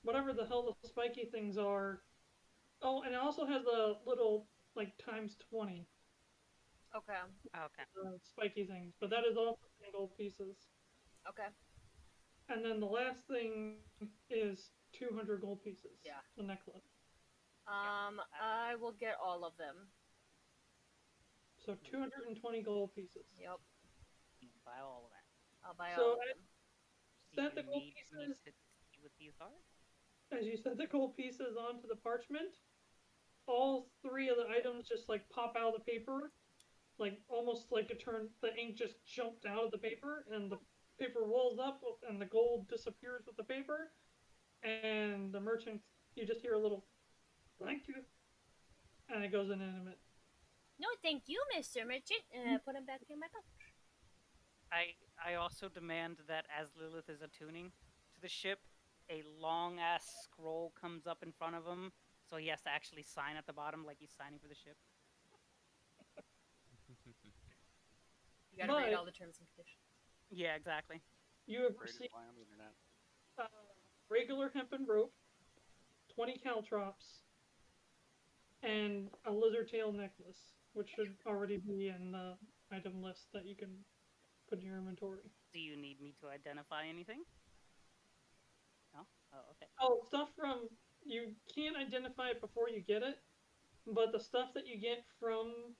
S1: Whatever the hell the spiky things are. Oh, and it also has a little like times 20
S3: Okay.
S5: Okay.
S1: spiky things, but that is also 10 gold pieces.
S3: Okay.
S1: And then the last thing is 200 gold pieces.
S3: Yeah.
S1: The necklace.
S3: I will get all of them.
S1: So 220 gold pieces.
S3: Yep.
S5: Buy all of that.
S3: I'll buy
S1: So
S3: all of them.
S5: Do
S1: Set the
S5: you
S1: gold
S5: need me
S1: pieces.
S5: to see what these are?
S1: As you set the gold pieces onto the parchment, all 3 of the items just like pop out of the paper, like almost like the ink just jumped out of the paper, and the paper rolls up, and the gold disappears with the paper, and the merchant, you just hear a little, "Thank you," and it goes inanimate.
S3: No, thank you, Mr. Merchant. And I put them back in my pouch.
S5: I also demand that as Lilith is attuning to the ship, a long ass scroll comes up in front of him, so he has to actually sign at the bottom like he's signing for the ship.
S3: You gotta read
S1: But-
S3: all the terms and conditions.
S5: Yeah, exactly.
S1: You have
S2: Greatest
S1: received
S2: lie on the internet.
S1: regular hempen rope, 20 caltrops, and a lizard tail necklace, which should already be in the item list that you can put in your inventory.
S5: Do you need me to identify anything? No? Oh, okay.
S1: Oh, stuff from, you can't identify it before you get it, but the stuff that you get from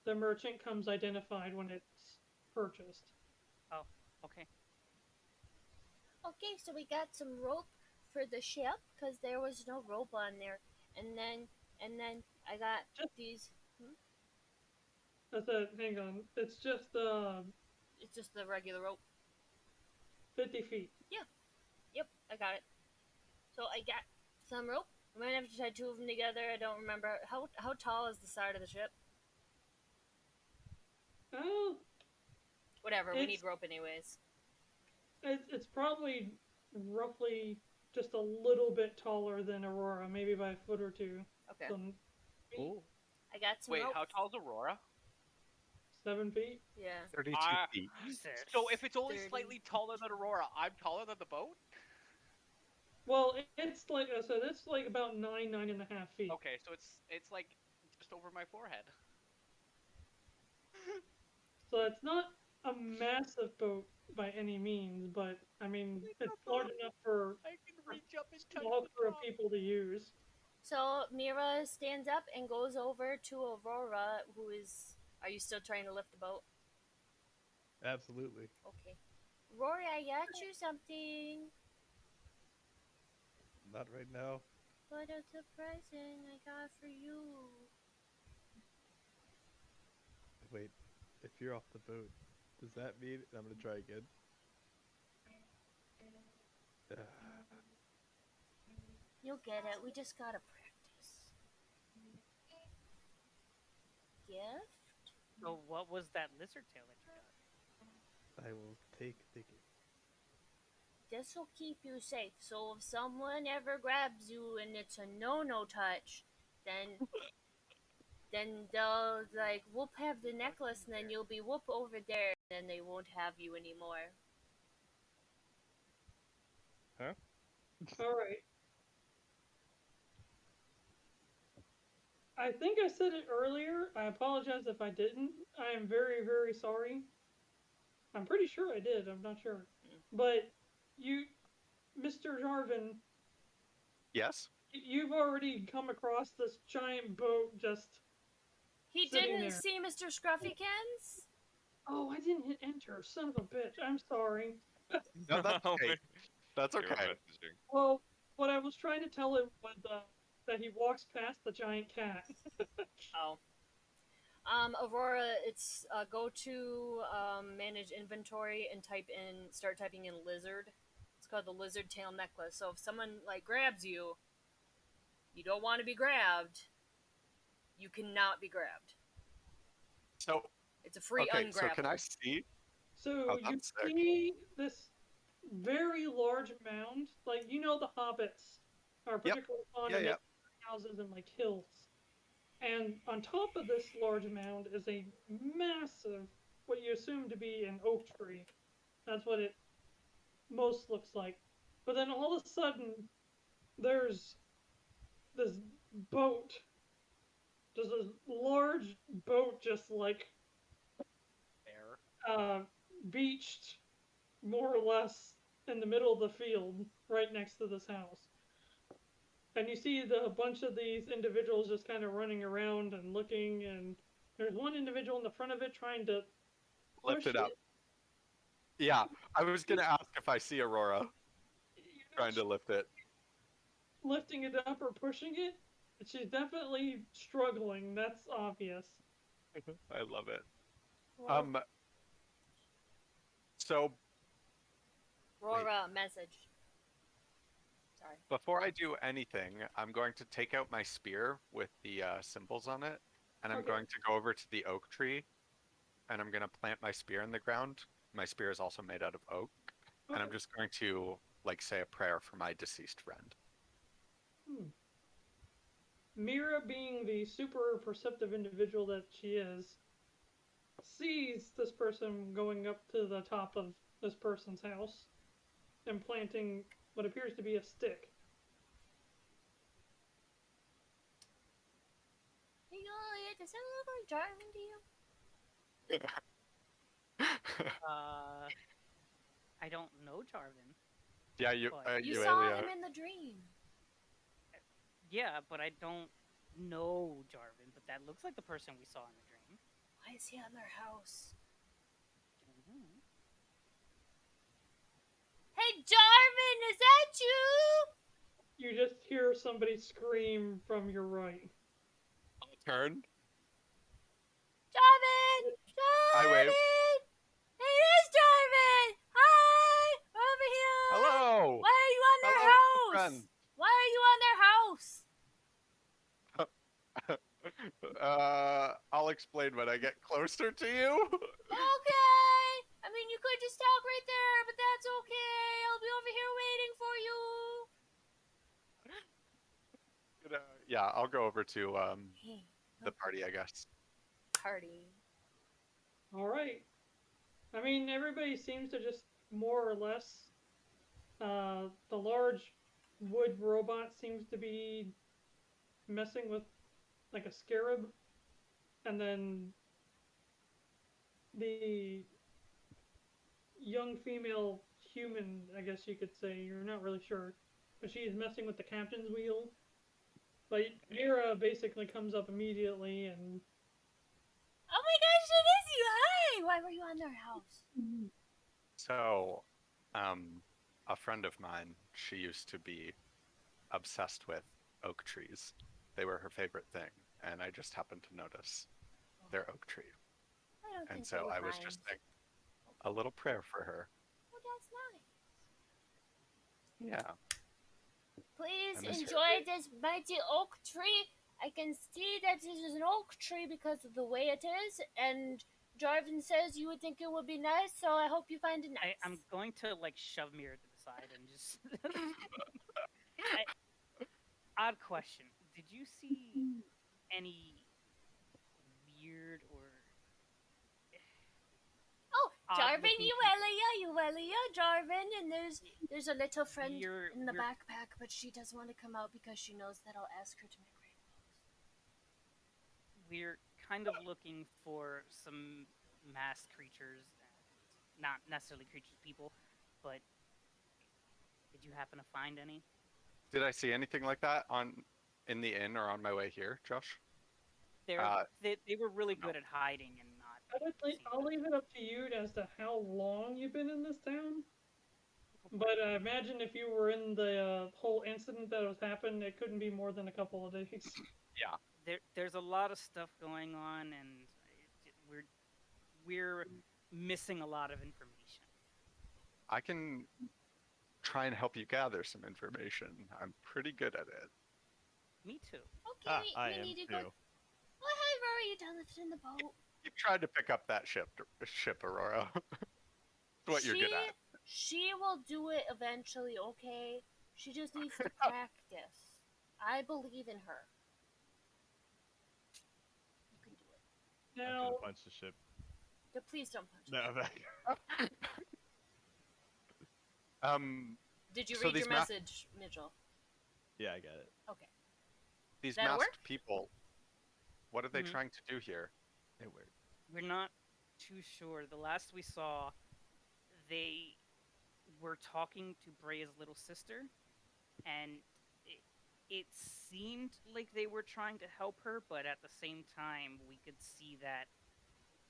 S1: the merchant comes identified when it's purchased.
S5: Okay.
S3: Okay, so we got some rope for the ship because there was no rope on there, and then I got
S1: Just-
S3: these.
S1: That's it, hang on. It's just
S3: It's just the regular rope.
S1: 50 feet.
S3: Yep, I got it. So I got some rope. I'm gonna have to tie 2 of them together. I don't remember how tall is the side of the ship.
S1: Oh,
S3: Whatever, we
S1: It's-
S3: need rope anyways.
S1: it's probably roughly just a little bit taller than Aurora, maybe by a foot or 2.
S3: Okay,
S1: So
S8: Oh,
S3: I got some
S2: Wait,
S3: rope.
S2: how tall is Aurora?
S1: 7 feet.
S3: Yeah.
S4: 32
S2: Ah.
S4: feet.
S2: So if it's only
S3: 30.
S2: slightly taller than Aurora, I'm taller than the boat?
S1: Well, it's like I said, it's like about 9.5 feet.
S2: Okay, so it's like just over my forehead.
S1: So it's not a massive boat by any means, but I mean, it's large enough for
S2: I can reach up and touch
S1: small
S2: the
S1: crew of
S2: top.
S1: people to use.
S3: So Mirra stands up and goes over to Aurora, who is. Are you still trying to lift the boat?
S8: Absolutely.
S3: Okay. Aurora, I got you something.
S8: Not right now.
S3: What a surprising I got for you.
S8: Wait, if you're off the boat, does that mean I'm gonna try again?
S3: You'll get it. We just gotta practice. Gift?
S5: So what was that lizard tail that you got?
S8: I will take digging.
S3: This will keep you safe. So if someone ever grabs you and it's a no touch, then they'll like whoop have the necklace and then you'll be whoop over there and then they won't have you anymore.
S8: Huh?
S1: Alright. I think I said it earlier. I apologize if I didn't. I am very, very sorry. I'm pretty sure I did. I'm not sure. But you, Mr. Jarvin,
S4: Yes?
S1: you've already come across this giant boat just.
S3: He
S1: Sitting
S3: didn't
S1: there.
S3: see Mr. Scruffykins?
S1: Oh, I didn't hit enter. Son of a bitch. I'm sorry.
S4: No, that's okay. That's
S6: You're
S4: okay.
S6: messaging.
S1: Well, what I was trying to tell him was that he walks past the giant cat.
S3: Oh. Aurora, it's go to manage inventory and start typing in lizard. It's called the lizard tail necklace. So if someone like grabs you, you don't want to be grabbed. You cannot be grabbed.
S4: So,
S3: It's a free
S4: okay,
S3: ungrab.
S4: so can I see?
S1: So
S4: Oh,
S1: you
S4: that's sick.
S1: see this very large mound, like you know the hobbits are particularly fond of making houses and like hills. And on top of this large mound is a massive, what you assume to be an oak tree. That's what it most looks like. But then all of a sudden, there's this boat, just this large boat, just like
S2: There.
S1: beached more or less in the middle of the field, right next to this house. And you see a bunch of these individuals just kind of running around and looking, and there's one individual in the front of it trying to
S4: Lift
S1: push
S4: it up. Yeah, I was gonna ask if I see Aurora trying to lift it.
S1: lifting it up or pushing it. She's definitely struggling. That's obvious.
S4: I love it.
S3: Well,
S4: So
S3: Aurora, message. Sorry.
S4: before I do anything, I'm going to take out my spear with the symbols on it, and I'm
S1: Okay.
S4: going to go over to the oak tree, and I'm going to plant my spear in the ground. My spear is also made out of oak, and I'm
S1: Okay.
S4: just going to like say a prayer for my deceased friend.
S1: Mirra, being the super perceptive individual that she is, sees this person going up to the top of this person's house and planting what appears to be a stick.
S3: Hey, Yuelia, does that look like Jarvin to you?
S5: I don't know Jarvin.
S4: Yeah, you.
S5: But-
S3: You
S4: Yuelia.
S3: saw him in the dream.
S5: Yeah, but I don't know Jarvin. But that looks like the person we saw in the dream.
S3: Why is he on their house?
S5: Mhm.
S3: Hey, Jarvin, is that you?
S1: You just hear somebody scream from your right.
S4: I'll turn.
S3: Jarvin!
S4: I wave.
S3: It is Jarvin! Hi! Over here!
S4: Hello.
S3: Why are you on their
S4: Hello,
S3: house?
S4: friend.
S3: Why are you on their house?
S4: I'll explain when I get closer to you.
S3: Okay! I mean, you could just talk right there, but that's okay. I'll be over here waiting for you.
S4: Yeah, I'll go over to
S3: Hey,
S4: the party, I guess.
S3: party.
S1: All right. I mean, everybody seems to just more or less. The large wood robot seems to be messing with like a scarab, and then the young female human, I guess you could say, you're not really sure, but she's messing with the captain's wheel. But Mirra basically comes up immediately and
S3: Oh my gosh, it is you! Hi! Why were you on their house?
S4: So, a friend of mine, she used to be obsessed with oak trees. They were her favorite thing, and I just happened to notice their oak tree.
S3: I don't
S4: And
S3: think
S4: so
S3: they would
S4: I was
S3: mind.
S4: just saying a little prayer for her.
S3: Oh, that's nice.
S4: Yeah.
S3: Please
S4: And this
S3: enjoy this mighty oak tree. I can see that it is an oak tree because of the way it is, and Jarvin says you would think it would be nice, so I hope you find it nice.
S5: I'm going to like shove Mirra to the side and just. Odd question. Did you see any weird or
S3: Oh, Jarvin,
S5: odd-looking
S3: Yuelia, Jarvin, and there's a little friend in the
S5: We're-
S3: backpack, but she doesn't want to come out because she knows that I'll ask her to make rainbows.
S5: we're kind of looking for some masked creatures, not necessarily creatures, people, but did you happen to find any?
S4: Did I see anything like that in the inn or on my way here, Josh?
S5: They were really good at hiding and not.
S1: I'll leave it up to you as to how long you've been in this town. But imagine if you were in the whole incident that was happened, it couldn't be more than a couple of days.
S4: Yeah.
S5: There's a lot of stuff going on, and we're missing a lot of information.
S4: I can try and help you gather some information. I'm pretty good at it.
S5: Me too.
S3: Okay,
S8: I
S3: we
S8: am
S3: need to
S8: too.
S3: go. Oh, hi, Rory, you done lifting the boat?
S4: You tried to pick up that ship, Aurora. It's what you're good at.
S3: She will do it eventually, okay? She just needs to practice. I believe in her. You can do it.
S8: I'm
S1: Now,
S8: gonna punch the ship.
S3: Please don't punch
S8: No,
S3: me. Did you
S4: so
S3: read
S4: these
S3: your message, Mitchell?
S8: Yeah, I got it.
S3: Okay.
S4: These
S3: That'll
S4: masked
S3: work?
S4: people, what are they
S5: Mhm.
S4: trying to do here?
S8: It worked.
S5: We're not too sure. The last we saw, they were talking to Breya's little sister, and it seemed like they were trying to help her, but at the same time, we could see that,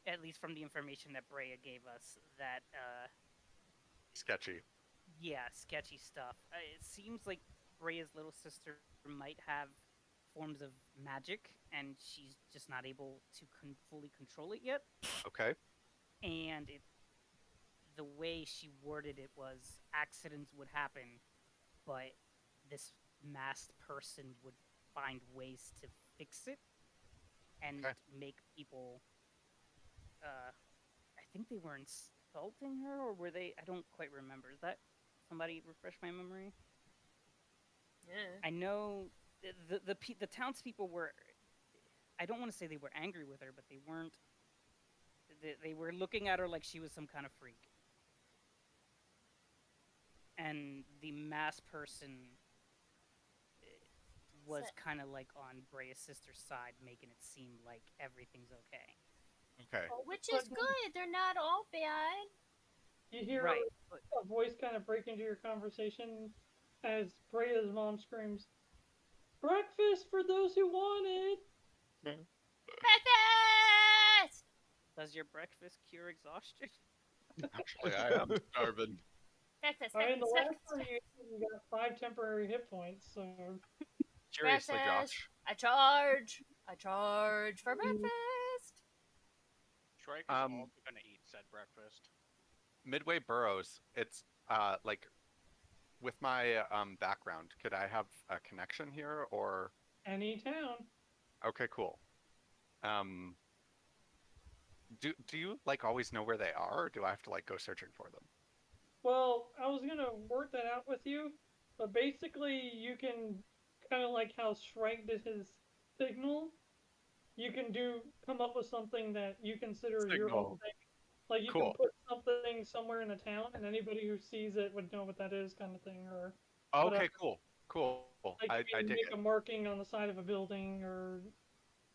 S5: at least from the information that Breya gave us, that,
S4: Sketchy.
S5: yeah, sketchy stuff. It seems like Breya's little sister might have forms of magic, and she's just not able to fully control it yet.
S4: Okay.
S5: And the way she worded it was accidents would happen, but this masked person would find ways to fix it and
S4: Okay.
S5: make people. I think they were insulting her, or were they? I don't quite remember. Is that somebody refresh my memory?
S3: Yeah.
S5: I know the townspeople were. I don't want to say they were angry with her, but they weren't. They were looking at her like she was some kind of freak. And the masked person was kind of like on Breya's sister's side, making it seem like everything's okay.
S4: Okay.
S3: Which is good. They're not all bad.
S1: you hear
S5: Right.
S1: a voice kind of break into your conversation as Breya's mom screams, "Breakfast for those who want it!"
S3: Breakfast!
S5: Does your breakfast cure exhaustion?
S4: Actually, I am Jarvin.
S3: Breakfast,
S1: I mean, the last
S3: breakfast,
S1: time you got 5 temporary hit points, so
S4: Seriously,
S3: breakfast.
S4: Josh.
S3: I charge for breakfast.
S2: Shrike is
S4: Um,
S2: also gonna eat said breakfast.
S4: Midway Burrows, it's like with my background, could I have a connection here or
S1: any town.
S4: okay, cool. Do you like always know where they are, or do I have to like go searching for them?
S1: Well, I was gonna work that out with you, but basically you can kind of like how Shrike did his signal. You can come up with something that you consider your own
S4: Signal.
S1: thing. Like you
S4: Cool.
S1: can put something somewhere in a town, and anybody who sees it would know what that is, kind of thing. Or
S4: Okay,
S1: whatever.
S4: cool.
S1: like
S4: I
S1: you can
S4: dig
S1: make
S4: it.
S1: a marking on the side of a building, or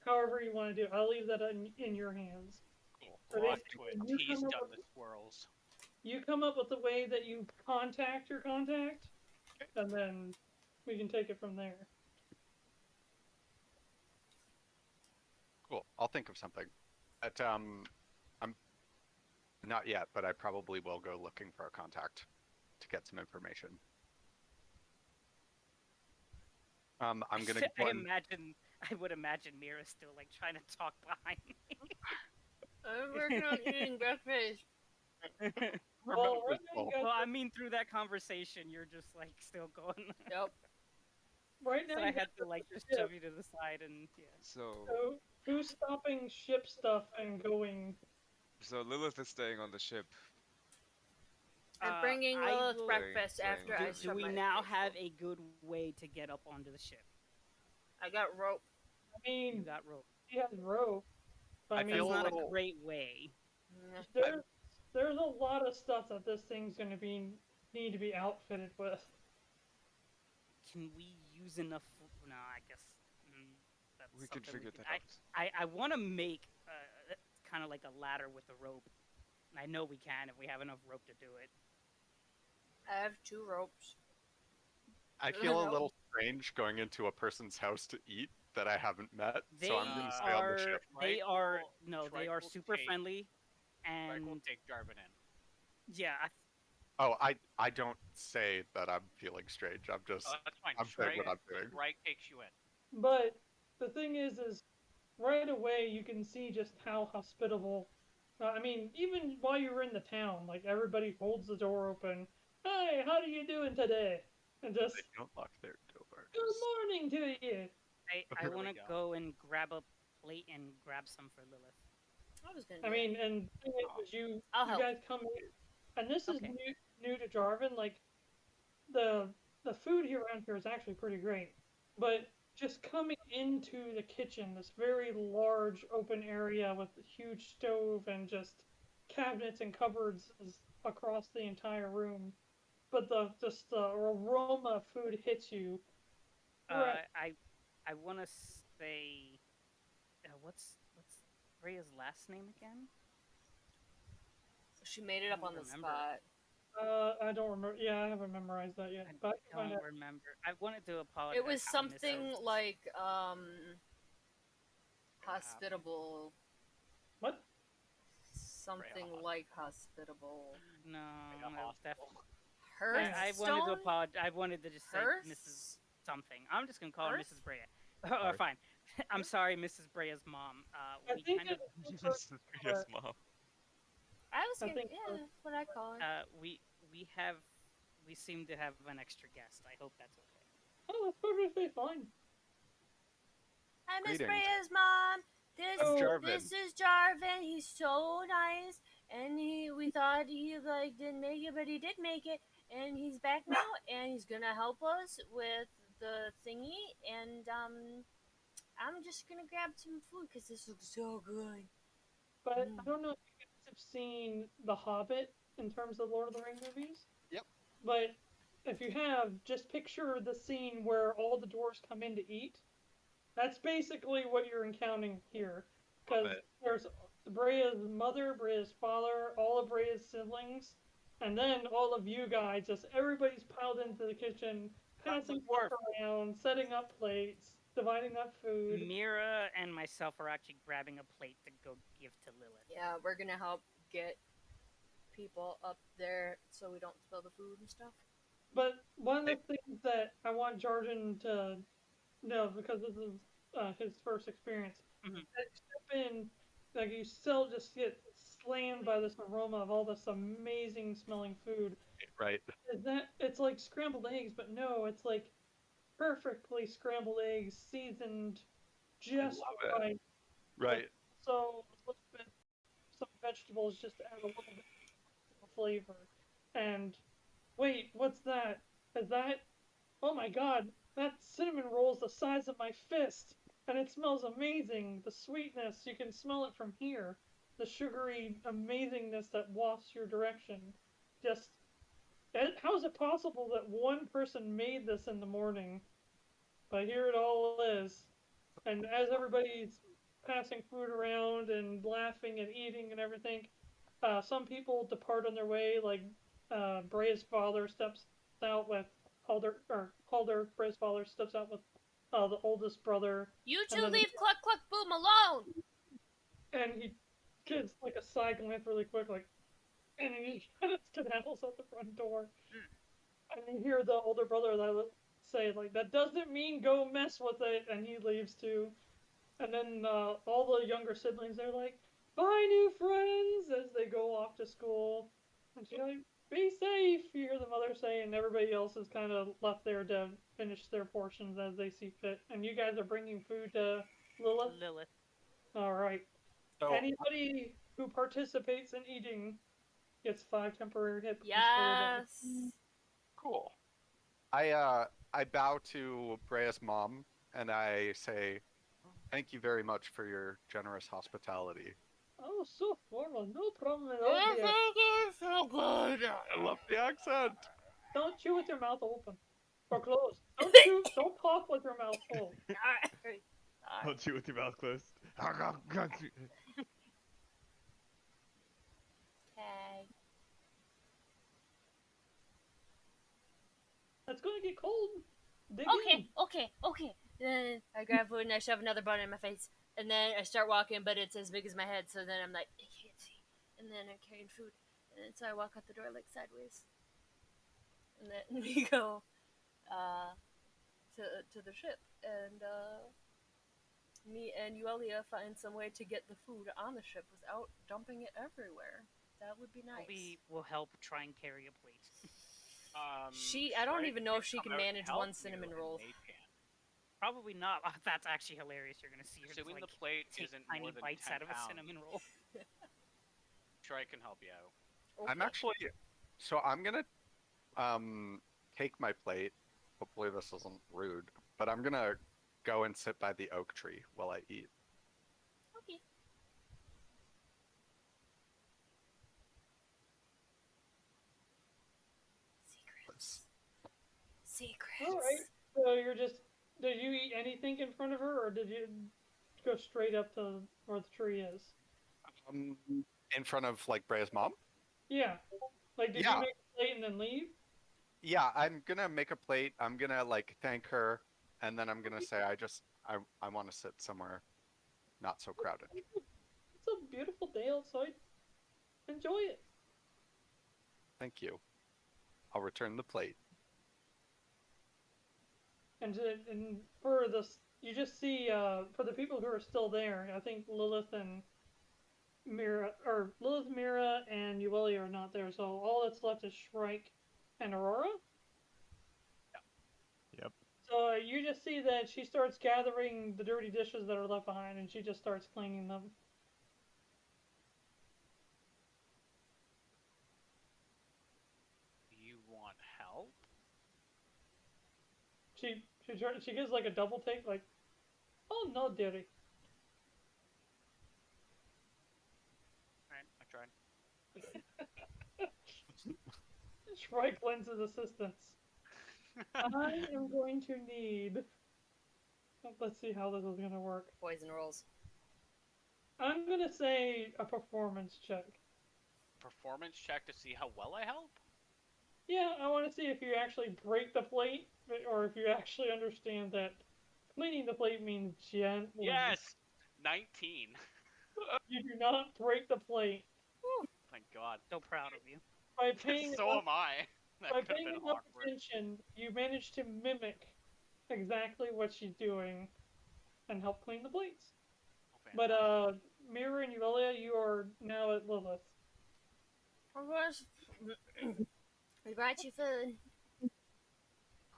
S1: however you want to do. I'll leave that in your hands.
S2: Cool.
S1: So
S2: Plot
S1: basically,
S2: twist.
S1: you
S2: He's
S1: come up
S2: done
S1: with-
S2: the swirls.
S1: You come up with the way that you contact your contact, and then we can take it from there.
S4: I'll think of something. But I'm not yet, but I probably will go looking for a contact to get some information. I'm gonna go and-
S5: I would imagine Mirra still like trying to talk behind me.
S3: I'm working on eating breakfast.
S1: Well,
S4: remember
S1: right now you
S4: Paul.
S1: guys,
S5: Well, I mean, through that conversation, you're just like still going.
S3: Yep.
S1: right now
S5: So
S1: you
S5: I
S1: guys
S5: had to like just
S1: Yeah.
S5: shove you to the side and yeah.
S6: So
S1: So, who's stopping ship stuff and going?
S6: so Lilith is staying on the ship.
S3: I'm bringing
S5: I
S3: Lilith
S5: will-
S3: breakfast
S6: Staying
S3: after
S6: on
S3: I
S6: the
S5: Do
S3: shove
S5: we
S3: my
S5: now
S3: face
S5: have
S3: full.
S5: a good way to get up onto the ship?
S3: I got rope.
S1: I
S5: You
S1: mean,
S5: got rope.
S1: he has rope. But, I
S4: I
S1: mean,
S4: feel
S5: That's not
S4: little-
S5: a great way.
S1: there's a lot of stuff that this thing's gonna need to be outfitted with.
S5: Can we use enough? No, I guess that's
S6: We can
S5: something
S6: figure that
S5: I,
S6: out.
S5: I want to make kind of like a ladder with a rope. And I know we can if we have enough rope to do it.
S3: I have 2 ropes.
S4: I feel a
S3: Nope.
S4: little strange going into a person's house to eat that I haven't met,
S5: They
S4: so I'm gonna stay on the ship.
S5: They
S2: Shrike
S5: are
S2: will-
S5: no, they
S2: Shrike
S5: are
S2: will
S5: super
S2: take-
S5: friendly,
S2: Shrike will
S5: and
S2: take Jarvin in.
S5: yeah,
S4: Oh, I don't say that I'm feeling strange. I'm just
S2: Oh, that's fine.
S4: I'm saying what
S2: Shrike,
S4: I'm doing.
S2: Shrike takes you in.
S1: But the thing is right away you can see just how hospitable. I mean, even while you were in the town, like everybody holds the door open. Hey, how are you doing today? And just
S4: They don't lock their doors.
S1: good morning to you.
S5: I
S2: There we
S5: want to
S2: go.
S5: go and grab a plate and grab some for Lilith.
S3: I was gonna do
S1: I mean, and the thing is,
S3: I'll
S1: you
S3: help.
S1: guys come in, and this is
S5: Okay.
S1: new to Jarvin. Like the food here around here is actually pretty great, but just coming into the kitchen, this very large open area with a huge stove and just cabinets and cupboards across the entire room, but the aroma of food hits you. Right.
S5: I want to say, what's Breya's last name again?
S3: She made it up
S5: I
S3: on the
S5: don't remember.
S3: spot.
S1: I don't remember. Yeah, I haven't memorized that yet. But
S5: I don't remember. I wanted to apologize.
S3: It was
S5: to
S3: something
S5: Mrs.
S3: like hospitable.
S1: What?
S3: Something
S2: Breya
S3: like hospitable.
S5: No,
S2: Breya
S5: no,
S2: Hospital.
S5: definitely.
S3: Hearthstone.
S5: I wanted to apologize. I wanted to just say
S3: Hearth?
S5: Mrs. Something. I'm just gonna call her
S3: Hearth?
S5: Mrs. Breya. Oh, fine. I'm sorry, Mrs. Breya's mom.
S1: I
S5: We
S1: think
S5: kind of
S6: This is Priya's mom.
S3: I was
S1: I
S3: gonna,
S1: think so.
S3: that's what I call it.
S5: we seem to have an extra guest. I hope that's okay.
S1: Oh, that's perfectly fine.
S3: Hi, Miss
S4: Greetings.
S3: Breya's mom. This
S1: I'm
S4: Jarvin.
S3: this is Jarvin. He's so nice, and we thought he like didn't make it, but he did make it, and he's back now, and he's gonna help us with the thingy, and I'm just gonna grab some food because this looks so good.
S1: But I don't know if you guys have seen The Hobbit in terms of Lord of the Rings movies.
S4: Yep.
S1: But if you have, just picture the scene where all the dwarves come in to eat. That's basically what you're encountering here. Because
S4: Love it.
S1: there's Breya's mother, Breya's father, all of Breya's siblings, and then all of you guys, just everybody's piled into the kitchen, passing stuff around, setting up plates, dividing up food.
S5: Mirra and myself are actually grabbing a plate to go give to Lilith.
S3: Yeah, we're gonna help get people up there so we don't spill the food and stuff.
S1: But one of the things that I want Jarvin to know, because this is his first experience,
S5: Mhm.
S1: that you step in, like you still just get slammed by this aroma of all this amazing smelling food.
S4: Right.
S1: Is that it's like scrambled eggs, but no, it's like perfectly scrambled eggs, seasoned just
S4: love it.
S1: right.
S4: Right.
S1: So a little bit, some vegetables just to add a little bit of flavor. And wait, what's that? Is that? Oh my God! That cinnamon roll is the size of my fist, and it smells amazing. The sweetness, you can smell it from here. The sugary amazingness that wafts your direction. Just, how is it possible that one person made this in the morning? But here it all is. And as everybody's passing food around and laughing and eating and everything, some people depart on their way, like Breya's father steps out with Halder, Breya's father steps out with the oldest brother.
S3: You
S1: And
S3: two
S1: then-
S3: leave Cluck Cluck Boom alone!
S1: and he gives like a side glance really quick, like, and he kind of skedaddles out the front door. And you hear the older brother say, like, that doesn't mean go mess with it, and he leaves too. And then all the younger siblings, they're like, bye, new friends, as they go off to school. And she's like, be safe, you hear the mother say, and everybody else is kind of left there to finish their portions as they see fit. And you guys are bringing food to Lilith?
S5: Lilith.
S1: All right.
S4: So
S1: Anybody who participates in eating gets 5 temporary hit points
S3: Yes.
S4: cool. I bow to Breya's mom and I say, thank you very much for your generous hospitality.
S1: Oh, so formal. No problem at all, dear.
S3: So good.
S4: I love the accent.
S1: Don't chew with your mouth open. Or closed. Don't talk with your mouth full.
S8: Don't chew with your mouth closed.
S3: Okay.
S1: It's gonna get cold. Dig in.
S3: Okay. Then I grab food and I shove another bun in my face. And then I start walking, but it's as big as my head, so then I'm like, I can't see. And then I'm carrying food. And then so I walk out the door like sideways. And then we go to the ship. And me and Yuelia find some way to get the food on the ship without dumping it everywhere. That would be nice.
S5: We will help try and carry a plate.
S3: I don't
S2: Shrike
S3: even know if she
S2: come
S3: can
S2: out and
S3: manage
S2: help
S3: one cinnamon
S2: you,
S3: roll.
S2: and they can't.
S5: Probably not. That's actually hilarious. You're gonna see her just,
S2: Assuming
S5: like,
S2: the plate
S5: take
S2: isn't
S5: tiny
S2: more than
S5: bites
S2: 10
S5: out of a
S2: pounds,
S5: cinnamon roll.
S2: Shrike can help you out.
S3: Okay.
S4: I'm actually so I'm gonna take my plate. Hopefully this isn't rude, but I'm gonna go and sit by the oak tree while I eat.
S3: Okay. Secrets.
S1: All right. So you're just. Did you eat anything in front of her, or did you go straight up to where the tree is?
S4: In front of like Breya's mom?
S1: Yeah. Like, did you make a plate and then leave?
S4: Yeah, I'm gonna make a plate. I'm gonna like thank her, and then I'm gonna say I want to sit somewhere not so crowded.
S1: It's a beautiful day outside. Enjoy it.
S4: Thank you. I'll return the plate.
S1: And for this, you just see for the people who are still there. I think Lilith, Mirra, and Yuelia are not there. So all that's left is Shrike and Aurora.
S8: Yep.
S1: So you just see that she starts gathering the dirty dishes that are left behind, and she just starts cleaning them.
S2: You want help?
S1: She gives like a double take, like, oh no, dearie.
S2: Alright, I tried.
S1: Shrike lends his assistance. I am going to need. Let's see how this is gonna work.
S3: Poison rolls.
S1: I'm gonna say a performance check.
S2: Performance check to see how well I help?
S1: Yeah, I want to see if you actually break the plate, or if you actually understand that cleaning the plate means gently.
S2: Yes! 19.
S1: You do not break the plate.
S2: Thank God.
S5: So proud of you.
S1: By paying
S2: So am I. That
S1: by
S2: could have
S1: paying
S2: been
S1: enough
S2: awkward.
S1: attention, you manage to mimic exactly what she's doing and help clean the plates.
S2: Oh,
S1: But
S2: fantastic.
S1: Mirra and Yuelia, you are now at Lilith.
S3: Of course. We brought you food.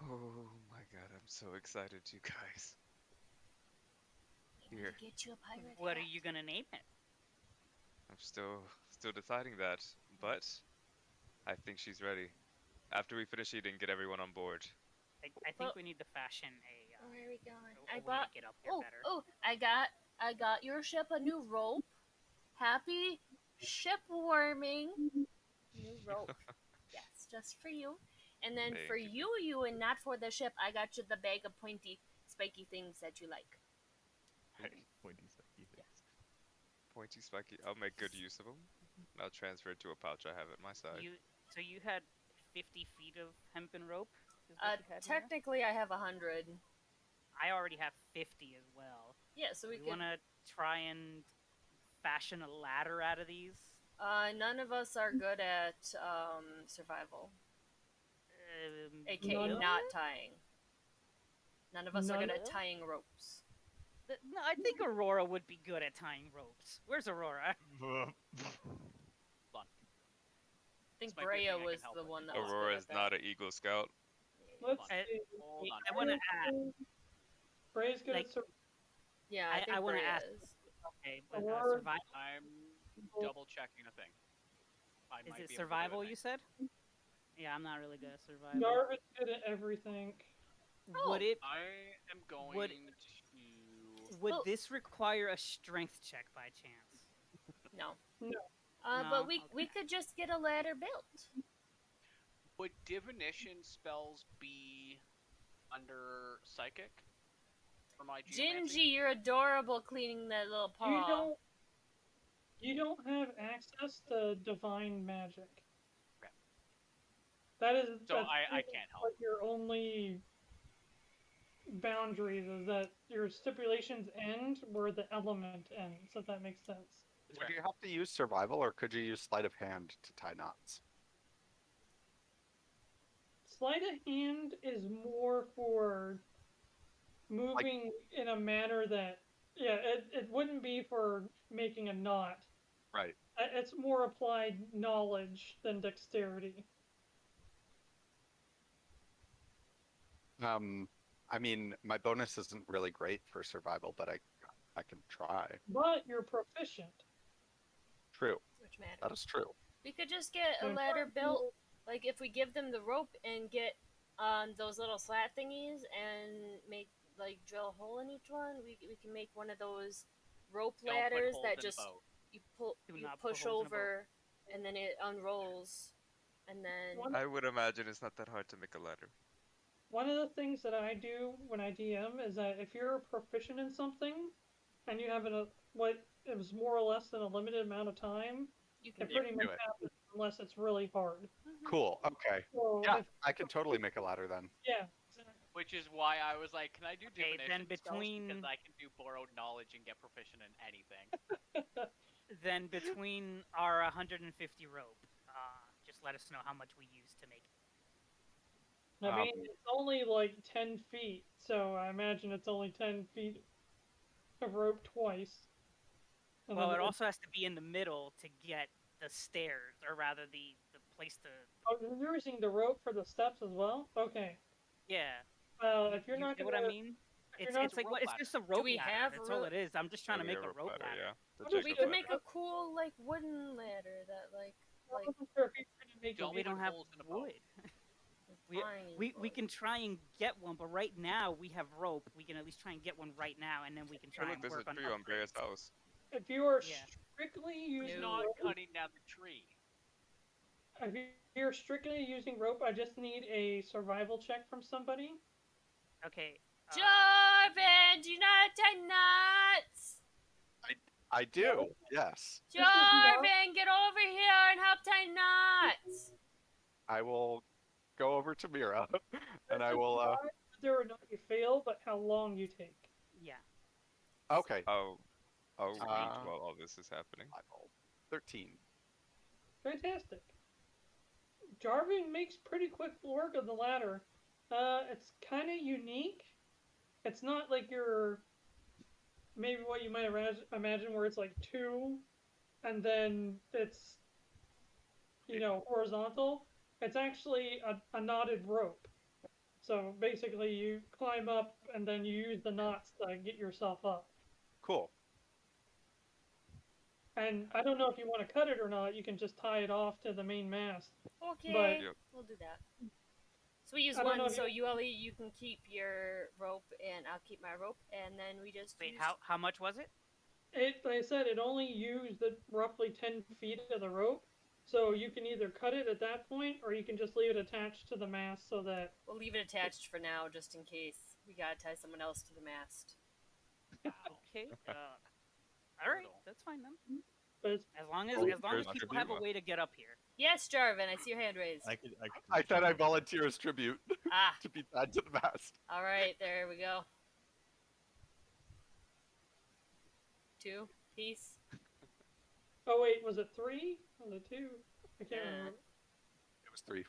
S6: Oh my god, I'm so excited, you guys.
S3: We
S6: Here.
S3: need to get you a pirate
S5: What
S3: hat.
S5: are you gonna name it?
S6: I'm still deciding that, but I think she's ready. After we finish eating, get everyone on board.
S5: I think we need to fashion a.
S3: Where are we going?
S5: a
S3: I
S5: way to
S3: bought.
S5: get up there better.
S3: I got your ship a new rope. Happy ship warming. New rope. Yes, just for you. And then
S6: Thank
S3: for
S6: you.
S3: you, and not for the ship, I got you the bag of pointy, spiky things that you like.
S8: Pointy spiky things.
S6: Pointy spiky. I'll make good use of them. I'll transfer it to a pouch I have at my side.
S5: So you had 50 feet of hempen rope? Is what you had here?
S3: Technically, I have 100.
S5: I already have 50 as well.
S3: Yeah, so we
S5: We
S3: can.
S5: want to try and fashion a ladder out of these?
S3: None of us are good at survival, aka
S1: None?
S3: not tying. None of us are
S1: None?
S3: good at tying ropes.
S5: No, I think Aurora would be good at tying ropes. Where's Aurora?
S2: Fun.
S3: I think
S2: This might be a thing
S3: Breya
S2: I can
S3: was
S2: help
S3: the
S2: with.
S3: one that was
S6: Aurora
S3: good
S6: is
S3: at that.
S6: not an Eagle Scout.
S1: Let's
S2: Fun.
S1: see.
S2: Hold on.
S5: I want to ask.
S1: Bray's good
S5: Like,
S1: at survival.
S3: Yeah,
S5: I
S3: I think
S5: wanna
S3: Breya
S5: ask-
S3: is.
S5: Okay, but
S1: Aurora-
S5: survival.
S2: I'm double checking a thing. I
S5: Is
S2: might
S5: it
S2: be able to do
S5: survival?
S2: a
S5: You
S2: thing.
S5: said? Yeah, I'm not really good at survival.
S1: Jarvin's good at everything.
S5: Would it?
S2: I am going
S5: Would-
S2: to.
S5: Would
S3: Oh.
S5: this require a strength check by chance?
S3: No.
S1: No.
S5: No?
S3: But we
S5: Okay.
S3: could just get a ladder built.
S2: Would divination spells be under psychic? For my geomancy?
S3: Gingy, you're adorable cleaning that little paw.
S1: You don't have access to divine magic.
S2: Okay.
S1: That's
S2: So I
S1: really
S2: can't help.
S1: what your only boundaries is that your stipulations end where the element ends, if that makes sense.
S4: Would you have to use survival, or could you use sleight of hand to tie knots?
S1: Sleight of hand is more for moving in a manner that, yeah, it wouldn't be for making a knot.
S4: Right.
S1: It's more applied knowledge than dexterity.
S4: I mean, my bonus isn't really great for survival, but I can try.
S1: But you're proficient.
S4: True.
S3: Which matters.
S4: That is true.
S3: We could just get a
S1: So
S3: ladder built. Like if we give them the rope and get those little slat thingies and make like drill a hole in each one, we can make one of those rope
S2: Don't put
S3: ladders
S2: holes
S3: that
S2: in a
S3: just
S2: boat.
S3: you
S5: Do
S3: you
S5: not put
S3: push
S5: holes in a boat.
S3: over and then it unrolls and then
S1: One-
S6: I would imagine it's not that hard to make a ladder.
S1: One of the things that I do when I DM is that if you're proficient in something and you have what is more or less than a limited amount of time,
S3: you
S1: it
S3: can
S4: You
S1: pretty
S4: can
S1: much
S4: do it.
S1: happens unless it's really hard.
S4: Cool. Okay.
S1: So
S4: Yeah,
S1: if,
S4: I can totally make a ladder then.
S1: yeah,
S2: Which is why I was like, can I do
S5: Okay,
S2: divination
S5: then
S2: spells?
S5: between-
S2: Because I can do borrowed knowledge and get proficient in anything.
S5: Then between our 150 rope, just let us know how much we use to make it.
S1: I mean, it's only like 10 feet, so I imagine it's only 10 feet of rope twice. And
S5: Well,
S1: then
S5: it also has to be in the middle to get the stairs, or rather the place to.
S1: Oh, you're using the rope for the steps as well? Okay.
S5: Yeah.
S1: Well, if you're
S5: You
S1: not
S5: get
S1: gonna,
S5: what I mean?
S1: you're
S5: It's
S1: not-
S5: it's like
S2: rope
S5: it's
S2: ladder.
S5: just a rope
S3: we
S5: ladder.
S3: have
S5: That's
S3: a
S5: all
S3: rope?
S5: it is. I'm just trying to
S6: We
S5: make
S6: have
S5: a rope ladder.
S6: Yeah. The
S1: What if
S3: we
S6: Jacob
S3: could
S6: ladder.
S3: make a cool like wooden ladder that like
S1: I wasn't sure if you're gonna make
S2: Don't
S1: it
S5: We don't have
S2: holes in a boat.
S5: wood. We-
S3: fine
S5: We
S3: wood.
S5: can try and get one, but right now we have rope. We can at least try and get one right now, and then we can
S6: Hey,
S5: try
S6: look,
S5: and
S6: there's a
S5: work on
S6: tree on Breya's
S5: upgrades.
S6: house.
S1: If you are
S5: Yeah.
S1: strictly
S2: Who's
S1: using
S2: not
S1: rope,
S2: cutting down the tree?
S1: if you're strictly using rope, I just need a survival check from somebody.
S5: Okay.
S3: Jarvin, do you not tie knots?
S4: I do. Yes.
S1: This is not-
S3: Jarvin, get over here and help tie knots.
S4: I will go over to Mirra, and I
S1: This is
S4: will.
S1: not whether or not you fail, but how long you take.
S5: Yeah.
S4: Okay.
S6: I'll read
S4: Uh,
S6: while all this is happening.
S4: 13.
S1: Fantastic. Jarvin makes pretty quick work of the ladder. It's kind of unique. It's not like your maybe what you might imagine where it's like two and then it's horizontal. It's actually a knotted rope. So basically you climb up and then you use the knots to get yourself up.
S4: Cool.
S1: And I don't know if you want to cut it or not. You can just tie it off to the main mast.
S3: Okay,
S6: Yep.
S3: we'll do that. So we use
S1: I don't know
S3: one,
S1: if
S3: so Yuelia, you can keep your rope, and I'll keep my rope, and then we just
S5: Wait,
S3: use...
S5: how much was it?
S1: Like I said, it only used the roughly 10 feet of the rope. So you can either cut it at that point, or you can just leave it attached to the mast so that...
S3: We'll leave it attached for now, just in case we gotta tie someone else to the mast.
S5: Okay. All right,
S2: Brutal.
S5: that's fine then.
S1: But it's,
S5: As long as
S4: Oh,
S5: as long as
S6: there's
S5: people have a
S6: Kachina.
S5: way to get up here.
S3: Yes, Jarvin, I see your hand raised.
S8: I could
S4: I said I volunteer as tribute
S3: Ah,
S4: to be tied to the mast.
S3: all right, there we go. 2 piece.
S1: Oh wait, was it 3? Was it 2? I can't remember.
S4: It was 3.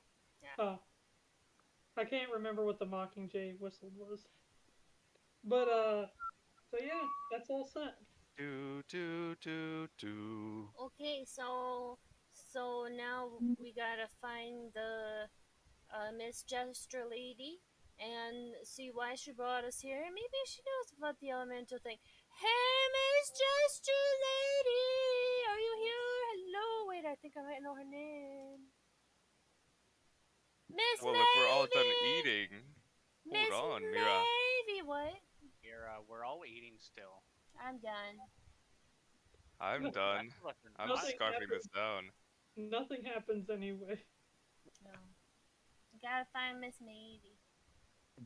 S1: Oh. I can't remember what the Mockingjay whistled was. But, so yeah, that's all set.
S4: Do, do, do, do.
S3: Okay, so now we gotta find the Miss Jester lady and see why she brought us here. Maybe she knows about the elemental thing. Hey, Miss Jester lady, are you here? Hello. Wait, I think I might know her name. Miss
S6: Well, if we're all done
S3: Maybe!
S6: eating,
S3: Miss
S6: hold on, Mirra.
S3: Maybe, what?
S2: Mirra, we're all eating still.
S3: I'm done.
S6: I'm done.
S2: Listen,
S6: I'm
S1: Nothing
S6: scarfing this down.
S1: Nothing happens anyway.
S3: No. I gotta find Miss Maybe.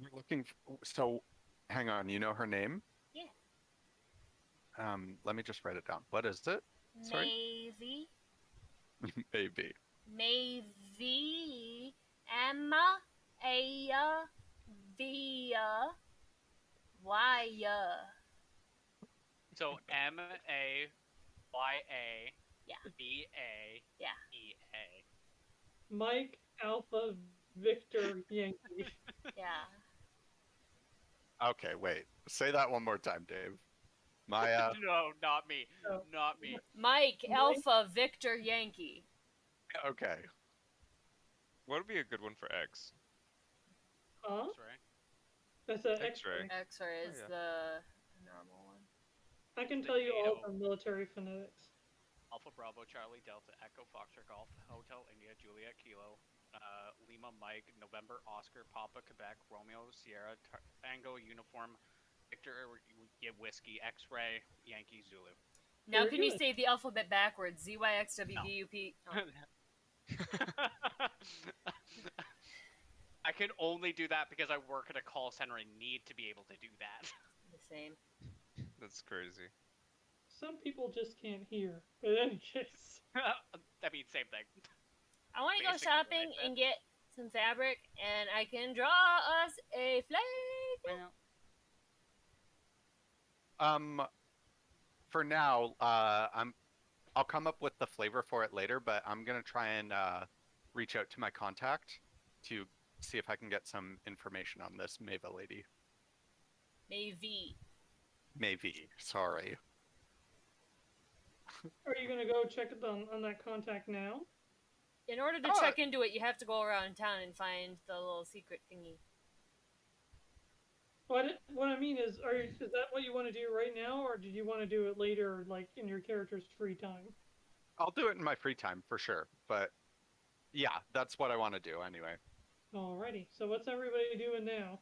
S4: We're looking so hang on, you know her name?
S3: Yeah.
S4: Let me just write it down. What is it? Sorry?
S3: Maybe.
S4: Maybe.
S3: Maybe. Emma. Aya. Via. Waya.
S2: So MAYA
S3: Yeah.
S2: BA
S3: Yeah.
S2: EA.
S1: Mike, Alpha, Victor, Yankee.
S3: Yeah.
S4: Okay, wait. Say that one more time, Dave. My
S2: No, not me.
S1: No.
S2: Not me.
S3: Mike, Alpha, Victor, Yankee.
S4: okay.
S6: What would be a good one for X?
S1: Huh?
S2: That's right.
S1: That's an
S6: X-ray.
S1: X-ray.
S3: X-ray is
S6: yeah.
S3: the normal one.
S1: I can
S2: The
S1: tell you all
S2: NATO.
S1: the military phonetics.
S2: Alpha Bravo Charlie Delta Echo Foxtrot Golf Hotel India Juliet Kilo Lima Mike November Oscar Papa Quebec Romeo Sierra Tango Uniform Victor Whiskey X-ray Yankee Zulu.
S3: Now,
S1: Very
S3: can you
S1: good.
S3: say the alphabet backwards? ZYXWVUP. Oh,
S2: I can only do that because I work at a call center and need to be able to do that.
S3: the same.
S6: That's crazy.
S1: Some people just can't hear. But in any case.
S2: I mean, same thing.
S3: I want to go
S2: Basically
S3: shopping
S2: what I said.
S3: and get some fabric, and I can draw us a flag.
S5: Well,
S4: For now, I'll come up with the flavor for it later, but I'm gonna try and reach out to my contact to see if I can get some information on this Mava lady.
S3: Maybe.
S4: Maybe. Sorry.
S1: Are you going to go check it on that contact now?
S3: In order to
S4: Oh,
S3: check into it, you have to go around town and find the little secret thingy.
S1: What I mean is that what you want to do right now, or did you want to do it later, like in your character's free time?
S4: I'll do it in my free time for sure, but yeah, that's what I want to do anyway.
S1: Alrighty. So what's everybody doing now?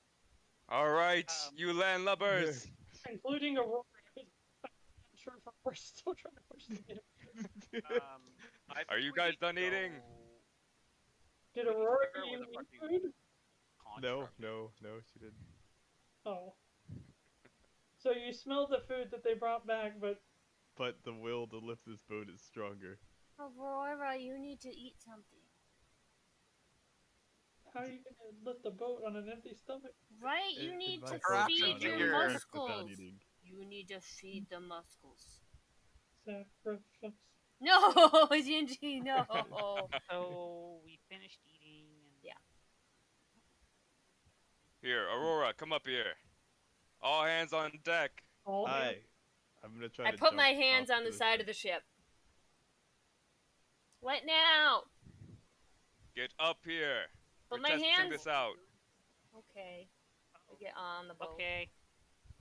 S6: All right, you landlubbers.
S1: Including Aurora. I'm not sure if we're still trying to push the game.
S2: I think
S6: Are you
S2: we
S6: guys
S2: need
S6: done
S2: to
S6: eating?
S1: Did
S2: we need to
S1: Aurora
S2: figure out
S1: eat
S2: where the fuck
S1: any food?
S8: No,
S2: construct
S8: she didn't.
S1: Oh. So you smelled the food that they brought back, but
S8: But the will to lift this boat is stronger.
S3: Aurora, you need to eat something.
S1: how are you going to lift the boat on an empty stomach?
S3: Right? You
S8: In
S3: need
S8: my
S3: to
S8: first
S3: feed
S8: round, I
S3: your
S8: was
S4: without
S3: muscles.
S8: eating.
S3: You need to feed the muscles.
S1: Sacrifice.
S3: No, Gingy, no.
S5: so we finished eating. And...
S3: Yeah.
S6: Here, Aurora, come up here. All hands on deck.
S1: All
S8: Hi.
S1: hands.
S8: I'm gonna try
S3: I
S8: to
S3: put
S8: jump
S3: my hands
S8: off
S3: on the side of the ship. What now?
S6: Get up here.
S3: But
S6: We're
S3: my
S6: testing
S3: hands.
S6: this out.
S3: Okay. We get on the boat.
S5: Okay.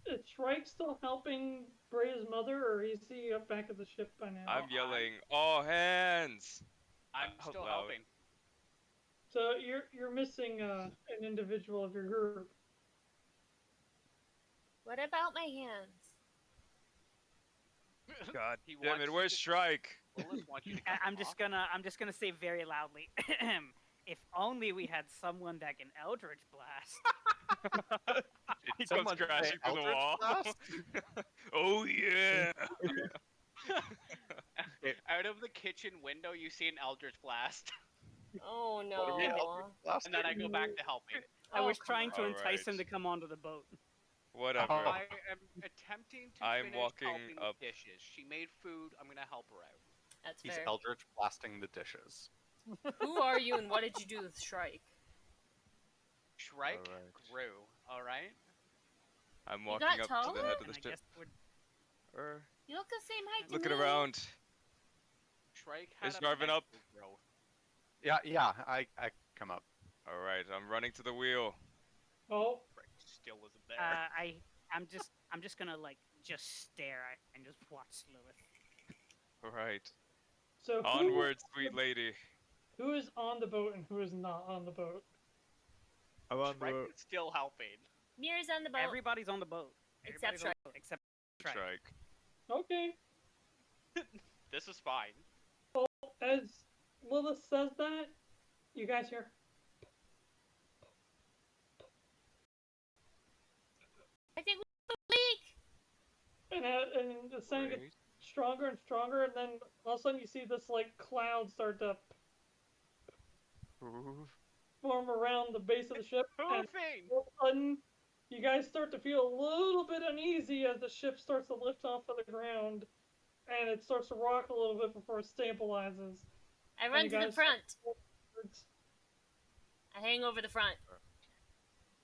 S1: Is Shrike still helping Breya's mother, or is he up back at the ship by now?
S6: I'm yelling, all hands.
S2: I'm
S6: Out
S2: still
S6: loud.
S2: helping.
S1: So you're missing an individual of your group.
S3: What about my hands?
S6: God
S2: He
S6: damn
S2: wants
S6: it,
S2: you
S6: where's
S2: to-
S6: Shrike?
S2: Lilith wants you to
S5: I'm
S2: cut
S5: just
S2: him
S5: gonna say very loudly. If only we had someone that can Eldritch Blast.
S6: He comes
S4: Someone say
S6: crashing through the
S4: Eldritch
S6: wall.
S4: Blast?
S6: Oh yeah.
S2: off. Out of the kitchen window, you see an Eldritch Blast,
S3: Oh
S4: What are we,
S3: no.
S4: Eldritch Blast?
S2: and then I go back to helping.
S5: I was trying to
S6: on.
S5: entice him to
S6: Alright.
S5: come onto the boat.
S6: Whatever.
S4: Oh.
S2: I am attempting to
S6: I'm
S2: finish
S6: walking
S2: helping
S6: up.
S2: with dishes. She made food. I'm gonna help her out.
S3: That's
S4: He's
S3: fair.
S4: Eldritch blasting the dishes.
S3: Who are you and what did you do with Shrike?
S2: Shrike
S6: Alright.
S2: grew. All right.
S6: I'm
S3: You
S6: walking
S3: got
S6: up to the head
S3: taller?
S6: of the
S5: And I
S6: ship.
S5: guess we're
S6: Er,
S3: You look the same height to
S6: looking
S3: me.
S6: around.
S2: Shrike had
S6: Is
S2: a
S6: Jarvin up?
S2: mental growth.
S4: Yeah, I come up.
S6: Alright, I'm running to the wheel.
S1: Oh,
S2: Shrike still isn't there.
S5: I'm just gonna like just stare and just watch Lilith.
S6: Alright.
S1: so
S6: Onward, sweet lady.
S1: who is on the boat and who is not on the boat?
S8: I'm on the
S2: Shrike
S8: boat.
S2: is still helping.
S3: Mirror's on the boat.
S5: Everybody's on the boat.
S3: Except
S5: Everybody's on the boat, except Shrike.
S6: Shrike.
S1: Okay.
S2: This is fine.
S1: As Lilith says that, you guys hear.
S3: I think we leak.
S1: And the sound gets
S6: Great.
S1: stronger and stronger, and then all of a sudden you see this like cloud start to
S6: Ooh.
S1: form around the base of the ship, and
S2: Moving.
S1: all of a sudden you guys start to feel a little bit uneasy as the ship starts to lift off of the ground, and it starts to rock a little bit before it stabilizes.
S3: I run
S1: you
S3: to the
S1: guys-
S3: front. I hang over the front.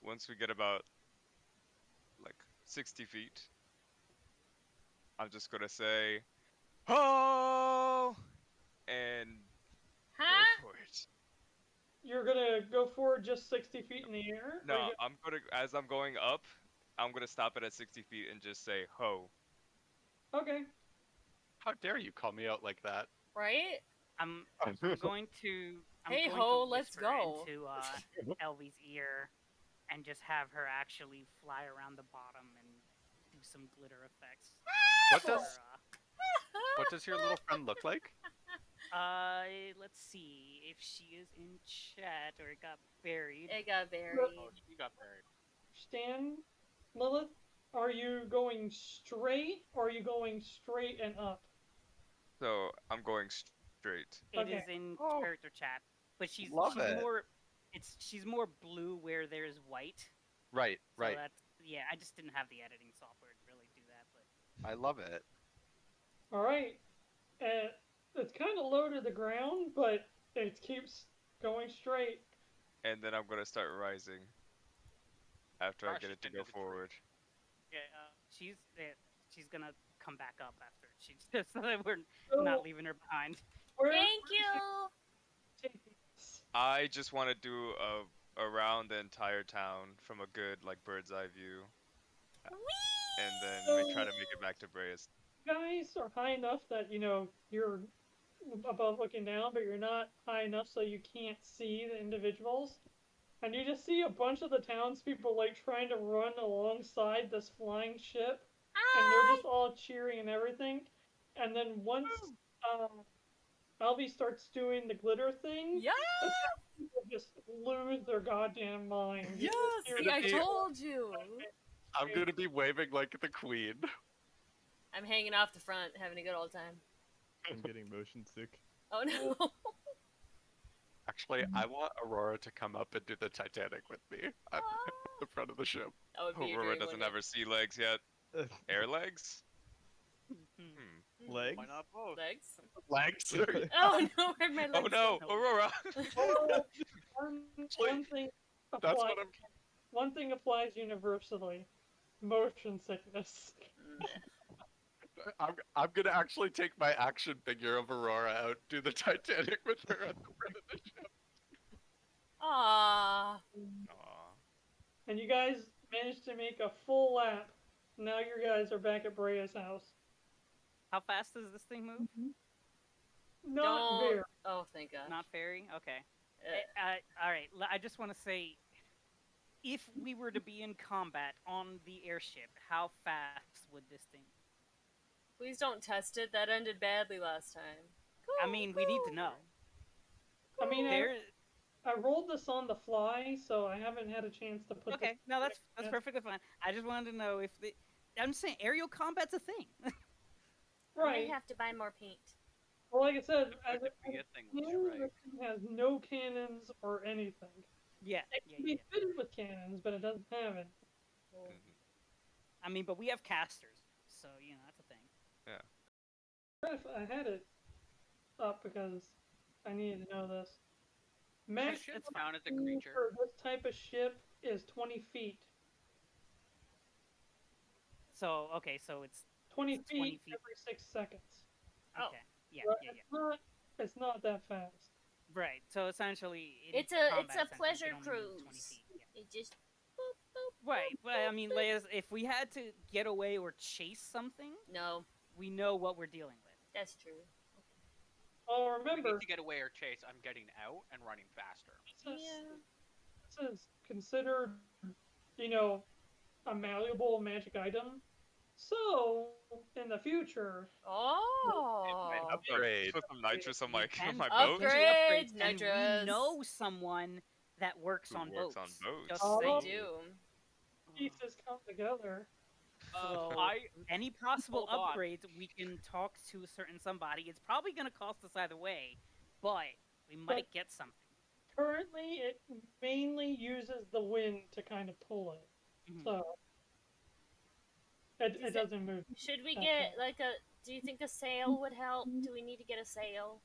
S6: Once we get about like 60 feet, I'm just gonna say, "Ho!" and
S3: Huh?
S6: go for it.
S1: You're gonna go forward just 60 feet in the air? Or
S6: No,
S1: you
S6: I'm gonna, as I'm going up, I'm gonna stop it at 60 feet and just say, "Ho."
S1: okay.
S4: How dare you call me out like that?
S3: Right?
S5: I'm going to. I'm
S3: Hey
S5: going
S3: ho,
S5: to
S3: let's
S5: whisper
S3: go.
S5: into Elvie's ear, and just have her actually fly around the bottom and do some glitter effects.
S4: What
S5: for,
S4: does what does your little friend look like?
S5: Let's see if she is in chat or it got buried.
S3: It got buried.
S2: Oh, she got buried.
S1: Stan, Lilith, are you going straight or are you going straight and up?
S6: So I'm going straight.
S5: It
S1: Okay.
S5: is in
S4: Oh,
S5: character chat, but she's
S4: love it.
S5: more. She's more blue where there's white.
S4: Right,
S5: So
S4: right.
S5: that's, yeah, I just didn't have the editing software to really do that, but
S4: I love it.
S1: All right. It's kind of low to the ground, but it keeps going straight.
S6: And then I'm gonna start rising after I
S2: Crush
S6: get it to
S2: into
S6: go
S2: the tree.
S6: forward.
S5: yeah, she's gonna come back up after. She's just so that we're
S1: So,
S5: not leaving her behind.
S3: Thank you.
S1: Take this.
S6: I just want to do around the entire town from a good like bird's eye view, and then we try to make it back to Breya's.
S1: You guys are high enough that, you're above looking down, but you're not high enough so you can't see the individuals. And you just see a bunch of the townspeople, like, trying to run alongside this flying ship. And they're just all cheering and everything. And then once Albie starts doing the glitter thing,
S3: Yeah.
S1: people just lose their goddamn mind.
S3: Yes.
S1: You're
S3: See,
S1: gonna
S3: I
S1: be-
S3: told you.
S4: I'm gonna be waving like the queen.
S3: I'm hanging off the front, having a good old time.
S8: I'm getting motion sick.
S3: Oh no.
S4: Actually, I want Aurora to come up and do the Titanic with me at the front of the ship.
S3: That would be a
S6: Aurora
S3: dream,
S6: doesn't
S3: wouldn't
S6: have her sea legs yet. Air legs?
S3: it?
S8: Legs?
S2: Why not both?
S3: Legs.
S4: Legs?
S3: Oh no, where'd my
S6: Oh
S3: legs
S6: no,
S3: go?
S6: Aurora!
S1: One thing
S4: That's
S1: applies.
S4: what I'm.
S1: One thing applies universally: motion sickness.
S4: I'm gonna actually take my action figure of Aurora out, do the Titanic with her at the front of the ship.
S3: Aww.
S6: Aw.
S1: And you guys managed to make a full lap. Now you guys are back at Breya's house.
S5: How fast does this thing move?
S1: Not
S3: Don't.
S1: very.
S3: Oh, thank God.
S5: Not very. Okay.
S3: Uh,
S5: All right. I just want to say, if we were to be in combat on the airship, how fast would this thing?
S3: please don't test it. That ended badly last time.
S5: I mean, we need to know.
S1: I mean,
S5: There.
S1: I rolled this on the fly, so I haven't had a chance to put.
S5: Okay.
S1: This
S5: No, that's
S1: Yeah.
S5: perfectly fine. I just wanted to know if the. I'm saying aerial combat's a thing.
S3: I
S1: Right.
S3: might have to buy more paint.
S1: Well, like I said,
S2: There
S1: as
S2: could
S1: it
S2: be a thing with
S1: cannon,
S2: Shrike.
S1: this thing has no cannons or anything.
S5: Yeah.
S1: It
S5: Yeah.
S1: can
S5: Yeah.
S1: be fitted with cannons, but it doesn't have it.
S5: I mean, but we have casters, so that's a thing.
S1: If I had it, up because I needed to know this.
S2: Does
S1: Max
S2: ship
S5: It's
S2: count as a
S1: speed
S2: creature?
S1: for this type of ship is 20 feet.
S5: So okay, so it's
S1: 20
S5: It's 20
S1: feet
S5: feet.
S1: every 6 seconds.
S3: Oh.
S5: okay. Yeah,
S1: Right?
S5: yeah, yeah.
S1: It's not that fast.
S5: Right. So essentially, in
S3: It's a
S5: combat, essentially,
S3: pleasure
S5: you can only move 20
S3: cruise.
S5: feet. Yeah.
S3: It just boop, boop,
S5: Right,
S3: boop,
S5: but I
S3: boop,
S5: mean,
S3: boop.
S5: Leia's, if we had to get away or chase something,
S3: No,
S5: we know what we're dealing with.
S3: that's true.
S1: Oh,
S2: If we
S1: remember,
S2: need to get away or chase, I'm getting out and running faster.
S1: this is considered, you know, a malleable magic item. So, in the future,
S3: Oh.
S4: Upgrade.
S6: Put some nitrous on my
S5: We can
S6: my
S5: put
S6: boat.
S5: into
S3: Upgrade,
S5: upgrades, and we
S3: nitrous.
S5: know someone that works
S6: Who
S5: on
S6: works
S5: boats.
S6: on boats?
S5: Just
S1: Oh.
S3: I
S5: saying.
S3: do.
S1: pieces come together.
S5: So
S2: I
S5: any possible
S2: hold on.
S5: upgrades, we can talk to a certain somebody. It's probably going to cost us either way, but we might get something.
S1: Currently, it mainly uses the wind to kind of pull it.
S5: Mhm.
S1: So, it
S3: Does it-
S1: doesn't move.
S3: Should we
S1: That's
S3: get
S1: all.
S3: like a? Do you think a sail would help? Do we need to get a sail?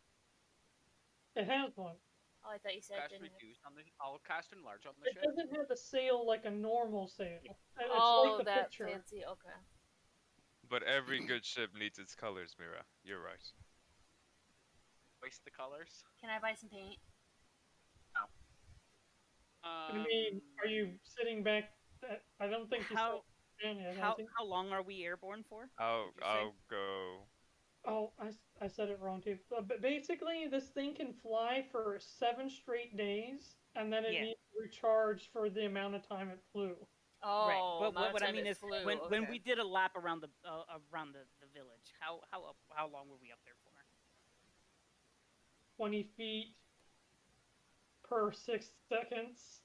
S1: It has one.
S3: Oh, I thought you said it
S2: cast
S3: didn't.
S2: reduce on the. I'll cast enlarge on the
S1: It
S2: ship.
S1: doesn't have a sail like a normal sail. It's
S3: Oh,
S1: like the
S3: that
S1: picture.
S3: fancy. Okay.
S6: But every good ship needs its colors, Mirra. You're right.
S2: Waste the colors.
S3: Can I buy some paint?
S1: I mean, are you sitting back? I don't think you
S5: How
S1: said down yet,
S5: how
S1: has he?
S5: how long are we airborne for?
S6: I'll
S5: Did you say?
S6: I'll go.
S1: Oh, I said it wrong too. But basically, this thing can fly for 7 straight days, and then it
S5: Yeah.
S1: needs to recharge for the amount of time it flew.
S3: Oh,
S5: Right. But
S3: amount of
S5: what I
S3: time
S5: mean
S3: it
S5: is
S3: flew,
S5: when
S3: okay.
S5: we did a lap around the village, how long were we up there for?
S1: 20 feet per 6 seconds.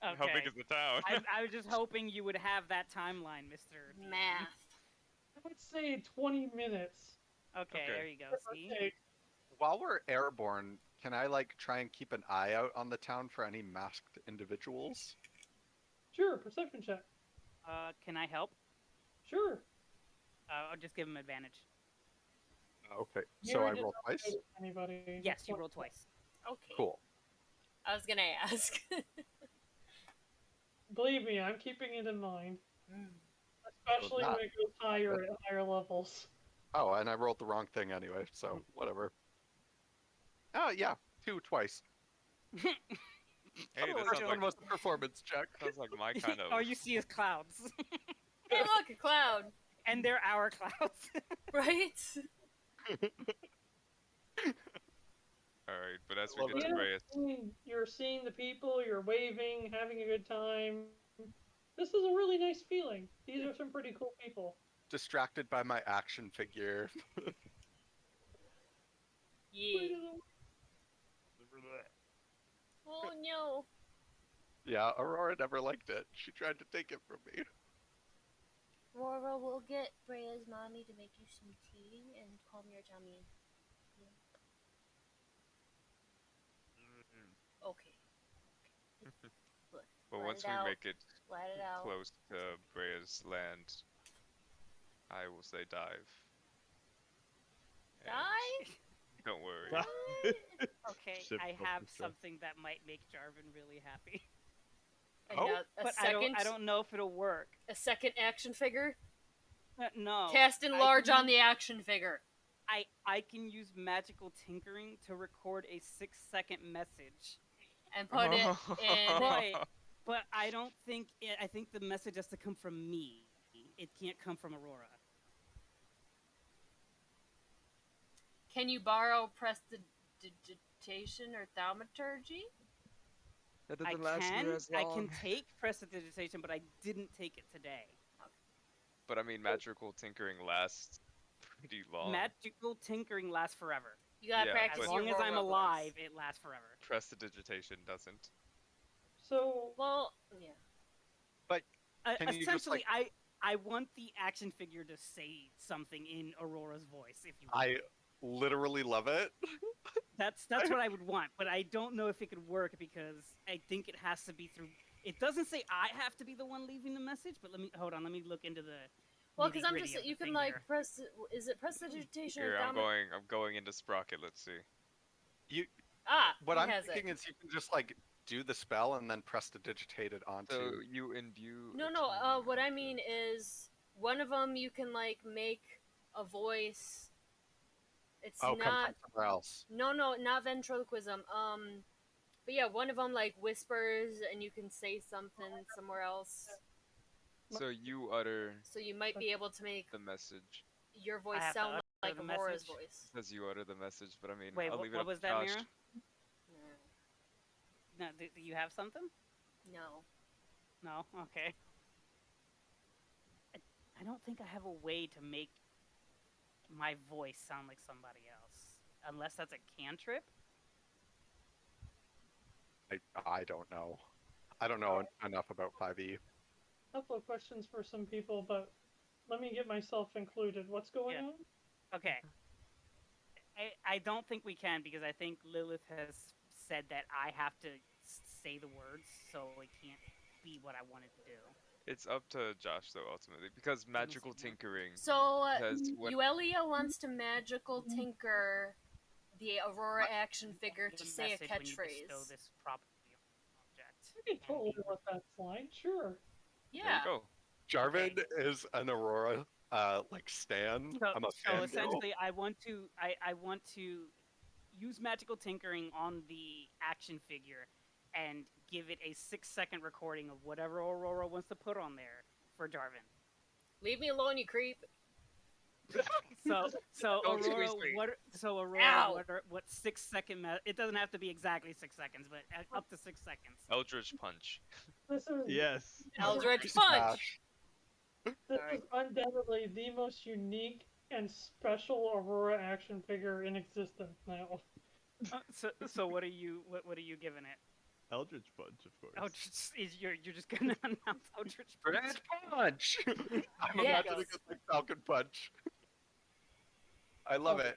S6: How
S5: Okay.
S6: big is the town?
S5: I was just hoping you would have that timeline, Mr. DM.
S3: Math.
S1: I would say 20 minutes.
S5: Okay,
S6: Okay.
S5: there you go.
S1: give or
S5: See?
S1: take.
S4: While we're airborne, can I like try and keep an eye out on the town for any masked individuals?
S1: Sure, perception check.
S5: Can I help?
S1: Sure.
S5: I'll just give him advantage.
S4: Okay,
S1: You
S4: so I
S1: did
S4: roll
S1: not
S4: twice.
S1: notice Anybody?
S5: Yes, you roll twice.
S3: Okay.
S4: Cool.
S3: I was gonna ask.
S1: Believe me, I'm keeping it in mind.
S3: Mm.
S1: Especially
S4: not-
S1: when it goes higher at higher levels.
S4: Oh, and I rolled the wrong thing anyway, so whatever. Oh yeah, 2 twice.
S6: Hey,
S5: Oh,
S6: that
S4: First
S6: sounds
S4: one
S6: like
S4: was the performance check.
S6: sounds like my kind of.
S5: All you see is clouds,
S3: Hey, look, a cloud,
S5: and they're our clouds.
S3: right?
S6: All right, but as we
S4: love
S6: get to
S1: it.
S6: Breya,
S1: You're seeing the people, you're waving, having a good time. This is a really nice feeling. These are some pretty cool people.
S4: Distracted by my action figure.
S3: Yeah. Oh no.
S4: Yeah, Aurora never liked it. She tried to take it from me.
S3: Aurora will get Breya's mommy to make you some tea and calm your tummy. Okay. Look,
S6: but
S3: let
S6: once
S3: it
S6: we
S3: out.
S6: make it
S3: Let it out.
S6: close to Breya's land, I will say dive. And
S3: Die?
S6: Don't worry.
S5: Okay,
S8: Ship
S5: I
S8: of
S5: have
S8: the show.
S5: something that might make Jarvin really happy.
S4: Oh,
S3: A
S5: But
S3: second,
S5: I don't know if it'll work.
S3: a second action figure.
S5: No.
S3: Cast
S5: I
S3: enlarge
S5: can
S3: on the action figure.
S5: I can use magical tinkering to record a 6-second message.
S3: And put it in.
S5: But I don't think I think the message has to come from me. It can't come from Aurora.
S3: Can you borrow prestidigitation or thaumaturgy?
S6: That
S5: I
S6: doesn't last
S5: can
S6: near as
S5: I
S6: long.
S5: can take prestidigitation, but I didn't take it today.
S6: But I mean, magical tinkering lasts pretty long.
S5: Magical tinkering lasts forever.
S3: You gotta
S6: Yeah,
S3: practice
S5: As
S6: but-
S3: your
S5: long as I'm
S3: Aurora voice.
S5: alive, it lasts forever.
S6: Prestidigitation doesn't.
S1: So,
S3: Well, yeah.
S4: Can you just,
S5: Essentially, I want the action figure to say something in Aurora's voice. If you will.
S4: I literally love it.
S5: That's what I would want, but I don't know if it could work because I think it has to be through. It doesn't say I have to be the one leaving the message, but let me hold on. Let me look into the
S3: Well, because I'm
S5: nitty-gritty
S3: just
S5: of
S3: you
S5: the
S3: can
S5: thing
S3: like
S5: here.
S3: press. Is it prestidigitation or
S6: Here, I'm
S3: dominant?
S6: going into Sprocket. Let's see.
S4: What
S3: he
S4: I'm
S3: has
S4: thinking
S3: it.
S4: is you can just like do the spell and then press to digitate it onto.
S6: So you imbue.
S3: No,
S6: a
S3: no.
S6: tiny
S3: What I
S6: object.
S3: mean is one of them you can like make a voice. It's
S4: Come
S3: not.
S4: from somewhere else.
S3: No, not ventriloquism. But yeah, one of them like whispers, and you can say something somewhere else.
S6: So you utter
S3: So you might be able to make
S6: the message.
S3: your voice
S5: have to
S3: sound
S5: utter
S3: like
S5: the
S3: Aurora's
S5: message?
S3: voice.
S6: Says you utter the message, but I mean,
S5: Wait,
S6: I'll
S5: what,
S6: leave it
S5: what
S6: up
S5: was
S6: to
S5: that,
S6: Josh.
S5: Mirra? No, do you have something?
S3: No.
S5: No? Okay. I don't think I have a way to make my voice sound like somebody else. Unless that's a cantrip?
S4: I don't know. I don't know enough about 5e.
S1: Couple of questions for some people, but let me get myself included. What's going
S5: Yeah.
S1: on?
S5: Okay. I don't think we can because I think Lilith has said that I have to say the words, so it can't be what I wanted to do.
S6: It's up to Josh though, ultimately, because magical
S5: see, no.
S6: tinkering.
S3: So
S6: Says when-
S3: Yuelia wants to magical tinker the Aurora action figure to
S5: The
S3: say a
S5: message when you bestow
S3: catchphrase.
S5: this property object.
S1: I can totally let that slide. Sure.
S3: Yeah.
S6: There you go.
S4: Jarvin
S5: Okay.
S4: is an Aurora like stan.
S5: So,
S4: I'm a
S5: so
S4: fangirl.
S5: essentially, I want to use magical tinkering on the action figure and give it a 6-second recording of whatever Aurora wants to put on there for Jarvin.
S3: Leave me alone, you creep.
S5: So
S6: Don't
S5: Aurora,
S6: squeeze me.
S3: Ow!
S5: what 6-second? It doesn't have to be exactly 6 seconds, but up to 6 seconds.
S6: Eldritch Punch.
S1: This is
S8: Yes.
S3: Eldritch
S4: Smash.
S3: punch.
S1: this is undoubtedly the most unique and special Aurora action figure in existence now.
S5: So what are you giving it?
S8: Eldritch Punch, of course.
S5: You're just gonna announce Eldritch
S4: Red Punch! I'm
S3: Yes.
S4: imagining it like Falcon Punch. I love it.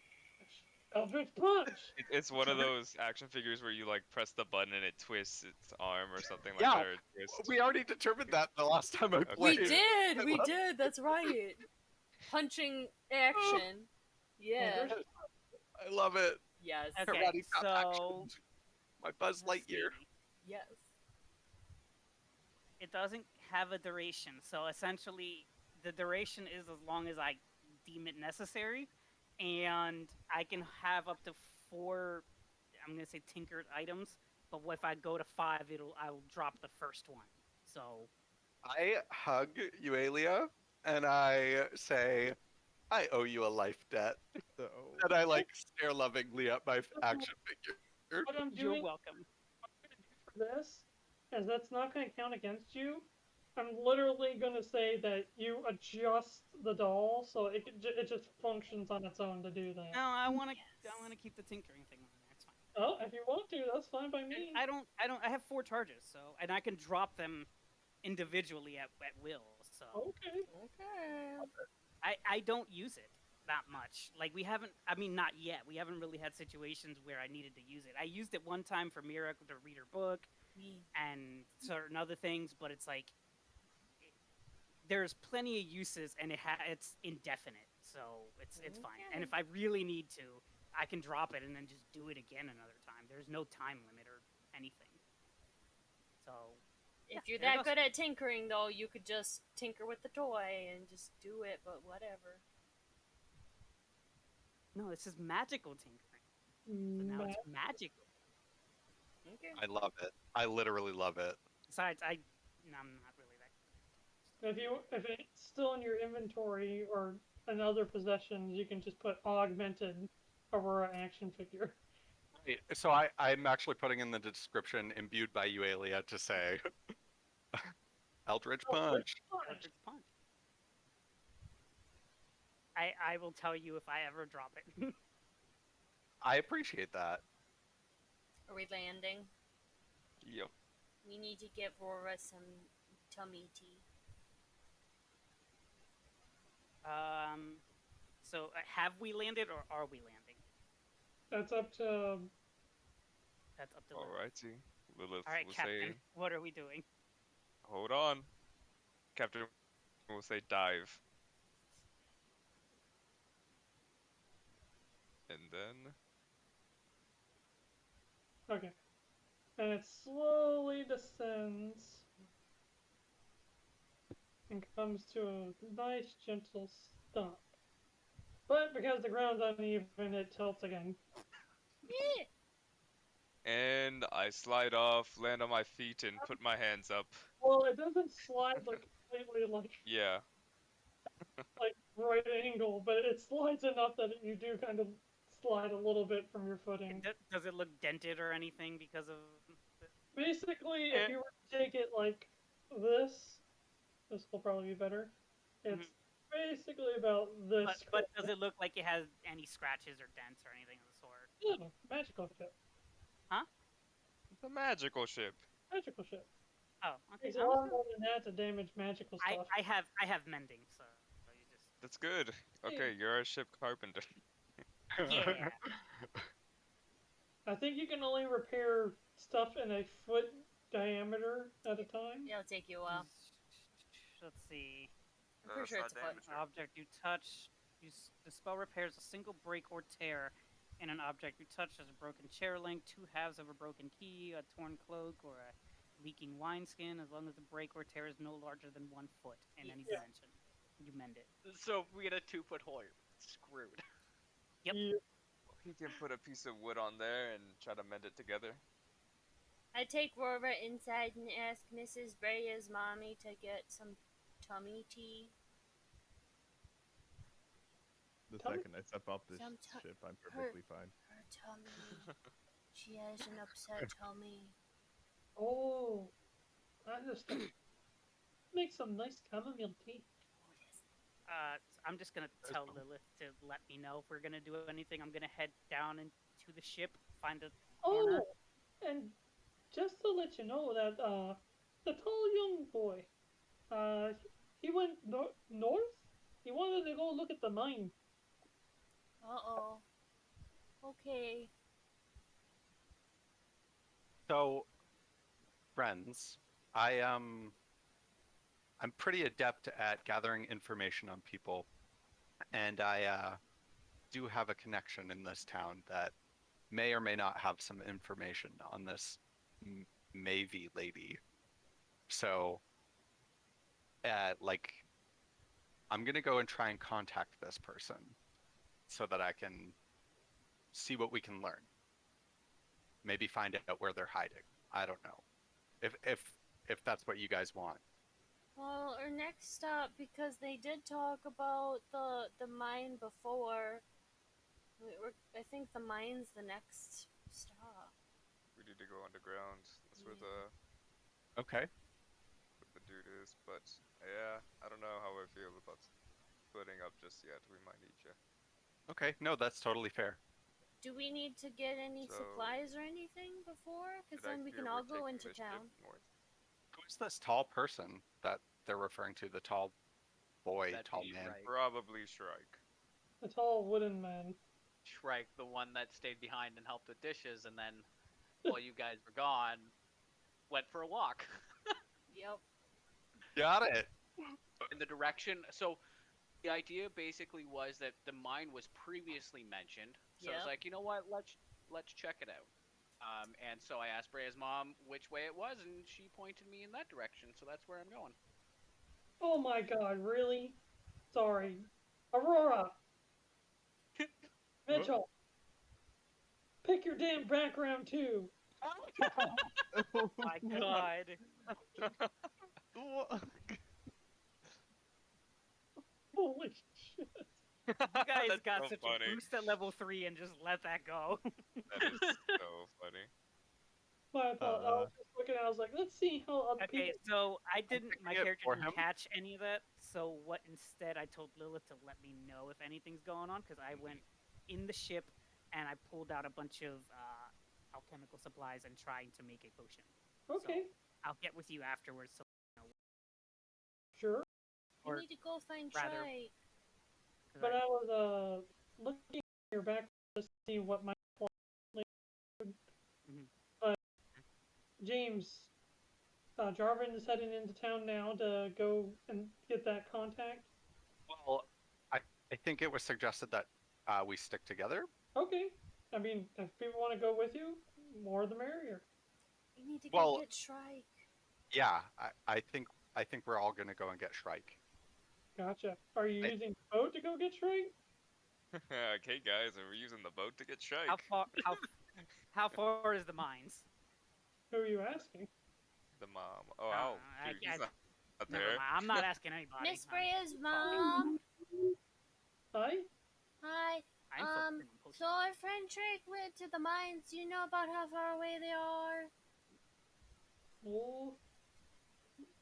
S1: Eldritch Punch!
S6: It's one of those action figures where you like press the button and it twists its arm or something like
S4: Yeah,
S6: that. Or it twists.
S4: We already determined that the last time I
S6: Okay.
S4: played.
S3: We did. We
S4: love
S3: did. That's right. Punching action. Yeah.
S4: I love it.
S3: Yes.
S5: Okay,
S4: Karate chop
S5: so
S4: action. My Buzz
S5: let's
S4: Lightyear.
S5: see.
S3: Yes.
S5: It doesn't have a duration, so essentially the duration is as long as I deem it necessary, and I can have up to 4. I'm gonna say tinkered items, but if I go to 5, I'll drop the first one. So
S4: I hug Yuelia and I say, I owe you a life debt.
S8: So,
S4: And I like stare lovingly at my action figure.
S1: What I'm
S5: you're
S1: doing
S5: welcome.
S1: for this is that's not going to count against you. I'm literally going to say that you adjust the doll so it just functions on its own to do that.
S5: No, I wanna keep the tinkering thing on there. It's fine.
S1: Oh, if you want to, that's fine by me.
S5: I have 4 charges, so and I can drop them individually at will. So
S1: Okay.
S3: Okay.
S5: I don't use it that much. Like we haven't. I mean, not yet. We haven't really had situations where I needed to use it. I used it one time for Mirra to read her book and certain other things, but it's like there's plenty of uses, and it's indefinite, so it's fine. And if I really need to, I can drop it and then just do it again another time. There's no time limit or anything. So
S3: If you're
S5: there it
S3: that
S5: goes.
S3: good at tinkering, though, you could just tinker with the toy and just do it, but whatever.
S5: No, this is magical tinkering. So now it's magical.
S3: Okay.
S4: I love it. I literally love it.
S5: Besides, I'm not really that.
S1: If it's still in your inventory or in other possessions, you can just put augmented Aurora action figure.
S4: Right, so I'm actually putting in the description imbued by Yuelia to say Eldritch Punch.
S5: Eldritch Punch. I will tell you if I ever drop it.
S4: I appreciate that.
S3: Are we landing?
S6: Yep.
S3: We need to get Aurora some tummy tea.
S5: So have we landed or are we landing?
S1: That's up to.
S5: That's up to Lilith.
S6: Alrighty. Lilith
S5: All right,
S6: will
S5: Captain.
S6: say,
S5: What are we doing?
S6: hold on. Captain will say dive. And then
S1: Okay. And it slowly descends and comes to a nice, gentle stop. But because the ground's uneven, it tilts again.
S3: Yeah.
S6: and I slide off, land on my feet, and put my hands up.
S1: Well, it doesn't slide like completely
S6: Yeah.
S1: like right angle, but it slides enough that you do kind of slide a little bit from your footing.
S5: Does it look dented or anything because of?
S1: Basically, if you were to take it like this will probably be better. It's basically about this.
S5: But does it look like it has any scratches or dents or anything of the sort?
S1: Yeah, magical ship.
S5: Huh?
S6: It's a magical ship.
S1: Magical ship.
S5: Oh, okay.
S1: It's a lot more than that to damage magical stuff.
S5: I have mending, so you just.
S6: That's good. Okay, you're a ship carpenter.
S5: Yeah.
S1: I think you can only repair stuff in a foot diameter at a time.
S3: It'll take you a while.
S5: Let's see.
S3: I'm pretty sure it's a foot.
S5: Object you touch. The spell repairs a single break or tear in an object you touch. As a broken chair link, 2 halves of a broken key, a torn cloak, or a leaking wineskin, as long as the break or tear is no larger than 1 foot in any dimension. You mend it.
S2: So if we get a 2-foot hole, you're screwed.
S5: Yep.
S6: You can put a piece of wood on there and try to mend it together.
S3: I take Aurora inside and ask Mrs. Breya's mommy to get some tummy tea.
S8: The second I step off this
S3: Some
S8: ship, I'm perfectly fine.
S3: Her tummy. She has an upset tummy.
S1: Oh, I understand. Make some nice chamomile tea.
S5: I'm just gonna tell Lilith to let me know if we're gonna do anything. I'm gonna head down into the ship, find a corner.
S1: Oh, and just to let you know that the tall young boy, he went north. He wanted to go look at the mine.
S3: Uh-oh. Okay.
S4: So, friends, I'm pretty adept at gathering information on people, and I do have a connection in this town that may or may not have some information on this Mavie lady. So, I'm gonna go and try and contact this person so that I can see what we can learn. Maybe find out where they're hiding. I don't know. If that's what you guys want.
S3: Well, our next stop, because they did talk about the mine before. I think the mine's the next stop.
S6: We need to go underground. That's where the
S4: Okay.
S6: dude is. But yeah, I don't know how I feel about splitting up just yet. We might need you.
S4: Okay. No, that's totally fair.
S3: Do we need to get any supplies or anything before? Because then we can all go into town.
S4: Who's this tall person that they're referring to? The tall boy,
S2: That'd
S4: tall
S2: be
S4: man.
S2: Shrike.
S6: Probably Shrike.
S1: The tall wooden man.
S2: Shrike, the one that stayed behind and helped with dishes, and then while you guys were gone, went for a walk.
S3: Yep.
S4: Got it.
S2: In the direction. So the idea basically was that the mine was previously mentioned. So I was like, you know what? Let's check it out. And so I asked Breya's mom which way it was, and she pointed me in that direction. So that's where I'm going.
S1: Oh my God! Really? Sorry, Aurora. Mitchell, pick your damn background too.
S5: Oh my God.
S1: Holy shit.
S5: You guys
S6: That's
S5: got
S6: so
S5: such
S6: funny.
S5: a boost at level 3 and just let that go.
S6: That is so funny.
S1: I was just looking at it, I was like, let's see how other
S5: Okay,
S1: people...
S5: so my
S4: it
S5: character
S4: for
S5: didn't
S4: him.
S5: catch any of that. So what instead I told Lilith to let me know if anything's going on, because I went in the ship and I pulled out a bunch of alchemical supplies and trying to make a potion.
S1: Okay,
S5: So I'll get with you afterwards. So
S1: sure.
S3: We
S5: Or
S3: need to go find
S5: rather-
S3: Shrike.
S1: But I was looking at your background to see what my... But James, Jarvin is heading into town now to go and get that contact.
S4: Well, I think it was suggested that we stick together.
S1: Okay. I mean, if people want to go with you, more the merrier.
S3: We need to go
S4: Well-
S3: get Shrike.
S4: Yeah, I think we're all gonna go and get Shrike.
S1: Gotcha. Are you
S4: I-
S1: using the boat to go get Shrike?
S6: Okay, guys, are we using the boat to get Shrike?
S5: How far is the mines?
S1: Who are you asking?
S6: The mom. Oh, ow. Dude, he's not
S5: Never
S6: there.
S5: mind. I'm not asking anybody.
S3: Miss Breya's mom.
S1: Hi?
S3: Hi.
S5: I'm focusing on potions.
S3: So our friend Shrike went to the mines. Do you know about how far away they are?
S1: Well,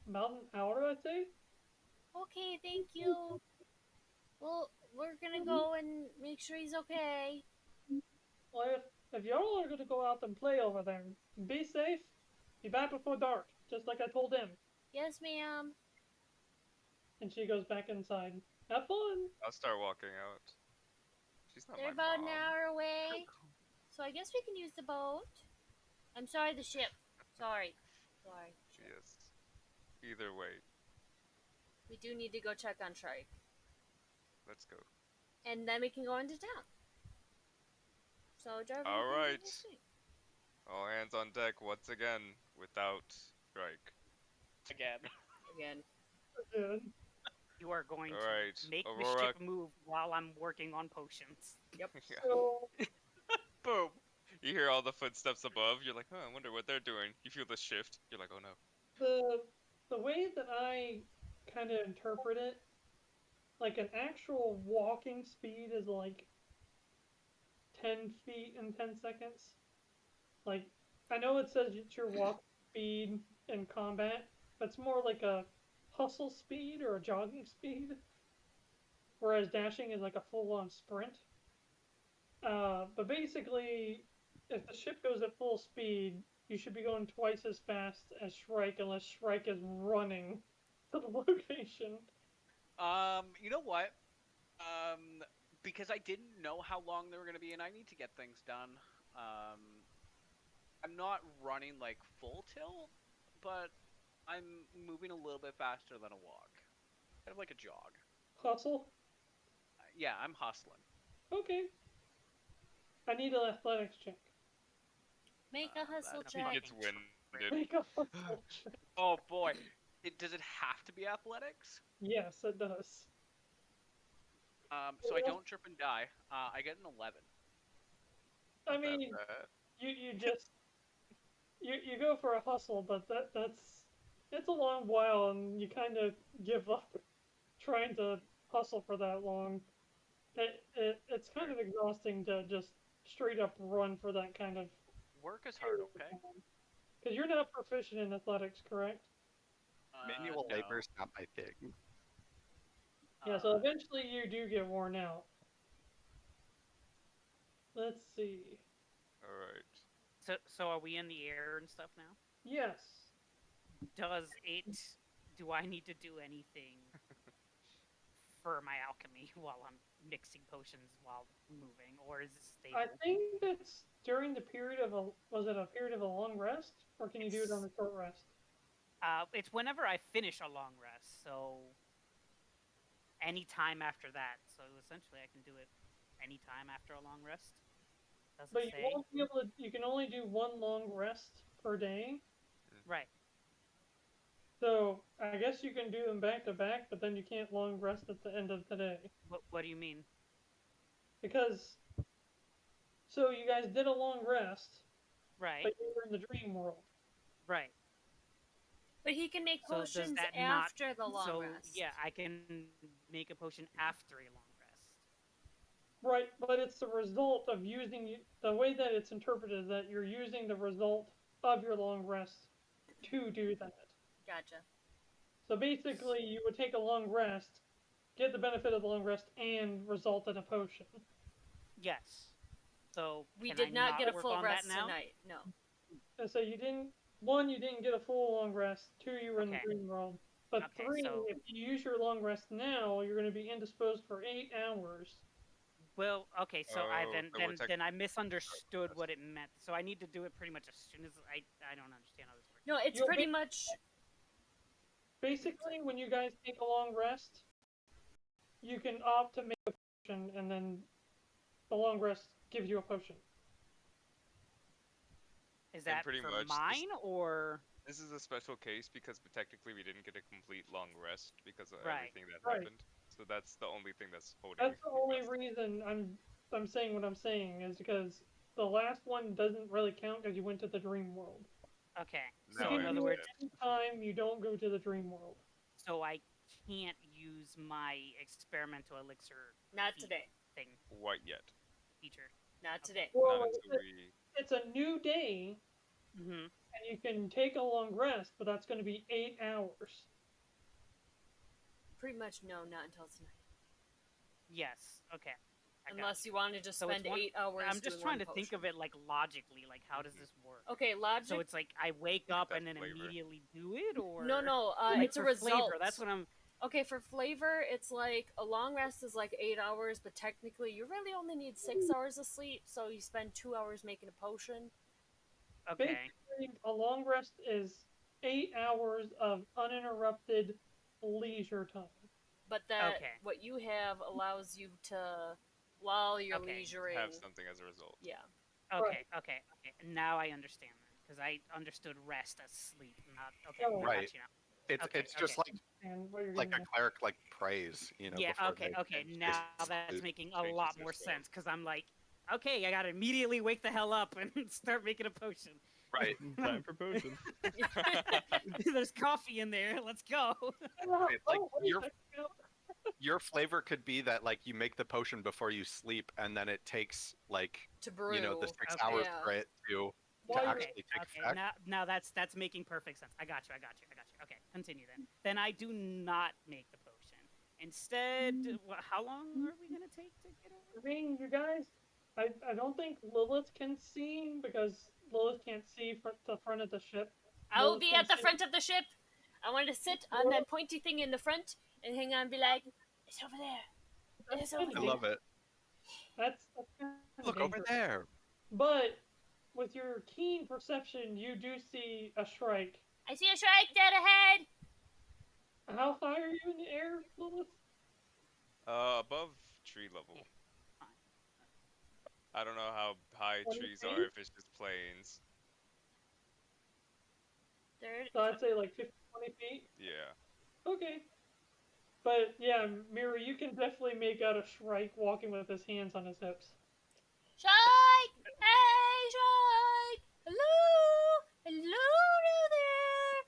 S1: about an hour, I'd say.
S3: Okay, thank you. Well, we're gonna go and make sure he's okay.
S1: Well, if y'all are gonna go out and play over there, be safe. Be back before dark, just like I told him.
S3: Yes, ma'am.
S1: And she goes back inside. Have fun.
S6: I'll start walking out. She's not
S3: They're
S6: my
S3: about
S6: mom.
S3: an hour away. So I guess we can use the boat. I'm sorry, the ship. Sorry.
S6: Yes. Either way,
S3: We do need to go check on Shrike.
S6: let's go.
S3: And then we can go into town. So, Jarvin,
S6: All
S3: what can you do
S6: right.
S3: this week?
S6: All hands on deck once again without Shrike.
S2: Again.
S3: Again.
S1: Good.
S5: You are going to
S6: Alright,
S5: make the
S6: Aurora-
S5: ship move while I'm working on potions.
S6: Yeah.
S1: So,
S2: Boom.
S6: You hear all the footsteps above. You're like, I wonder what they're doing. You feel the shift. You're like, oh no.
S1: the way that I kind of interpret it, like an actual walking speed is like 10 feet in 10 seconds. Like, I know it says it's your walk speed in combat, but it's more like a hustle speed or a jogging speed. Whereas dashing is like a full-on sprint. But basically, if the ship goes at full speed, you should be going twice as fast as Shrike, unless Shrike is running to the location.
S2: You know what? Because I didn't know how long they were gonna be, and I need to get things done. I'm not running like full tilt, but I'm moving a little bit faster than a walk, kind of like a jog.
S1: Hustle?
S2: Yeah, I'm hustling.
S1: Okay. I need an athletics check.
S3: Make a hustle
S2: that's
S6: He
S3: check.
S6: gets winded.
S1: Make a hustle check.
S2: Oh boy, does it have to be athletics?
S1: Yes, it does.
S2: So I don't trip and die. I get an 11.
S1: I
S6: Not that
S1: mean,
S6: bad.
S1: you just you go for a hustle, but that's it's a long while, and you kind of give up trying to hustle for that long. It's kind of exhausting to just straight up run for that kind of.
S2: Work is hard, okay?
S1: Because you're not proficient in athletics, correct?
S4: Manual
S2: No.
S4: labor's not my thing.
S1: Yeah, so eventually you do get worn out. Let's see.
S6: Alright.
S5: So are we in the air and stuff now?
S1: Yes.
S5: Do I need to do anything for my alchemy while I'm mixing potions while moving, or is it stable?
S1: I think that's during the period of was it a period of a long rest, or can you do it on a short rest?
S5: It's whenever I finish a long rest, so any time after that. So essentially, I can do it any time after a long rest. Doesn't
S1: But you
S5: say.
S1: won't be able to. You can only do one long rest per day.
S5: Right.
S1: So I guess you can do them back to back, but then you can't long rest at the end of the day.
S5: What do you mean?
S1: Because, so you guys did a long rest,
S5: Right.
S1: but you were in the dream world.
S5: Right.
S3: But he can make
S5: So does
S3: potions
S5: that not-
S3: after the long
S5: so
S3: rest.
S5: yeah, I can make a potion after a long rest.
S1: Right, but it's the result of using, the way that it's interpreted is that you're using the result of your long rest to do that.
S3: Gotcha.
S1: So basically, you would take a long rest, get the benefit of the long rest, and result in a potion.
S5: Yes. So
S3: We
S5: can
S3: did
S5: I
S3: not get a
S5: work
S3: full
S5: on
S3: rest
S5: that now?
S3: tonight. No.
S1: And so you didn't, one, you didn't get a full long rest, two, you were in the
S5: Okay.
S1: dream world. But
S5: Okay,
S1: three,
S5: so-
S1: if you use your long rest now, you're going to be indisposed for 8 hours.
S5: Well, okay, so I
S6: Oh,
S5: then
S6: so we're
S5: then I misunderstood what it meant. So I need to do it pretty much as soon as I don't understand how this works.
S3: No, it's
S1: You'll
S3: pretty
S1: be-
S3: much.
S1: Basically, when you guys take a long rest, you can opt to make a potion and then the long rest gives you a potion.
S5: Is that
S6: pretty
S5: for
S6: much
S5: mine or?
S6: This is a special case because technically we didn't get a complete long rest because of
S5: Right.
S6: everything that
S1: Right.
S6: happened. So that's the only thing that's holding.
S1: That's the only
S6: us.
S1: reason I'm saying what I'm saying is because the last one doesn't really count because you went to the dream world.
S5: Okay.
S6: No,
S5: So
S6: I
S5: in other words,
S1: Any time you don't go to the dream world.
S5: so I can't use my experimental elixir
S3: Not
S5: feat
S3: today.
S5: thing
S6: What yet?
S5: feature.
S3: Not today.
S1: Well,
S6: Not until we.
S1: it's a new day,
S5: Mm-hmm.
S1: and you can take a long rest, but that's going to be 8 hours.
S3: Pretty much no, not until tonight.
S5: Yes. Okay. I got
S3: Unless
S5: you.
S3: you wanted to
S5: So
S3: spend
S5: it's one-
S3: 8 hours.
S5: I'm just
S3: doing
S5: trying
S3: one
S5: to think
S3: potion.
S5: of it like logically, like how does this work?
S3: Okay, logic.
S5: So it's like I wake up and then
S6: That's flavor.
S5: immediately do it, or
S3: no,
S5: like
S3: it's a
S5: for
S3: result.
S5: flavor. That's what I'm.
S3: Okay, for flavor, it's like a long rest is like 8 hours, but technically you really only need 6 hours of sleep, so you spend 2 hours making a potion.
S5: Okay.
S1: Basically, a long rest is 8 hours of uninterrupted leisure time.
S3: But that
S5: Okay.
S3: what you have allows you to, while you're
S5: Okay.
S3: leisuring.
S6: Have something as a result.
S3: Yeah.
S5: Okay. Okay. Now I understand that because I understood rest as sleep, not okay.
S1: Oh.
S5: I
S4: Right.
S5: got you now.
S4: It's
S5: Okay,
S4: it's just
S1: And what you're
S4: like
S1: getting
S4: a cleric like prays, you know.
S5: Yeah.
S4: before
S5: Okay.
S4: they
S5: Okay.
S4: change
S5: Now
S4: their
S5: that's
S4: food.
S5: making a
S6: changes
S5: lot
S6: their
S5: more
S6: spell.
S5: sense because I'm like, okay, I gotta immediately wake the hell up and start making a potion.
S4: Right.
S8: Time for potion.
S5: There's coffee in there. Let's go.
S4: Right, like,
S1: wait,
S4: your flavor could be that like you make the potion before you sleep, and then it takes like
S3: To brew.
S4: the 6
S5: Okay.
S4: hours
S3: Yeah.
S4: for it to
S1: While you're-
S4: actually take
S5: Okay.
S4: effect.
S5: Now that's making perfect sense. I got you. Okay, continue then. Then I do not make the potion. Instead, how long are we gonna take to get over?
S1: I mean, you guys, I don't think Lilith can see because Lilith can't see the front of the ship.
S3: I will
S1: Lilith
S3: be
S1: can
S3: at the
S1: see-
S3: front of the ship. I want to sit on that pointy thing in the front and hang on and be like, it's over there. It's over
S1: kinda
S4: I
S3: there.
S4: love it.
S1: That's kinda
S4: Look over
S1: dangerous.
S4: there.
S1: But with your keen perception, you do see a Shrike.
S3: I see a Shrike dead ahead.
S1: How high are you in the air, Lilith?
S6: Above tree level.
S5: Fine.
S6: I don't know how high
S1: 20
S6: trees
S1: feet?
S6: are if it's just plains.
S3: There.
S1: So I'd say like 50, 20 feet.
S6: Yeah.
S1: Okay. But yeah, Mirra, you can definitely make out a Shrike walking with his hands on his hips.
S3: Shrike! Hey, Shrike! Hello! Hello there!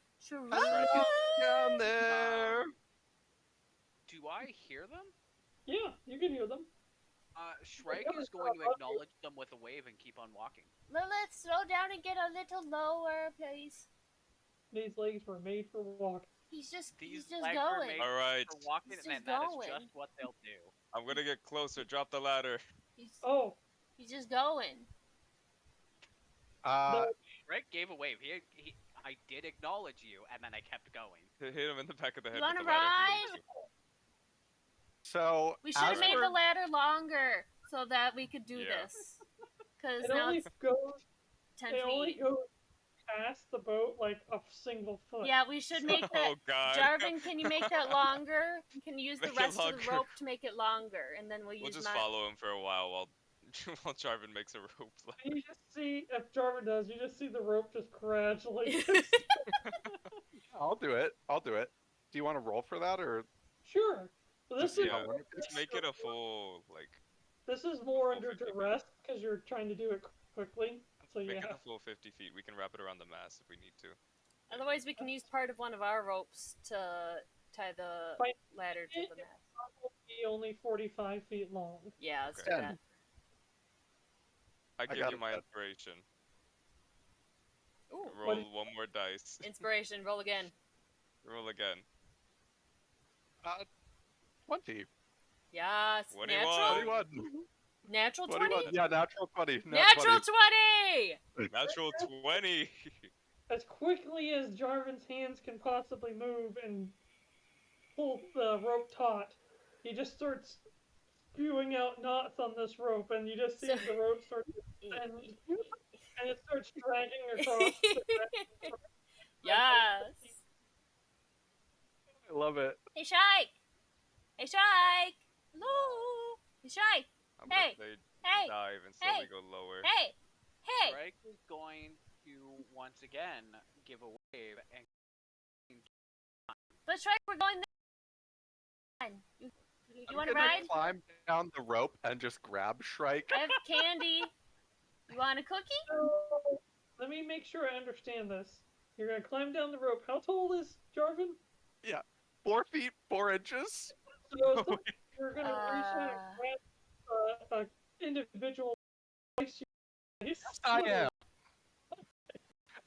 S3: Shrike!
S4: Down there.
S2: Do I hear them?
S1: Yeah, you can hear them.
S2: Shrike
S1: Yeah,
S2: is going to
S1: up here.
S2: acknowledge them with a wave and keep on walking.
S3: Lilith, slow down and get a little lower, please.
S1: These legs were made for walking.
S3: He's just
S2: These
S3: going.
S2: legs are made
S6: All right.
S2: for walking,
S3: He's
S2: and
S3: just
S2: that is
S3: going.
S2: just what they'll do.
S6: I'm gonna get closer. Drop the ladder.
S1: Oh,
S3: He's just going.
S2: Shrike gave a wave. I did acknowledge you, and then I kept going.
S6: Hit him in the back of the head.
S3: You
S6: with
S3: wanna
S6: the ladder if you
S3: ride?
S6: need to.
S4: So
S3: We should have
S4: as
S3: made
S4: we're-
S3: the ladder longer so that we could do
S6: Yeah.
S3: this. Because
S1: it
S3: now
S1: only
S3: it's
S1: goes
S3: 10
S1: it only
S3: feet.
S1: goes past the boat like a single foot.
S3: Yeah, we should make that.
S6: Oh God.
S3: Jarvin, can you make that longer? Can you use the
S6: Make it
S3: rest of the
S6: longer.
S3: rope to make it longer? And then we'll
S6: We'll
S3: use
S6: just
S3: my.
S6: follow him for a while while Jarvin makes a rope ladder.
S1: You just see if Jarvin does, you just see the rope just gradually.
S4: I'll do it. Do you want to roll for that, or
S1: Sure. So this is
S6: Yeah.
S4: how long it
S6: Just make it a full
S1: this is more
S6: full
S1: under
S6: 50 feet.
S1: duress because you're trying to do it quickly. So
S6: Make
S1: yeah.
S6: it a full 50 feet. We can wrap it around the mast if we need to.
S3: Otherwise, we can use part of one of our ropes to tie the
S1: Right.
S3: ladder to the mast.
S1: Be only 45 feet long.
S3: Yeah, let's
S6: Okay.
S3: do that.
S6: I give
S4: got
S6: you
S4: it,
S6: my
S4: bud.
S6: inspiration.
S3: Ooh,
S6: Roll one more dice.
S3: inspiration. Roll again.
S6: Roll again.
S4: 20?
S3: Yes.
S6: 21.
S3: Natural.
S4: 21.
S3: Natural 20.
S4: 21. Yeah, natural 20.
S3: Natural 20.
S6: Natural 20.
S1: As quickly as Jarvin's hands can possibly move and pull the rope taut, he just starts spewing out knots on this rope, and you just see
S3: So-
S1: the rope start to bend, and it starts dragging across.
S3: Yes.
S4: I love it.
S3: Hey, Shrike. Hey, Shrike. Hello. Hey, Shrike.
S6: I'm
S3: Hey.
S6: gonna say
S3: Hey!
S6: dive and
S3: Hey!
S6: slowly go lower.
S3: Hey! Hey!
S2: Shrike is going to once again give a wave and
S3: But Shrike, we're going there. You
S4: I'm
S3: want to
S4: gonna
S3: ride?
S4: climb down the rope and just grab Shrike.
S3: I have candy. You want a cookie?
S1: So, let me make sure I understand this. You're gonna climb down the rope. How tall is Jarvin?
S4: 4 feet 4 inches.
S1: So it's not like you're gonna reach out and grab a individual.
S4: I am.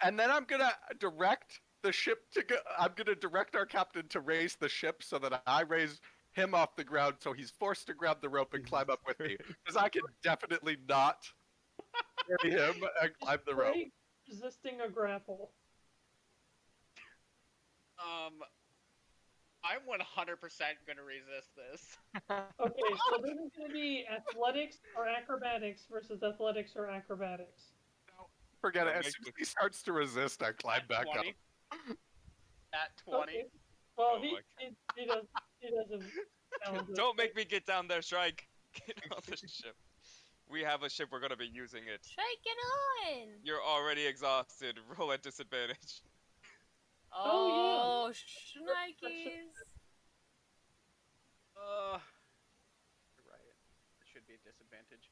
S4: And then I'm gonna direct the ship to go. I'm gonna direct our captain to raise the ship so that I raise him off the ground, so he's forced to grab the rope and climb up with me, because I can definitely not carry him and climb the rope.
S1: Shrike resisting a grapple.
S2: I'm 100% gonna resist this.
S1: Okay, so this is gonna be athletics or acrobatics versus athletics or acrobatics.
S4: Forget it.
S6: Don't
S4: As
S6: make
S4: soon
S6: me-
S4: as he starts to resist, I climb
S2: At
S4: back
S2: 20.
S4: up.
S2: At 20.
S1: Okay. Well,
S6: Oh my
S1: he doesn't challenge it.
S6: Don't make me get down there, Shrike. Get on the ship. We have a ship. We're gonna be using it.
S3: Shrike, get on!
S6: You're already exhausted. Roll at disadvantage.
S3: Oh, shnikes.
S2: You're right. It should be a disadvantage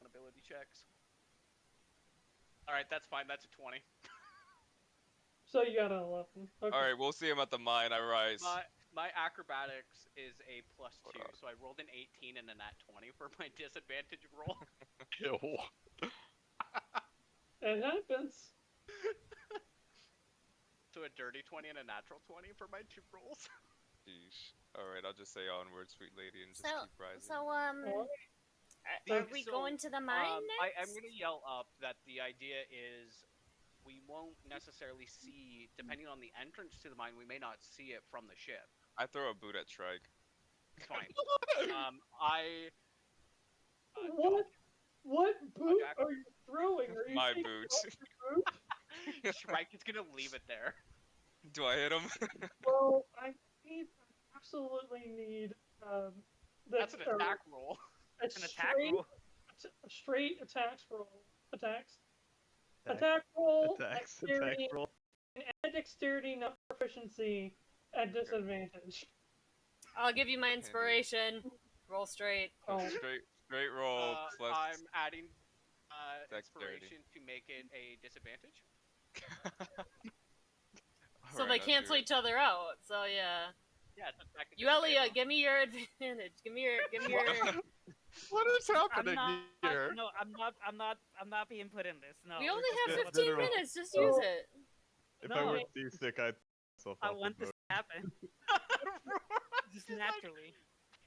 S2: on ability checks. Alright, that's fine. That's a 20.
S1: So you got an 11. Okay.
S6: All right, we'll see him at the mine. I rise.
S2: My acrobatics is a +2,
S6: Hold on.
S2: so I rolled an 18 and a nat 20 for my disadvantage roll.
S4: Ew.
S1: It happens.
S2: So a dirty 20 and a natural 20 for my 2 rolls.
S6: Sheesh. All right, I'll just say onward, sweet lady, and just
S3: So,
S6: keep rising.
S3: are we
S2: So,
S3: going to the mine next?
S2: I'm gonna yell up that the idea is we won't necessarily see, depending on the entrance to the mine, we may not see it from the ship.
S6: I throw a boot at Shrike.
S2: Fine.
S1: What boot
S2: Jack.
S1: are you throwing? Are you
S6: My
S1: taking
S6: boot.
S1: off your boot?
S2: Shrike is gonna leave it there.
S6: Do I hit him?
S1: Well, I absolutely need
S2: That's an attack roll.
S1: A
S5: An attack
S1: straight,
S5: roll.
S1: a straight attacks roll. Attacks.
S8: Attack.
S1: Attack roll.
S8: Attacks,
S1: dexterity,
S8: attack roll.
S1: and add dexterity, not proficiency, at disadvantage.
S3: I'll give you my inspiration. Roll straight.
S1: Oh,
S6: Straight roll plus.
S2: I'm adding
S6: Dexterity.
S2: inspiration to make it a disadvantage.
S3: So they cancel each other out. So yeah.
S2: Yeah, it's a second
S3: Yuelia, give me your advantage. Give me your.
S4: What is happening here?
S5: No, I'm not being put in this. No.
S3: We only
S5: we're
S3: have
S5: just
S3: 15
S5: gonna-
S3: minutes. Just use it.
S8: If
S1: No.
S8: I were too sick, I'd myself
S5: I
S8: off the
S5: want this
S8: boat.
S5: to happen. Just naturally.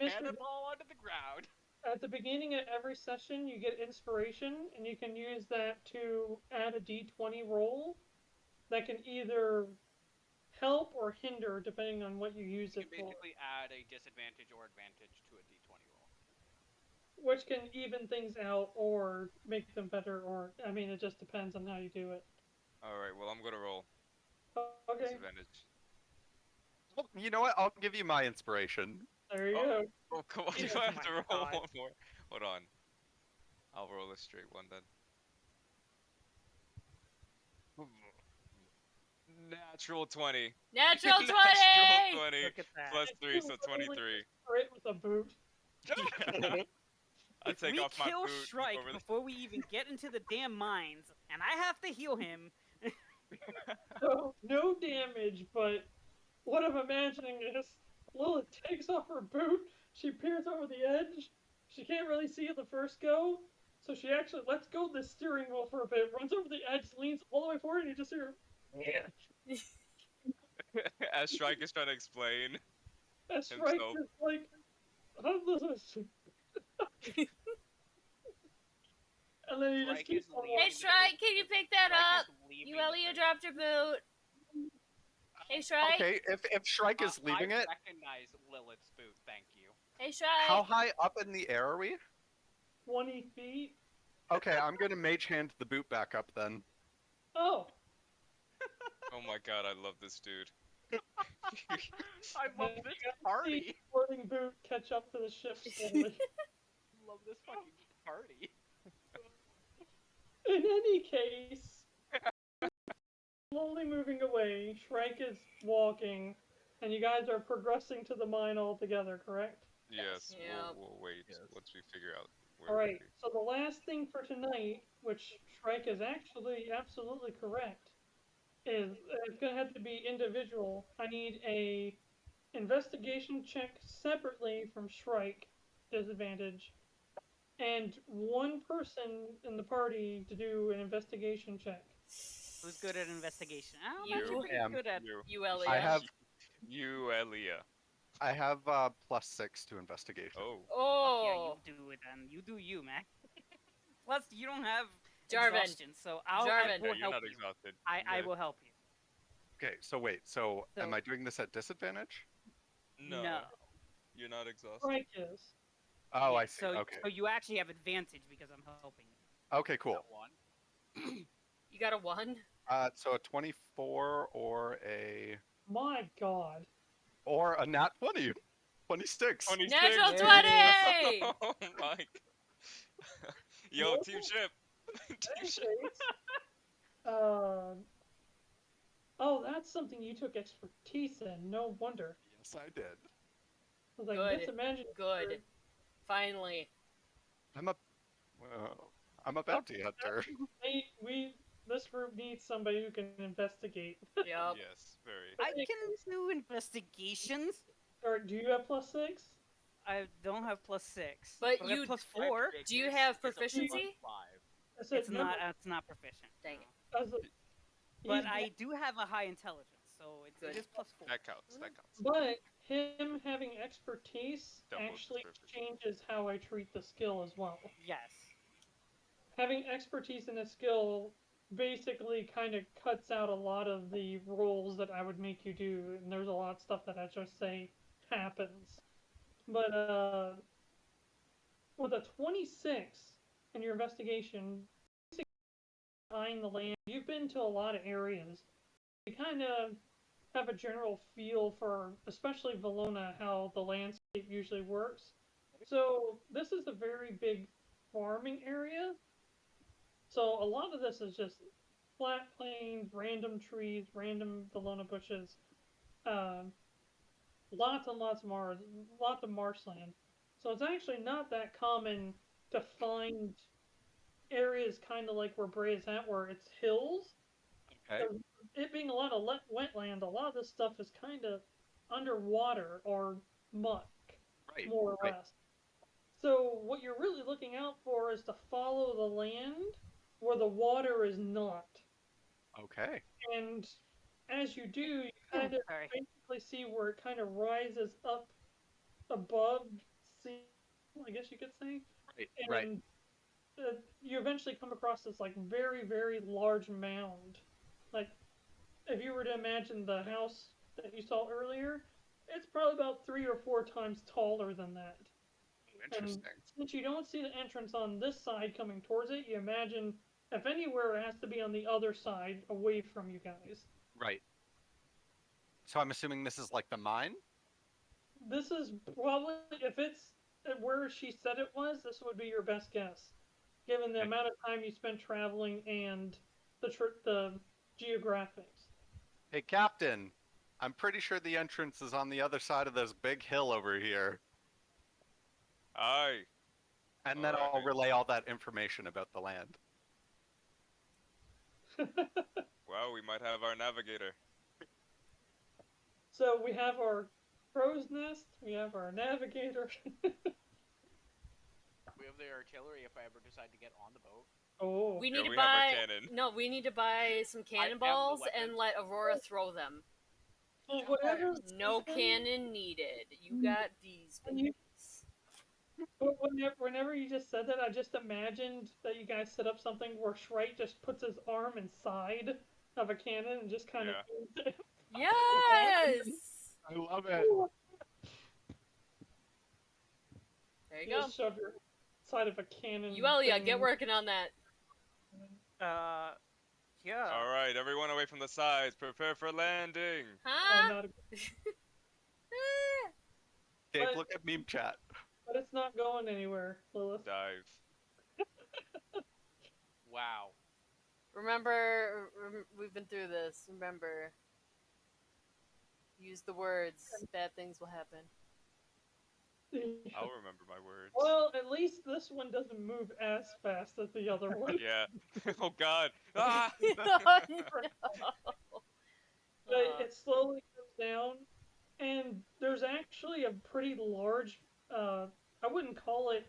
S1: Mr.
S2: Cannonball onto the ground.
S1: At the beginning of every session, you get inspiration, and you can use that to add a d20 roll that can either help or hinder, depending on what you use
S2: You
S1: it
S2: can
S1: for.
S2: basically add a disadvantage or advantage to a d20 roll.
S1: Which can even things out or make them better, or, I mean, it just depends on how you do it.
S6: All right, well I'm gonna roll
S1: Okay,
S6: disadvantage.
S4: Well, you know what? I'll give you my inspiration.
S1: there you
S6: Oh.
S1: go.
S6: Oh come on, do
S5: Oh
S6: I have
S5: my
S6: to roll
S5: God.
S6: one more? Hold on. I'll roll a straight one then. Natural 20.
S3: Natural 20.
S6: Natural 20
S5: Look at that.
S6: plus 3, so 23.
S1: Straight with a boot.
S6: I
S5: If
S6: take
S5: we
S6: off my
S5: kill
S6: boot.
S5: Shrike
S6: over the-
S5: before we even get into the damn mines, and I have to heal him,
S1: So, no damage, but what I'm imagining is Lilith takes off her boot, she peers over the edge, she can't really see it the first go, so she actually lets go of the steering wheel for a bit, runs over the edge, leans all the way forward, and you just hear,
S6: As Shrike is trying to explain.
S1: as Shrike
S6: Himself.
S1: is like, how does this? And then you just
S2: Shrike
S1: keep
S2: is
S1: on
S2: leaving.
S3: Hey Shrike, can you pick that
S2: Shrike
S3: up?
S2: is leaving
S3: Yuelia
S2: the-
S3: dropped her boot. Hey Shrike.
S4: Okay, if Shrike is leaving
S2: I
S4: it,
S2: recognize Lilith's boot, thank you.
S3: Hey Shrike.
S4: how high up in the air are we?
S1: 20 feet.
S4: Okay, I'm gonna mage hand the boot back up then.
S1: Oh,
S6: Oh my god, I love this dude.
S2: I love this
S1: the
S2: party.
S1: floating boot catch up to the ship slowly.
S2: Love this fucking party.
S1: In any case, slowly moving away, Shrike is walking, and you guys are progressing to the mine all together, correct?
S6: Yes,
S3: Yeah.
S6: we'll wait
S8: Yes.
S6: once we figure out where
S1: All
S6: we're
S1: right. So the last thing for tonight, which Shrike is actually absolutely correct, is it's going to have to be individual. I need a investigation check separately from Shrike, disadvantage, and one person in the party to do an investigation check.
S5: Who's good at investigation? I'm
S3: You.
S5: actually pretty
S4: am.
S5: good at.
S3: Yuelia.
S4: I have
S6: Yuelia.
S4: +6 to investigation.
S6: Oh.
S3: Oh.
S5: Yeah, you do it then. You do you, man. Plus, you don't have
S3: Jarvin.
S5: exhaustion, so I
S3: Jarvin.
S5: will
S6: No, you're
S5: help
S6: not
S5: you.
S6: exhausted.
S5: I
S6: Good.
S5: will help you.
S4: Okay, so wait. So am
S5: So-
S4: I doing this at disadvantage?
S6: No, you're not exhausted.
S1: Shrike is.
S4: Oh,
S5: Yeah,
S4: I see.
S5: So,
S4: Okay.
S5: so you actually have advantage because I'm helping you.
S4: Okay, cool.
S2: Got one.
S3: You got a 1?
S4: So a 24 or a
S1: My God.
S4: nat 20. 26.
S6: 26.
S3: Natural
S5: Yay.
S3: 20!
S6: Oh my. Yo,
S1: What?
S6: team ship.
S1: In
S6: Team
S1: any
S6: ship.
S1: case, oh, that's something you took expertise in. No wonder.
S4: Yes, I did.
S1: I was like,
S3: Good.
S1: this imagine.
S3: Good. Finally.
S4: I'm a bounty hunter.
S1: This group needs somebody who can investigate.
S3: Yep.
S6: Yes, very.
S5: I can do investigations.
S1: Or do you have +6?
S5: I don't have +6.
S3: But
S5: I have
S3: you-
S5: +4.
S3: Do you have
S2: It's a
S3: proficiency?
S2: +5.
S1: I said
S5: It's
S1: no,
S5: not. It's not proficient.
S3: Dang
S5: no.
S3: it.
S1: as a-
S5: But
S1: he's-
S5: I do have a high intelligence, so it
S3: Good.
S5: is +4.
S6: That counts. That counts.
S1: But him having expertise
S6: Double
S1: actually
S6: description.
S1: changes how I treat the skill as well.
S5: Yes.
S1: Having expertise in a skill basically kind of cuts out a lot of the roles that I would make you do, and there's a lot of stuff that I just say happens. But with a 26 in your investigation, basically eyeing the land, you've been to a lot of areas. You kind of have a general feel for, especially Valona, how the landscape usually works. So this is a very big farming area. So a lot of this is just flat plains, random trees, random Valona bushes, lots and lots of marshland. So it's actually not that common to find areas kind of like where Breya's at, where it's hills.
S4: Okay.
S1: So it being a lot of wetland, a lot of this stuff is kind of underwater or muck,
S4: Right.
S1: more or
S4: right.
S1: less. So what you're really looking out for is to follow the land where the water is not.
S4: Okay.
S1: And as you do, you kind of
S5: Sorry.
S1: basically see where it kind of rises up above sea, I guess you could say.
S4: Right.
S1: And
S4: Right.
S1: you eventually come across this like very, very large mound. Like if you were to imagine the house that you saw earlier, it's probably about 3 or 4 times taller than that.
S4: Interesting.
S1: Since you don't see the entrance on this side coming towards it, you imagine if anywhere it has to be on the other side away from you guys.
S4: Right. So I'm assuming this is like the mine?
S1: This is probably, if it's where she said it was, this would be your best guess, given the
S4: Okay.
S1: amount of time you spent traveling and the geographics.
S4: Hey, Captain. I'm pretty sure the entrance is on the other side of this big hill over here.
S6: Aye.
S4: And then I'll
S6: Alright.
S4: relay all that information about the land.
S6: Wow, we might have our navigator.
S1: So we have our crow's nest, we have our navigator.
S2: We have the artillery if I ever decide to get on the boat.
S1: Oh,
S3: We
S6: Yeah,
S3: need
S6: we
S3: to
S6: have our
S3: buy.
S6: cannon.
S3: No, we need to buy some
S2: have the
S3: cannonballs and
S2: weapons.
S3: let Aurora throw them.
S1: well, whatever.
S3: No cannon needed. You got these.
S1: And you-
S3: babies.
S1: But whenever you just said that, I just imagined that you guys set up something where Shrike just puts his arm inside of a cannon and just kind of.
S3: Yes.
S4: I love it.
S3: There you
S1: You
S3: go.
S1: just shove your side of a cannon.
S3: Yuelia,
S1: thing.
S3: get working on that.
S5: Yeah.
S6: All right, everyone away from the sides. Prepare for landing.
S1: Oh,
S3: Huh?
S1: not a-
S4: Dave,
S1: But-
S4: look at meme chat.
S1: but it's not going anywhere, Lilith.
S6: Dive.
S2: Wow.
S10: Remember, we've been through this. Remember, use the words. Bad things will happen.
S6: I'll remember my words.
S1: Well, at least this one doesn't move as fast as the other one.
S6: Yeah. Oh God. Ah!
S10: Oh, no.
S1: But it slowly comes down, and there's actually a pretty large, I wouldn't call it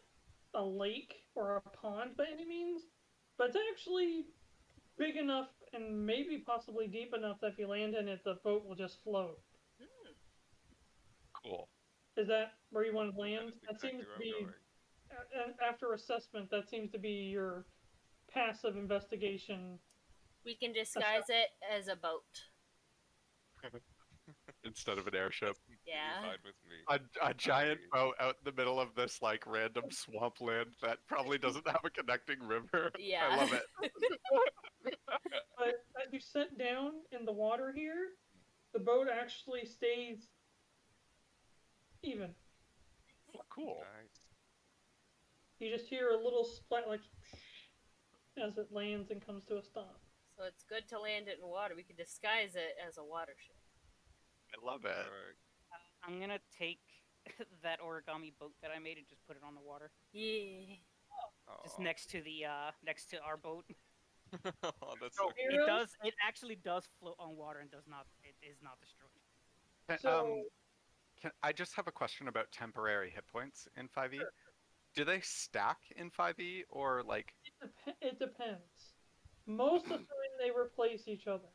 S1: a lake or a pond by any means, but it's actually big enough and maybe possibly deep enough that if you land in it, the boat will just float.
S4: Cool.
S1: Is that where you want to land?
S6: That's
S1: That
S6: exactly
S1: seems to
S6: where
S1: be,
S6: I'm going.
S1: after assessment, that seems to be your passive investigation.
S3: We can disguise it as a boat.
S4: Instead of an airship.
S3: Yeah.
S6: Fine with me.
S4: A giant boat out in the middle of this like random swampland that probably doesn't have a connecting river.
S3: Yeah.
S4: I love it.
S1: But as you sit down in the water here, the boat actually stays even.
S4: Cool.
S6: Nice.
S1: You just hear a little splat like as it lands and comes to a stop.
S3: So it's good to land it in water. We can disguise it as a watership.
S4: I love it.
S6: Alright.
S5: I'm gonna take that origami boat that I made and just put it on the water,
S3: Yeah.
S5: just next to our boat.
S6: Oh, that's so
S1: Mirra?
S5: It does. It actually does float on water and does not. It is not destroyed.
S1: So,
S4: I just have a question about temporary hit points in 5e. Do they stack in 5e or like?
S1: it depends. Most of the time they replace each other.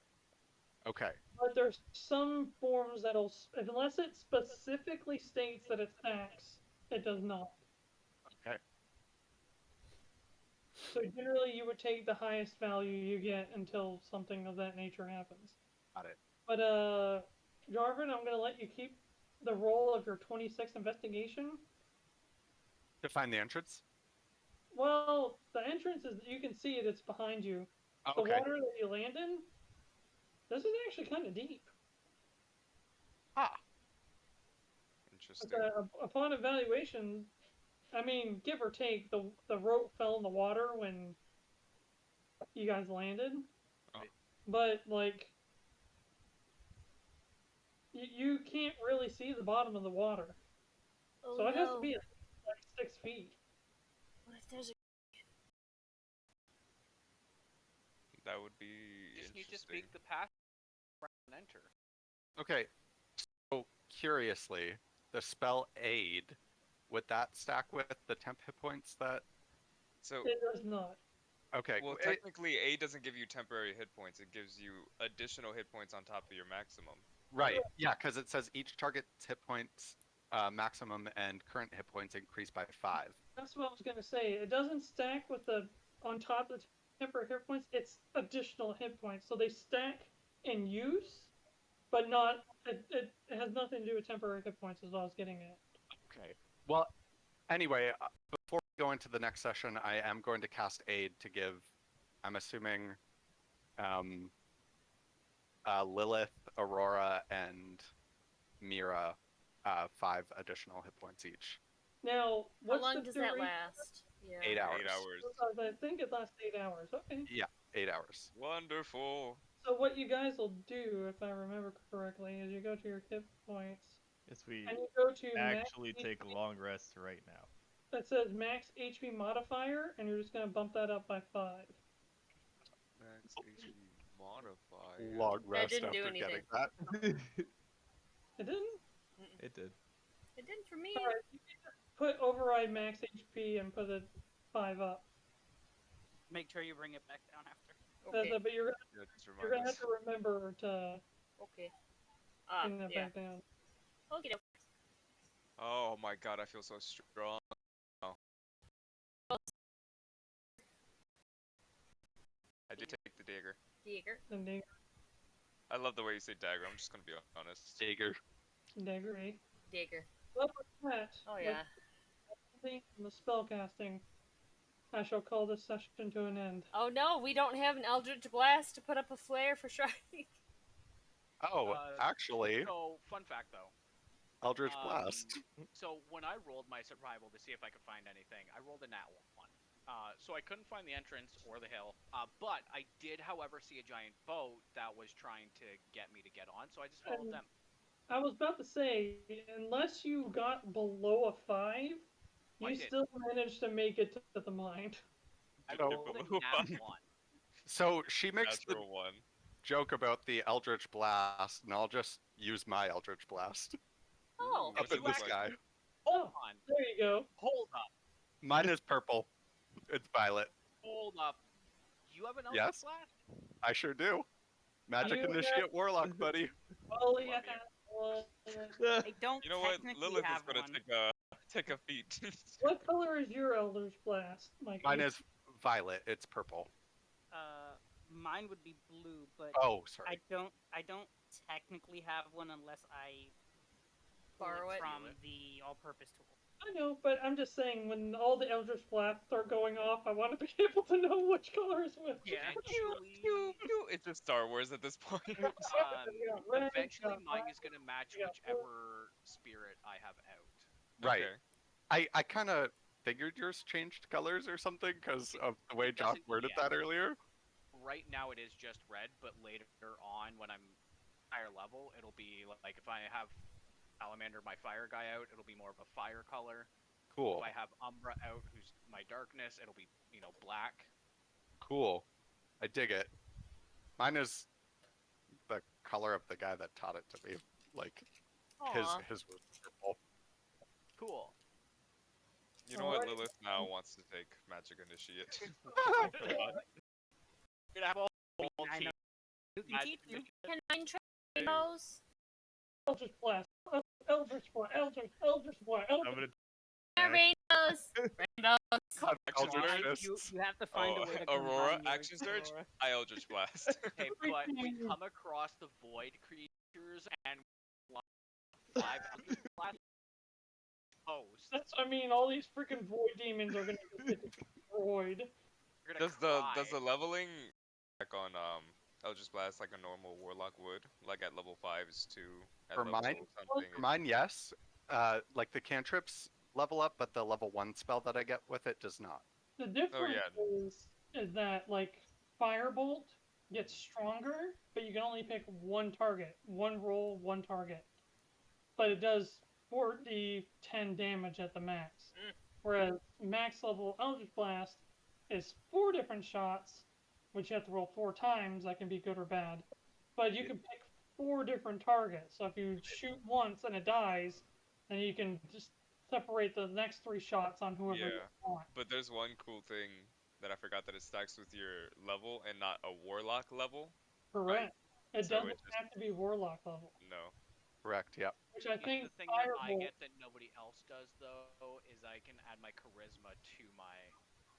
S4: Okay.
S1: But there's some forms that'll, unless it specifically states that it stacks, it does not.
S4: Okay.
S1: So generally you would take the highest value you get until something of that nature happens.
S4: Got it.
S1: But Jarvin, I'm gonna let you keep the roll of your 26 investigation.
S4: To find the entrance.
S1: Well, the entrance is, you can see it, it's behind you.
S4: Oh,
S1: The
S4: okay.
S1: water that you land in, this is actually kind of deep.
S4: Ah.
S6: interesting.
S1: But, upon evaluation, I mean, give or take, the rope fell in the water when you guys landed.
S6: Oh.
S1: But, like, you can't really see the bottom of the water.
S3: Oh,
S1: So it has to
S3: no.
S1: be like 6 feet.
S3: What if there's a...
S6: That would be
S2: You just need to
S6: interesting.
S2: speak the path and enter.
S4: Okay. So curiously, the spell aid, would that stack with the temp hit points that?
S6: So,
S1: It does not.
S4: Okay.
S6: well, technically, A doesn't give you temporary hit points. It gives you additional hit points on top of your maximum.
S4: Right. Yeah, because it says each target's hit points maximum and current hit points increase by 5.
S1: That's what I was gonna say. It doesn't stack with the on top of the temporary hit points. It's additional hit points, so they stack in use, but not. It has nothing to do with temporary hit points. Is what I was getting at.
S4: Okay. Well, anyway, before we go into the next session, I am going to cast aid to give, I'm assuming, Lilith, Aurora, and Mirra 5 additional hit points each.
S1: Now,
S3: How
S1: what's
S3: long
S1: the
S3: does that
S1: duration?
S3: last? Yeah.
S4: 8 hours.
S6: 8 hours.
S1: I think it lasts 8 hours. Okay.
S4: Yeah, 8 hours.
S6: Wonderful.
S1: So what you guys will do, if I remember correctly, is you go to your hit points
S8: Yes, we
S1: and you go to
S8: actually
S1: max
S8: take
S1: HP.
S8: long rests right now.
S1: That says max HP modifier, and you're just gonna bump that up by 5.
S6: Max HP modifier.
S4: Long rest
S3: didn't do
S4: after
S3: anything.
S4: getting that.
S1: It didn't.
S8: It did.
S3: It didn't for me.
S1: Alright, you can just put override max HP and put it 5 up.
S5: Make sure you bring it back down after.
S3: Okay.
S1: But you're
S6: Yeah, just
S1: you're
S6: remind
S1: gonna have
S6: us.
S1: to remember to
S3: Okay.
S1: bring that
S3: Yeah.
S1: back down.
S3: Okay.
S6: Oh my god, I feel so strong. I did take the dagger.
S3: Dagger.
S1: And
S6: I love the way you say dagger, I'm just gonna be honest.
S4: Dagger.
S1: dagger, eh?
S3: Dagger.
S1: Well, with that,
S3: Oh yeah.
S1: with the spellcasting, I shall call this session to an end.
S3: Oh no, we don't have an Eldritch Blast to put up a flare for Shrike.
S4: Oh, actually,
S2: So, fun fact though.
S4: Eldritch Blast.
S2: So when I rolled my survival to see if I could find anything, I rolled a nat 1. So I couldn't find the entrance or the hill, but I did, however, see a giant boat that was trying to get me to get on, so I just followed them.
S1: I was about to say, unless you got below a 5, you still managed to make it to the mine.
S2: I
S4: So-
S2: rolled a nat 1.
S4: So she makes the
S6: Natural one.
S4: joke about the Eldritch Blast, and I'll just use my Eldritch Blast.
S3: Oh.
S4: Up in the sky.
S2: Hold on.
S1: There you go.
S2: Hold up.
S4: Mine is purple. It's violet.
S2: Hold up. You have an Eldritch
S4: Yes.
S2: Blast?
S4: I sure do. Magic
S1: You
S4: Initiate Warlock, buddy.
S1: Well,
S2: Love
S1: yeah.
S5: I don't
S6: You know what?
S5: technically
S6: Lilith is
S5: have
S6: gonna
S5: one.
S6: take a feat.
S1: What color is your Eldritch Blast, Mikey?
S4: Mine is violet. It's purple.
S5: Mine would be blue, but
S4: Oh, sorry.
S5: I don't technically have one unless I pull
S3: Borrow it.
S5: from the all-purpose tool.
S1: I know, but I'm just saying, when all the Eldritch Blasts are going off, I want to be able to know which color is which.
S5: Yeah.
S2: Eventually,
S6: It's just Star Wars at this point.
S2: eventually mine is going to match
S1: Yeah.
S2: whichever spirit I have out.
S4: Right.
S6: Okay.
S4: I kind of figured yours changed colors or something because of the way Josh
S2: doesn't
S4: worded
S2: yet.
S4: that earlier.
S2: Right now it is just red, but later on when I'm higher level, it'll be like if I have Salamander, my fire guy, out, it'll be more of a fire color.
S4: Cool.
S2: If I have Umbra out, who's my darkness, it'll be, black.
S4: Cool. I dig it. Mine is the color of the guy that taught it to me. Like his
S3: Aw.
S4: was purple.
S2: Cool.
S6: You know what? Lilith now wants to take Magic Initiate.
S2: Gonna have a whole
S5: I
S2: team.
S5: know. You can teach you.
S3: Can mine trade those?
S1: Eldritch Blast. Eldritch Blast. Eldritch Blast.
S8: I'm gonna.
S3: Rainbows. Rainbows.
S6: Action
S4: Eldritch
S6: surge.
S5: You
S4: Fists.
S5: have to find a way to
S6: Aurora,
S5: combine yours,
S6: action surge.
S5: Aurora.
S6: I Eldritch Blast.
S2: Okay, but we come across the void creatures and 5 Eldritch Blast hosts.
S1: I mean, all these freaking void demons are gonna get destroyed.
S2: You're gonna
S6: Does the
S2: cry.
S6: leveling like on Eldritch Blast like a normal Warlock would? Like at level 5s to at
S4: For
S6: level
S4: mine?
S6: something?
S4: For mine, yes. Like the cantrips level up, but the level 1 spell that I get with it does not.
S1: The difference
S6: yeah.
S1: is that, like, Firebolt gets stronger, but you can only pick one target. One roll, one target. But it does 4d10 damage at the max. Whereas max level Eldritch Blast is 4 different shots, which you have to roll 4 times. That can be good or bad. But you can pick 4 different targets. So if you shoot once and it dies, then you can just separate the next 3 shots on whoever you want.
S6: But there's one cool thing that I forgot, that it stacks with your level and not a Warlock level.
S1: Correct. It
S6: So
S1: doesn't
S6: it just-
S1: have to be Warlock level.
S6: No.
S4: Correct, yep.
S1: Which I think
S2: The thing that I
S1: Firebolt.
S2: get that nobody else does, though, is I can add my charisma to my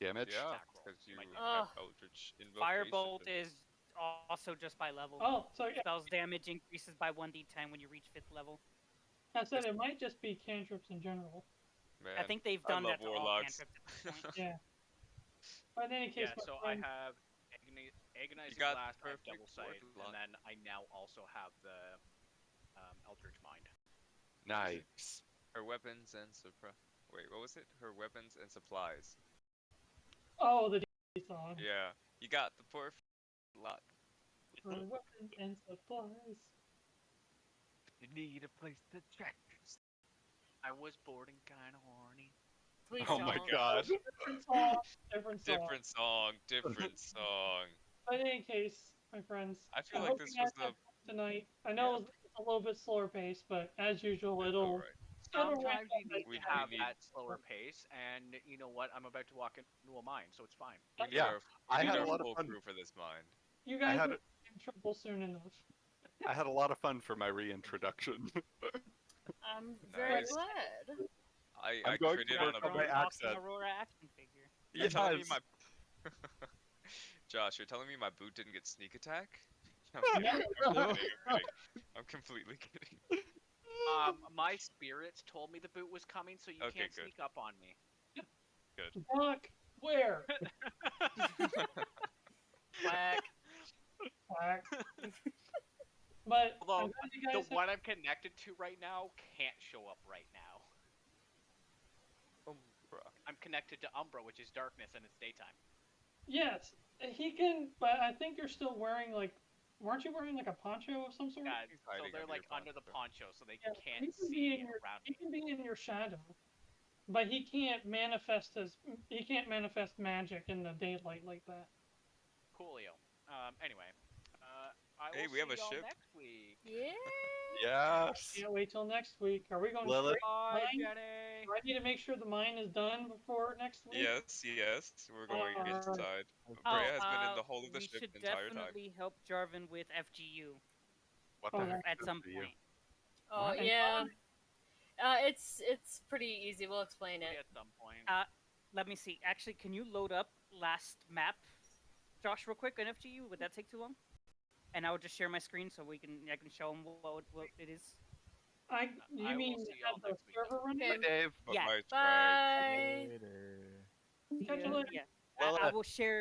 S4: Damage?
S6: Yeah,
S2: attack roll.
S6: because you
S2: My
S6: have
S3: Ugh.
S6: Eldritch Invocation.
S5: Firebolt is also just by level.
S1: Oh, so yeah,
S5: Spell's damage increases by 1d10 when you reach 5th level.
S1: I said it might just be cantrips in general.
S6: Man,
S5: I think they've
S6: I
S5: done
S6: love
S5: that to all
S6: Warlocks.
S5: cantrips at this point.
S1: Yeah. But in any case,
S2: Yeah,
S1: my
S2: so I
S1: friend,
S2: have Agonizing
S6: got
S2: Blast, I have
S6: perfect
S2: Double Sight,
S6: Warlock.
S2: and then I now also have the Eldritch Mind.
S4: Nice.
S6: Her weapons and Wait, what was it? Her weapons and supplies.
S1: oh, the D song.
S6: Yeah, you got the perfect lot.
S1: For weapons and supplies.
S6: You need a place to check.
S2: I was bored and kind of horny.
S3: Please
S4: Oh my
S3: don't.
S4: god.
S1: Different song. Different song.
S6: Different song, different song.
S1: But in any case, my friends,
S6: I feel
S1: I
S6: like
S1: hope
S6: this
S1: you guys
S6: was the.
S1: had fun tonight. I know it's a little bit slower pace, but as usual, it'll.
S6: Alright.
S2: Sometimes you need
S6: We
S2: to have
S6: need-
S2: that slower pace, and you know what? I'm about to walk into a mine, so it's fine.
S4: Yeah, I had a lot of
S6: full
S4: fun.
S6: crew for this mine.
S1: You
S4: I
S1: guys
S4: had
S1: will be in trouble soon enough.
S4: I had a lot of fun for my reintroduction.
S3: I'm very
S6: Nice.
S3: glad.
S6: I
S4: going to
S6: critted
S4: work
S6: on a
S4: on my
S6: boot.
S4: accent.
S5: Aurora action figure.
S6: You're telling me
S4: Yes.
S6: my. Josh, you're telling me my boot didn't get sneak attack? I'm
S1: No.
S6: kidding. I'm kidding. I'm kidding. I'm completely kidding.
S2: My spirits told me the boot was coming, so you
S6: Okay,
S2: can't
S6: good.
S2: sneak up on me.
S1: Fuck. Where?
S3: Whack.
S1: Fuck. But
S2: Although,
S1: I'm glad you
S2: the
S1: guys
S2: one I'm connected to right now can't show up right now.
S6: Oh, bruh.
S2: I'm connected to Umbra, which is darkness, and it's daytime.
S1: Yes, he can, but I think you're still wearing like, weren't you wearing like a poncho of some sort?
S2: Yeah,
S6: He's
S2: so
S6: hiding
S2: they're
S6: under
S2: like
S6: your
S2: under the
S6: poncho.
S2: poncho, so they
S1: Yeah,
S2: can't
S1: he can be
S2: see
S1: in your,
S2: around
S1: he
S2: me.
S1: can be in your shadow, but he can't manifest magic in the daylight like that.
S2: Coolio. Anyway, I
S6: Hey,
S2: will
S6: we have
S2: see
S6: a
S2: y'all
S6: ship.
S2: next week.
S3: Yeah.
S4: Yes.
S1: Can't wait till next week. Are we going
S4: Lilith?
S1: straight
S2: Bye,
S1: mine?
S2: Jenny.
S1: Do I need to make sure the mine is done before next week?
S6: Yes, we're going
S1: Alright.
S6: inside.
S5: Oh,
S6: Breya has been in the hull of the
S5: we
S6: ship
S5: should
S6: the entire time.
S5: definitely help Jarvin with FGU
S4: What
S1: Oh,
S4: the
S1: no.
S4: heck
S5: at
S4: is
S5: some
S4: for you?
S5: point.
S10: Oh
S1: What?
S10: yeah. It's pretty easy. We'll explain
S2: Maybe
S10: it.
S2: at some point.
S5: Let me see. Actually, can you load up last map, Josh, real quick on FGU? Would that take too long? And I will just share my screen so I can show them what it is.
S2: I
S1: You
S2: will
S1: mean
S2: see y'all
S1: have the
S2: next week,
S1: server running?
S10: Okay.
S4: Bye, Dave.
S5: Yeah.
S6: Bye, Shrike.
S10: Bye.
S8: Later.
S1: Catch you later.
S5: Yeah.
S4: Lilith.
S5: I will share